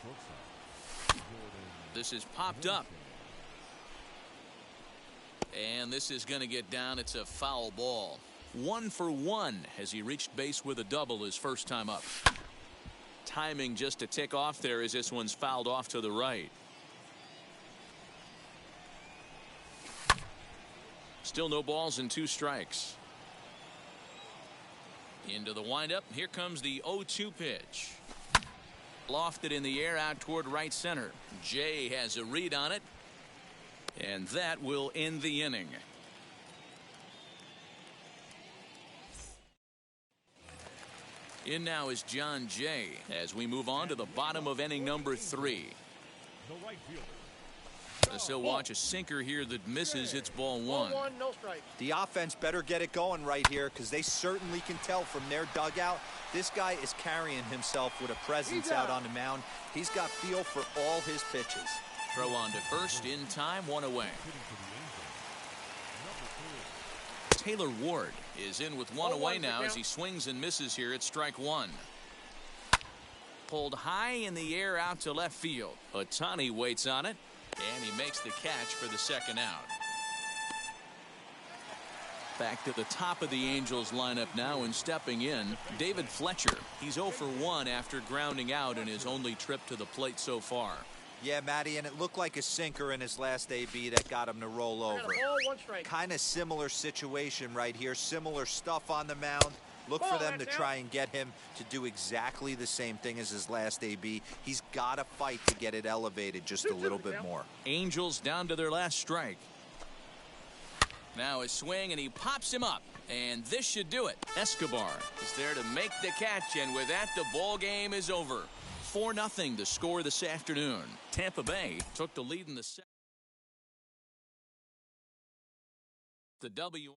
[SPEAKER 1] This is popped up. And this is going to get down. It's a foul ball. 1 for 1 as he reached base with a double his first time up. Timing just to tick off there as this one's fouled off to the right. Still no balls and 2 strikes. Into the windup. Here comes the 0-2 pitch. Lofted in the air out toward right center. Jay has a read on it. And that will end the inning. In now is John Jay as we move on to the bottom of inning number 3.
[SPEAKER 3] The right fielder.
[SPEAKER 1] As he'll watch a sinker here that misses. It's ball 1.
[SPEAKER 6] 1-1, no strike.
[SPEAKER 4] The offense better get it going right here because they certainly can tell from their dugout this guy is carrying himself with a presence out on the mound. He's got feel for all his pitches.
[SPEAKER 1] Throw on to first in time, 1 away. Taylor Ward is in with 1 away now as he swings and misses here at strike 1. Pulled high in the air out to left field. Ohtani waits on it. And he makes the catch for the second out. Back to the top of the Angels lineup now and stepping in, David Fletcher. He's 0 for 1 after grounding out in his only trip to the plate so far.
[SPEAKER 4] Yeah, Matty, and it looked like a sinker in his last AB that got him to roll over.
[SPEAKER 6] Ball, 1 strike.
[SPEAKER 4] Kind of similar situation right here. Similar stuff on the mound. Look for them to try and get him to do exactly the same thing as his last AB. He's got to fight to get it elevated just a little bit more.
[SPEAKER 1] Angels down to their last strike. Now a swing, and he pops him up. And this should do it. Escobar is there to make the catch, and with that, the ball game is over. 4-0 the score this afternoon. Tampa Bay took the lead in the second. The W.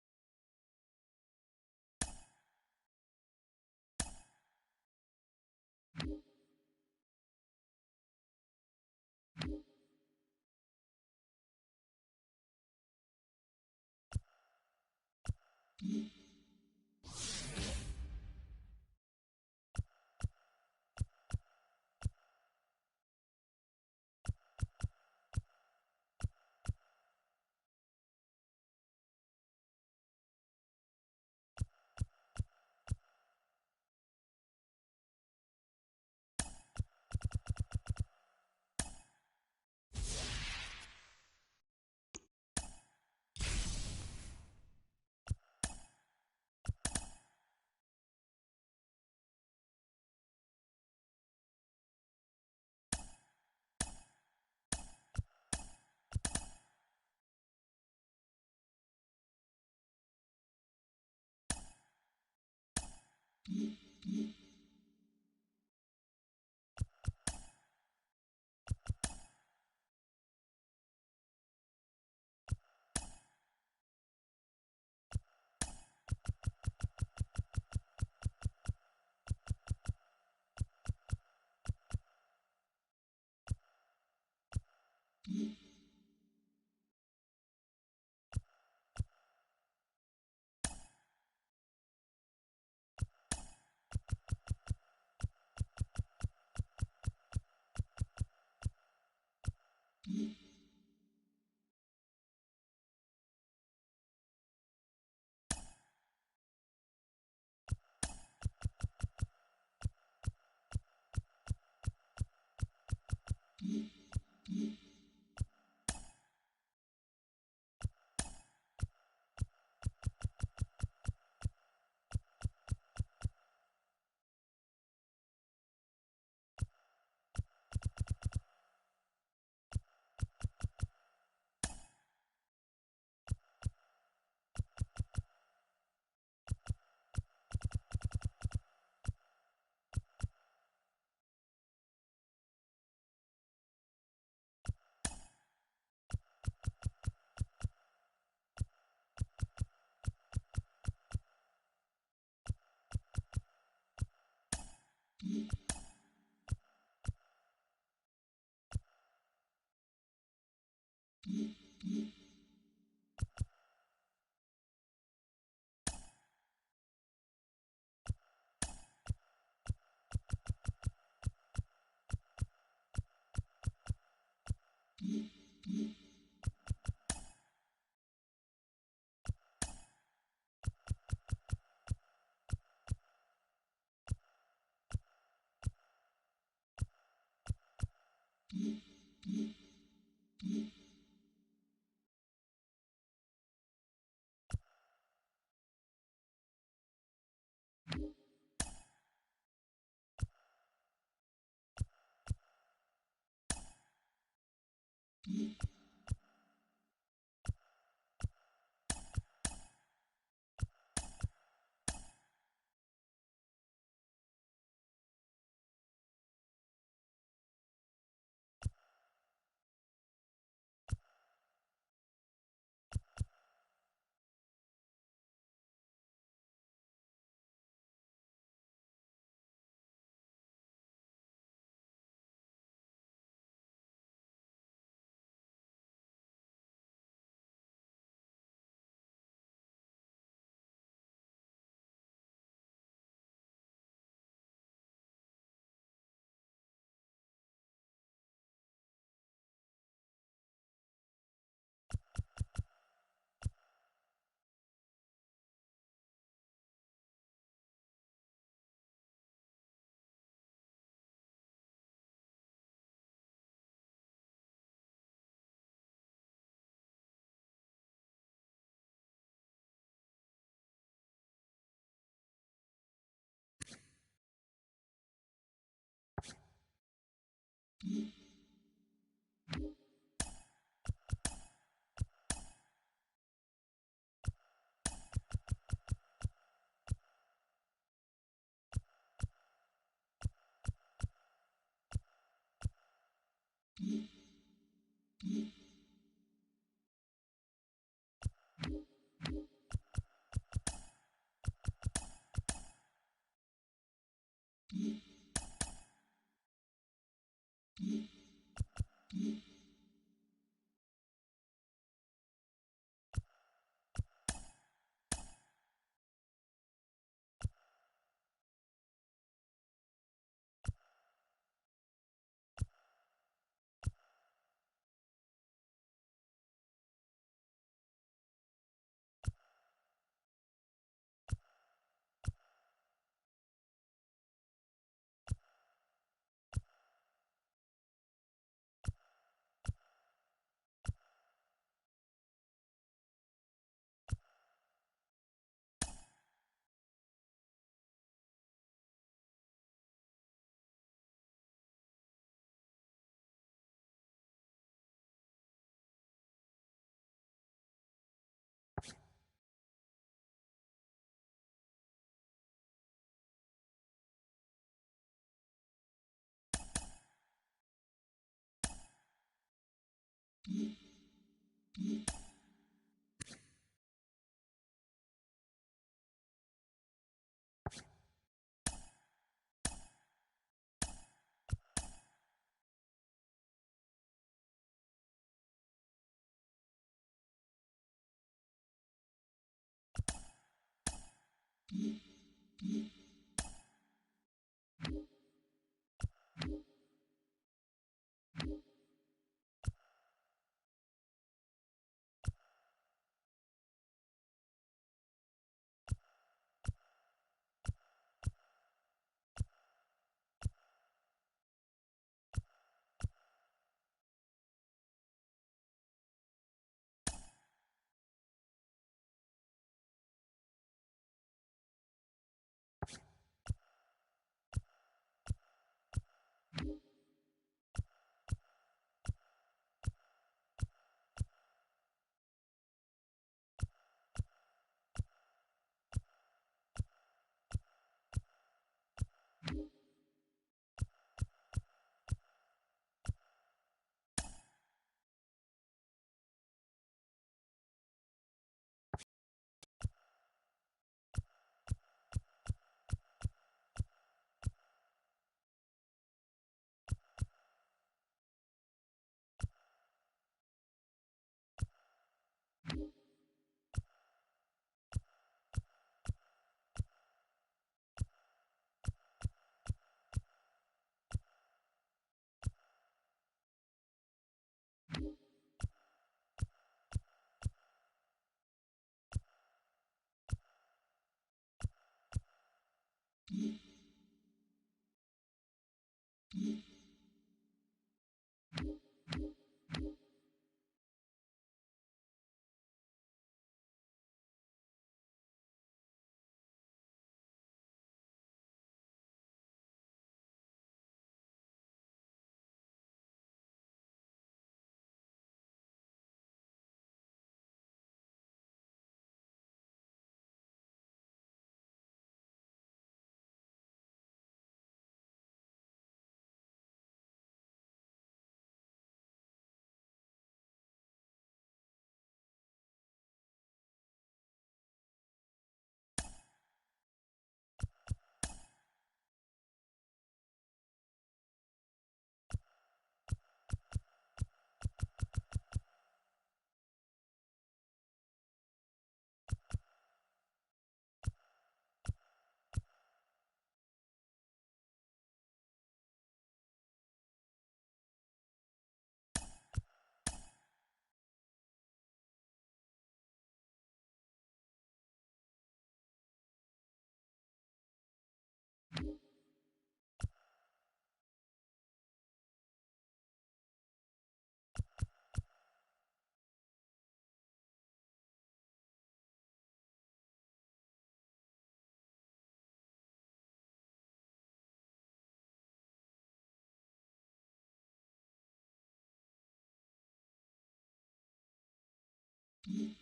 [SPEAKER 8] Mm-hmm.